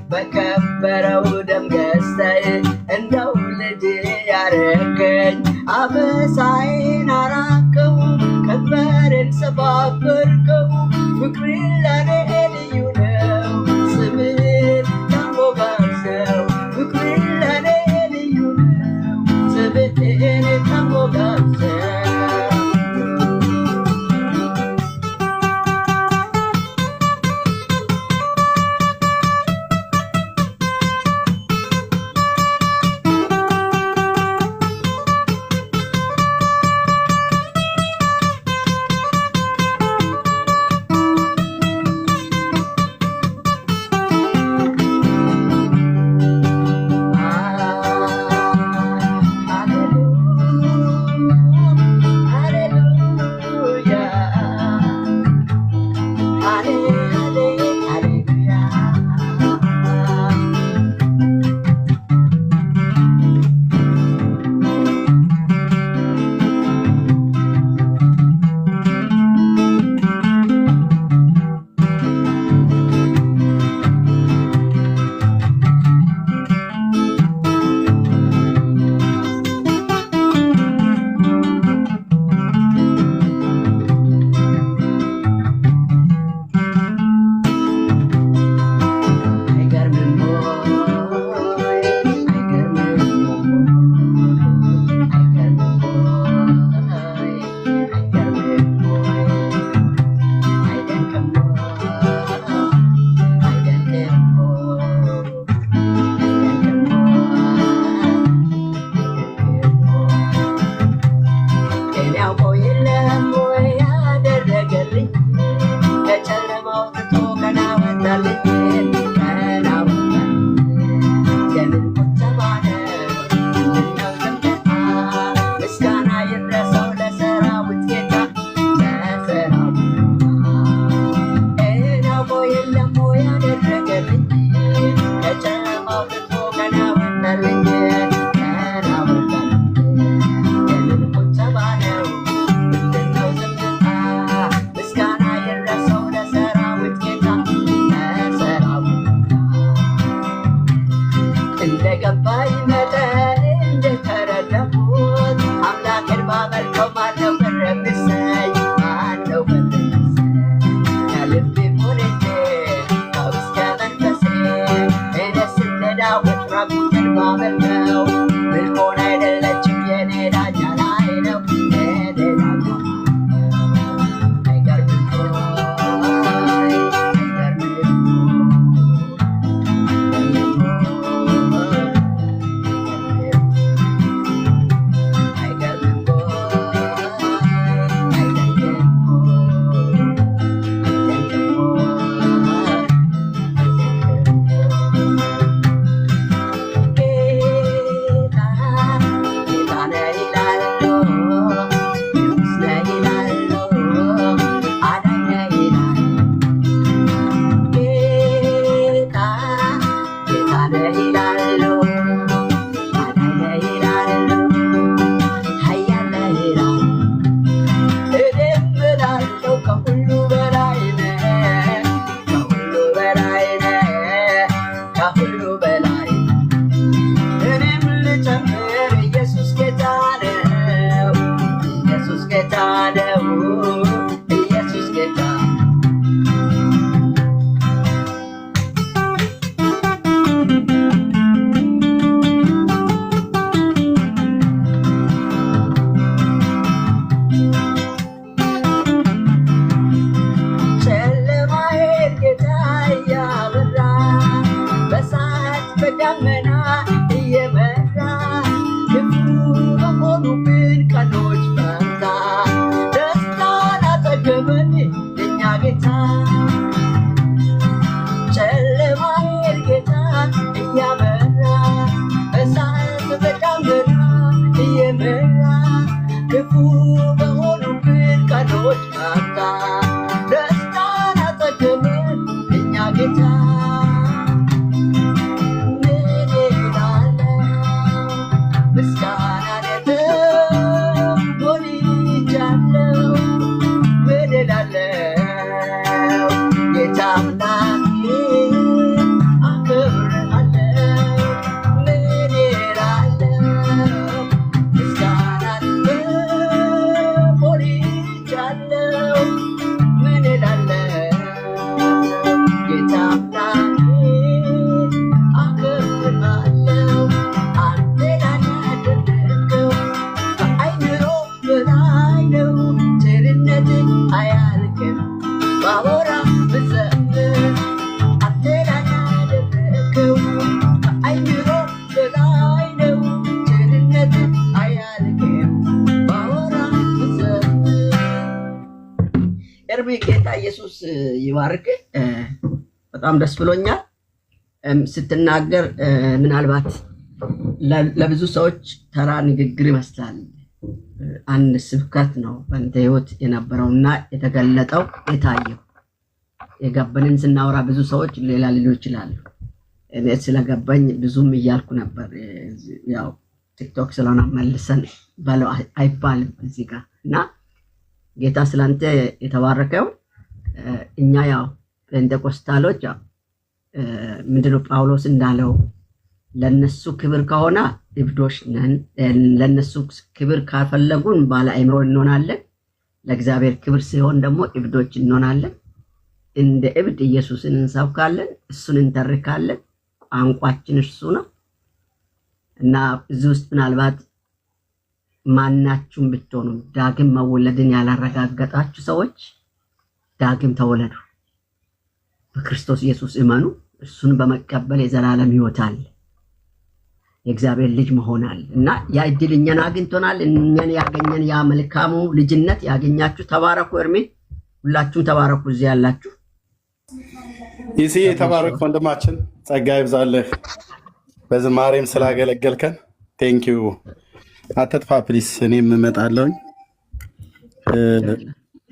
በከበረው ደም ገዝተህ እንደው ልጅ ያረከኝ አበሳዬን አራከው ቀንበሬን ሰባበርከው ፍቅርህ ለኔ ልዩ ነው ስምህን ታሞጋግሰው ፍቅርህ ለኔ ልዩ ነው ስምህን ታሞጋግሰው ኤርሚ ጌታ ኢየሱስ ይባርክ። በጣም ደስ ብሎኛል ስትናገር። ምናልባት ለብዙ ሰዎች ተራ ንግግር ይመስላል። አንድ ስብከት ነው በእንተ ህይወት የነበረውና የተገለጠው የታየው። የገባንን ስናወራ ብዙ ሰዎች ሌላ ሊሉ ይችላሉ። እኔ ስለገባኝ ብዙም እያልኩ ነበር። ያው ቲክቶክ ስለሆነ መልሰን በለው አይባልም እዚህ ጋር እና ጌታ ስላንተ የተባረከው። እኛ ያው ፔንቴኮስታሎች ምንድነው ጳውሎስ እንዳለው ለነሱ ክብር ከሆነ እብዶች ነን፣ ለነሱ ክብር ካፈለጉን ባለ አእምሮ እንሆናለን፣ ለእግዚአብሔር ክብር ሲሆን ደግሞ እብዶች እንሆናለን። እንደ እብድ ኢየሱስን እንሰብካለን፣ እሱን እንተርካለን። ቋንቋችን እሱ ነው እና እዚህ ውስጥ ምናልባት ማናችሁም ብትሆኑ ዳግም መወለድን ያላረጋገጣችሁ ሰዎች ዳግም ተወለዱ፣ በክርስቶስ ኢየሱስ እመኑ። እሱን በመቀበል የዘላለም ሕይወት አለ፣ የእግዚአብሔር ልጅ መሆናል እና ያ እድል እኛን አግኝቶናል። እኛን ያገኘን ያ መልካሙ ልጅነት ያገኛችሁ ተባረኩ። ኤርሚ ሁላችሁም ተባረኩ። እዚህ ያላችሁ ይስዬ ተባረክ ወንድማችን፣ ጸጋ ይብዛልህ። በዝማሬም ስላገለገልከን ቴንኪዩ። አትጥፋ ፕሊስ፣ እኔም እመጣለሁኝ።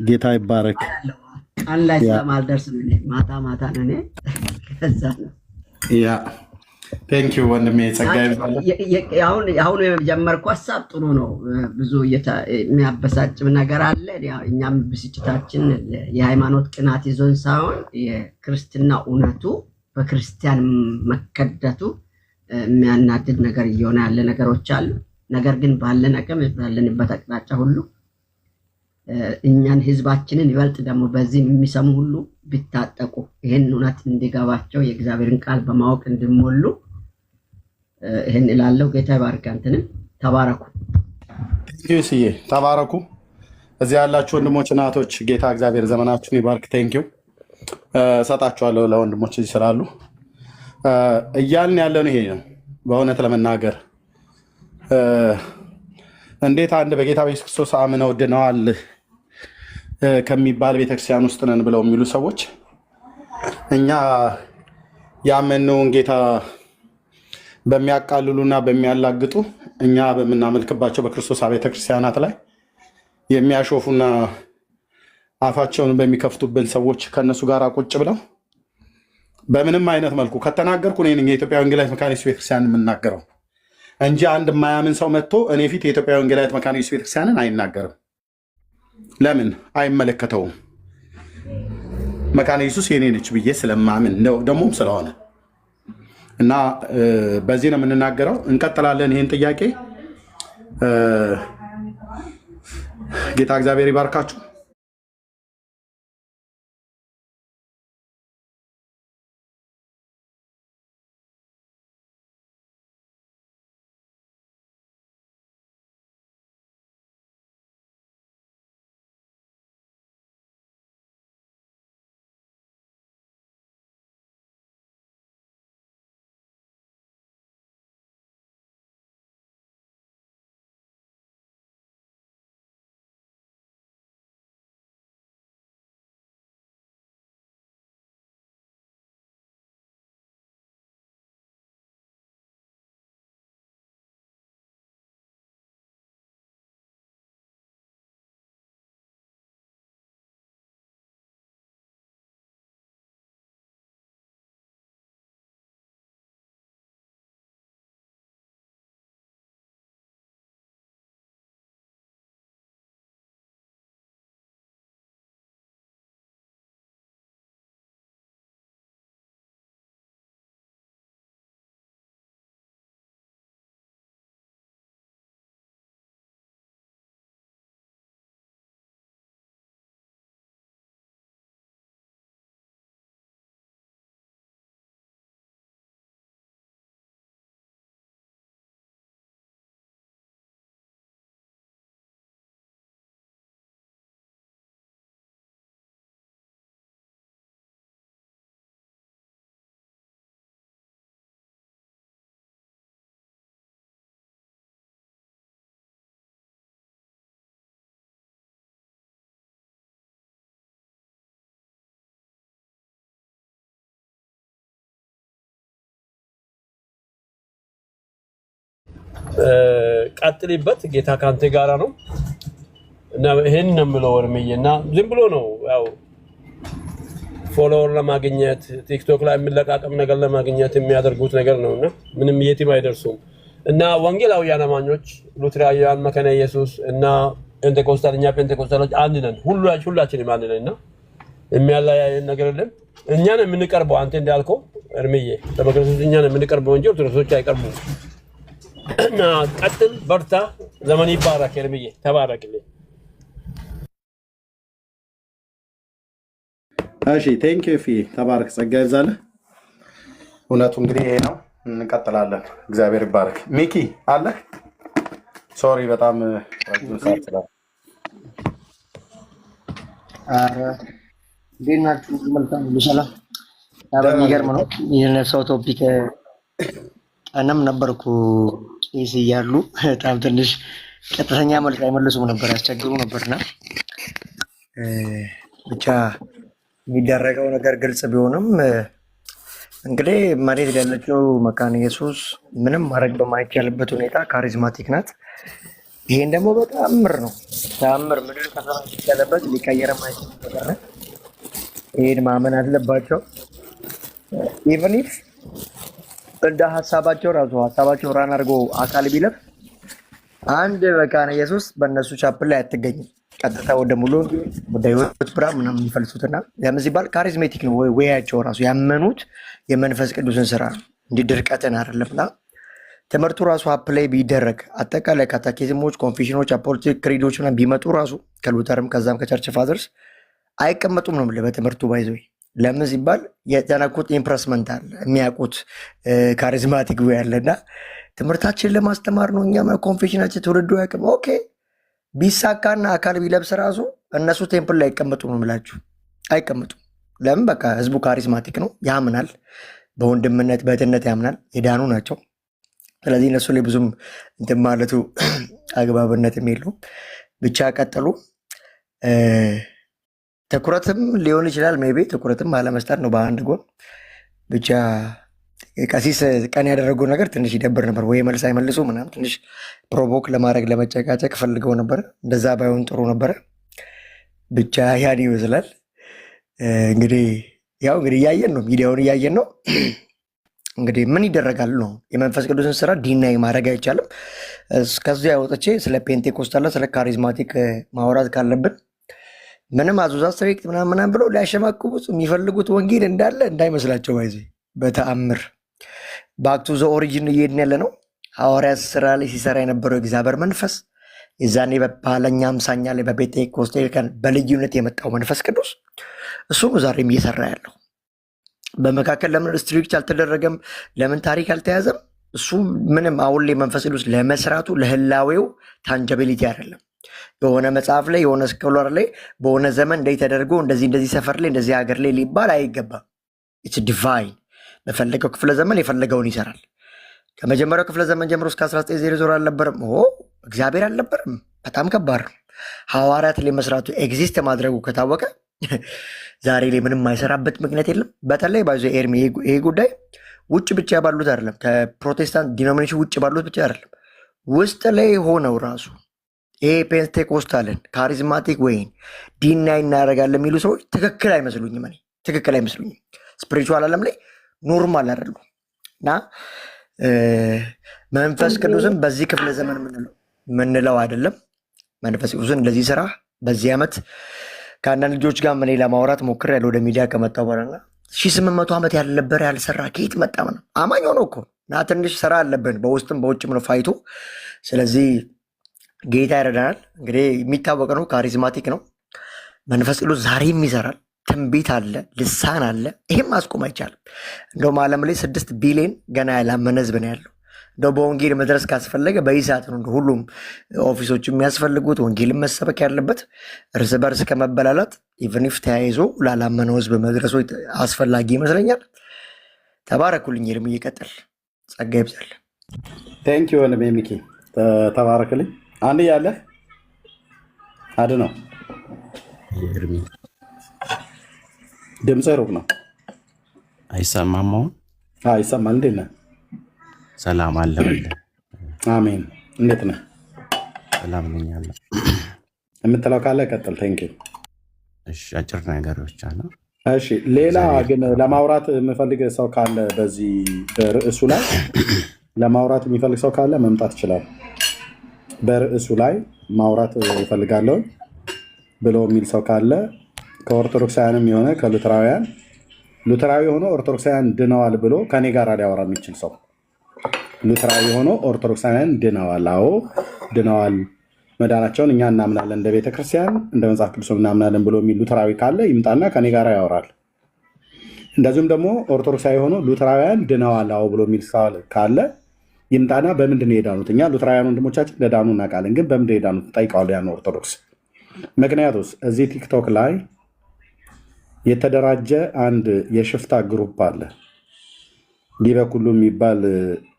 ጌታ ይባረክ። ቀን ላይ ስለማልደርስ ማታ ማታ ነው እኔ ከዛ ነው። ያ ቴንኪዩ ወንድሜ፣ ጸጋ ይብዛልህ። አሁን የጀመርኩ ሀሳብ ጥሩ ነው። ብዙ የሚያበሳጭም ነገር አለ። እኛም ብስጭታችን የሃይማኖት ቅናት ይዞን ሳይሆን የክርስትና እውነቱ በክርስቲያን መከደቱ የሚያናድድ ነገር እየሆነ ያለ ነገሮች አሉ። ነገር ግን ባለን አቅም ባለንበት አቅጣጫ ሁሉ እኛን ህዝባችንን ይበልጥ ደግሞ በዚህ የሚሰሙ ሁሉ ቢታጠቁ ይህን እውነት እንዲገባቸው የእግዚአብሔርን ቃል በማወቅ እንዲሞሉ ይህን እላለሁ። ጌታ ይባርክ። አንተንም ተባረኩ። ስዬ ተባረኩ። እዚህ ያላችሁ ወንድሞች እና እህቶች ጌታ እግዚአብሔር ዘመናችሁን ይባርክ። ቴንኪው እሰጣችኋለሁ ለወንድሞች እዚህ ስላሉ። እያልን ያለን ይሄ ነው። በእውነት ለመናገር እንዴት አንድ በጌታ በኢየሱስ ክርስቶስ አምነው ድነዋል ከሚባል ቤተክርስቲያን ውስጥ ነን ብለው የሚሉ ሰዎች እኛ ያመነውን ጌታ በሚያቃልሉና በሚያላግጡ እኛ በምናመልክባቸው በክርስቶስ ቤተክርስቲያናት ላይ የሚያሾፉና አፋቸውን በሚከፍቱብን ሰዎች ከእነሱ ጋር ቁጭ ብለው በምንም አይነት መልኩ ከተናገርኩ እኔ የኢትዮጵያ ወንጌላዊት መካነ ኢየሱስ ቤተክርስቲያን የምናገረው እንጂ አንድ የማያምን ሰው መጥቶ እኔ ፊት የኢትዮጵያ ወንጌላዊት መካነ ኢየሱስ ቤተክርስቲያንን አይናገርም። ለምን? አይመለከተውም። መካነ ኢየሱስ የኔ ነች ብዬ ስለማምን ነው ደግሞም ስለሆነ እና በዚህ ነው የምንናገረው። እንቀጥላለን። ይህን ጥያቄ ጌታ እግዚአብሔር ይባርካችሁ። ቀጥልበት፣ ጌታ ካንተ ጋራ ነው እና ይሄን ነው የምለው ወርምዬና ዝም ብሎ ነው ያው ፎሎወር ለማግኘት ቲክቶክ ላይ የሚለቃቀም ነገር ለማግኘት የሚያደርጉት ነገር ነውና ምንም የትም አይደርሱም። እና ወንጌላውያን አማኞች ሉትራውያን መካነ ኢየሱስ እና ፔንቴኮስታልኛ ፔንቴኮስታሎች አንድ ነን፣ ሁላችንም አንድ ነንና የሚያለያየን ነገር የለም። እኛ ነን የምንቀርበው፣ አንተ እንዳልከው እርምዬ ተበክረሱ እኛ ነን የምንቀርበው እንጂ ኦርቶዶክሶች አይቀርቡም። እና ቀጥል፣ በርታ፣ ዘመን ይባረክ። እርምዬ ተባረክልኝ። እሺ ቴንክ ዩ ፊ ተባረክ፣ ጸጋ ይብዛልህ። እውነቱ እንግዲህ ይሄ ነው። እንቀጥላለን። እግዚአብሔር ይባረክ። ሚኪ አለህ? ሶሪ በጣም ረጅም ሰዓት ስላለ። እንዴት ናችሁ? መልካም ሰላም። የሚገርም ነው የነሳው ቶፒክ። ቀንም ነበርኩ ቄስ እያሉ በጣም ትንሽ ቀጥተኛ መልስ አይመልሱም ነበር፣ ያስቸግሩ ነበርና ብቻ የሚደረገው ነገር ግልጽ ቢሆንም እንግዲህ መሬት ያለችው መካነ ኢየሱስ ምንም ማድረግ በማይቻልበት ሁኔታ ካሪዝማቲክ ናት። ይሄን ደግሞ በተአምር ነው፣ ተአምር ምድር ከሰማይ ያለበት ሊቀየር ማይችል ነገር ነው። ይሄን ማመን አለባቸው። ኢቨን ኢፍ እንደ ሀሳባቸው ራን አድርጎ አካል ቢለብ አንድ መካነ ኢየሱስ በእነሱ ቻፕል ላይ አትገኝም። ቀጥታ ወደ ሙሉ ወደ ህይወት ብርሃን ምናምን የሚፈልሱትና ለምን ሲባል ካሪዝሜቲክ ነው ወያቸው ራሱ ያመኑት የመንፈስ ቅዱስን ስራ እንዲህ ድርቀትን አይደለምና ትምህርቱ ራሱ አፕላይ ቢደረግ አጠቃላይ ካታኪዝሞች፣ ኮንፌሽኖች፣ አፖሊቲክ ክሪዶች ምናምን ቢመጡ ራሱ ከሉተርም ከዛም ከቸርች ፋዘርስ አይቀመጡም ነው የምልህ በትምህርቱ ባይዘው። ለምን ሲባል የተነኩት ኢምፕረስመንት አለ የሚያውቁት ካሪዝማቲክ ወይ ያለና ትምህርታችንን ለማስተማር ነው። እኛ ኮንፌሽናችን ትውልዱ ያውቅም። ኦኬ ቢሳካና አካል ቢለብስ ራሱ እነሱ ቴምፕል ላይ አይቀመጡ ነው የምላችሁ፣ አይቀመጡም። ለምን? በቃ ህዝቡ ካሪዝማቲክ ነው፣ ያምናል፣ በወንድምነት በእህትነት ያምናል፣ የዳኑ ናቸው። ስለዚህ እነሱ ላይ ብዙም እንትን ማለቱ አግባብነትም የለውም። ብቻ ቀጥሉ። ትኩረትም ሊሆን ይችላል ሜይ ቢ ትኩረትም አለመስጠት ነው በአንድ ጎን። ብቻ ቀሲስ ቀን ያደረገው ነገር ትንሽ ይደብር ነበር። ወይ መልስ አይመልሱ ምናምን ትንሽ ፕሮቮክ ለማድረግ ለመጨቃጨቅ ፈልገው ነበር። እንደዛ ባይሆን ጥሩ ነበረ። ብቻ ያን ይመስላል። እንግዲህ ያው እንግዲህ እያየን ነው፣ ሚዲያውን እያየን ነው። እንግዲህ ምን ይደረጋል ነው። የመንፈስ ቅዱስን ስራ ዲናይ ማድረግ አይቻልም። እስከዚያ ወጥቼ ስለ ፔንቴኮስታል ስለ ካሪዝማቲክ ማውራት ካለብን ምንም አዙዛ ስትሪክት ምናምን ብለው ሊያሸማቅቡት የሚፈልጉት ወንጌል እንዳለ እንዳይመስላቸው ባይዜ በተአምር ባክቱ ዘ ኦሪጂን እየሄድን ያለ ነው። ሐዋርያት ስራ ላይ ሲሰራ የነበረው እግዚአብሔር መንፈስ የዛኔ በባለኛ አምሳኛ ላይ በፔንቴኮስቴ በልዩነት የመጣው መንፈስ ቅዱስ እሱ ነው ዛሬም እየሰራ ያለው። በመካከል ለምን ስትሪክት አልተደረገም? ለምን ታሪክ አልተያዘም? እሱ ምንም አሁን ላይ መንፈስ ቅዱስ ለመስራቱ ለህላዌው ታንጀቢሊቲ አይደለም። የሆነ መጽሐፍ ላይ የሆነ ስኮላር ላይ በሆነ ዘመን እንደዚህ ተደርጎ እንደዚህ ሰፈር ላይ እንደዚህ ሀገር ላይ ሊባል አይገባም። ኢትስ ዲቫይን። በፈለገው ክፍለ ዘመን የፈለገውን ይሰራል። ከመጀመሪያው ክፍለ ዘመን ጀምሮ እስከ 1900 አልነበረም። እግዚአብሔር አልነበረም። በጣም ከባድ ነው። ሐዋርያት ላይ መስራቱ ኤግዚስት ማድረጉ ከታወቀ ዛሬ ላይ ምንም አይሰራበት ምክንያት የለም። በተለይ ባይዞ ኤርሚ ይሄ ጉዳይ ውጭ ብቻ ባሉት አይደለም፣ ከፕሮቴስታንት ዲኖሚኔሽን ውጭ ባሉት ብቻ አይደለም፣ ውስጥ ላይ ሆነው ራሱ ይሄ ፔንቴኮስታልን ካሪዝማቲክ ወይን ዲናይ እናደርጋለን የሚሉ ሰዎች ትክክል አይመስሉኝም። እኔ ትክክል አይመስሉኝም። ስፒሪቹዋል ዓለም ላይ ኖርማል አይደሉም። እና መንፈስ ቅዱስን በዚህ ክፍለ ዘመን ምንለው አይደለም። መንፈስ ቅዱስን እንደዚህ ስራ በዚህ ዓመት ከአንዳንድ ልጆች ጋር እኔ ለማውራት ሞክሬያለሁ ወደ ሚዲያ ከመጣሁ በኋላ 1800 ዓመት ያልነበረ ያልሰራ ከየት መጣ? ምናምን አማኝ ሆኖ እኮ እና ትንሽ ስራ አለብን በውስጥም በውጭም ነው ፋይቱ። ስለዚህ ጌታ ይረዳናል። እንግዲህ የሚታወቅ ነው፣ ካሪዝማቲክ ነው መንፈስ ቅዱስ ዛሬም ይሰራል። ትንቢት አለ፣ ልሳን አለ። ይህም ማስቆም አይቻልም። እንደውም ዓለም ላይ 6 ቢሊዮን ገና ያላመነ ህዝብ ነው ያለው። እንደው በወንጌል መድረስ ካስፈለገ በዚህ ሰዓት ነው ሁሉም ኦፊሶች የሚያስፈልጉት ወንጌልን መሰበክ ያለበት። እርስ በርስ ከመበላላት ኢቨኒፍ ተያይዞ ላላመነው ህዝብ መድረሱ አስፈላጊ ይመስለኛል። ተባረኩልኝ። ልም እየቀጥል ጸጋ ይብዛል። ቴንክ ዩ ወንድሜ ሚኪ ተባረክልኝ። አንድ ያለህ አድ ነው ድምፅህ ሩቅ ነው አይሰማም። አሁን ይሰማል። እንዴት ነህ? ሰላም አለ አሜን። እንዴት ነህ? ሰላም ነኝ አለ። የምትለው ካለ ቀጥል። ቴንክ ዩ። እሺ አጭር ነገር ብቻ ነው። እሺ ሌላ ግን ለማውራት የምፈልግ ሰው ካለ በዚህ በርዕሱ ላይ ለማውራት የሚፈልግ ሰው ካለ መምጣት ይችላል። በርዕሱ ላይ ማውራት ይፈልጋለሁ ብሎ የሚል ሰው ካለ ከኦርቶዶክሳውያንም የሆነ ከሉተራውያን ሉተራዊ ሆኖ ኦርቶዶክሳውያን ድነዋል ብሎ ከኔ ጋር ሊያወራ የሚችል ሰው ሉተራዊ ሆኖ ኦርቶዶክሳውያን ድነዋል፣ አዎ ድነዋል፣ መዳናቸውን እኛ እናምናለን እንደ ቤተክርስቲያን እንደ መጽሐፍ ቅዱስ እናምናለን ብሎ የሚል ሉተራዊ ካለ ይምጣና ከኔ ጋር ያወራል። እንደዚሁም ደግሞ ኦርቶዶክሳዊ ሆኖ ሉተራውያን ድነዋል አዎ ብሎ የሚል ካለ ይምጣና በምንድን ነው የዳኑት? እኛ ሉተራውያን ወንድሞቻችን እንደዳኑ እናውቃለን፣ ግን በምንድን ነው የዳኑት ጠይቀዋለሁ ያን ኦርቶዶክስ። ምክንያቱስ እዚህ ቲክቶክ ላይ የተደራጀ አንድ የሽፍታ ግሩፕ አለ። ሊበኩሉ የሚባል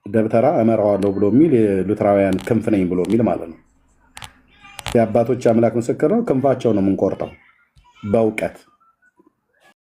ደብተራ እመራዋለሁ ብሎ የሚል የሉተራውያን ክንፍ ነኝ ብሎ የሚል ማለት ነው። የአባቶች አምላክ ምስክር ነው። ክንፋቸው ነው የምንቆርጠው በእውቀት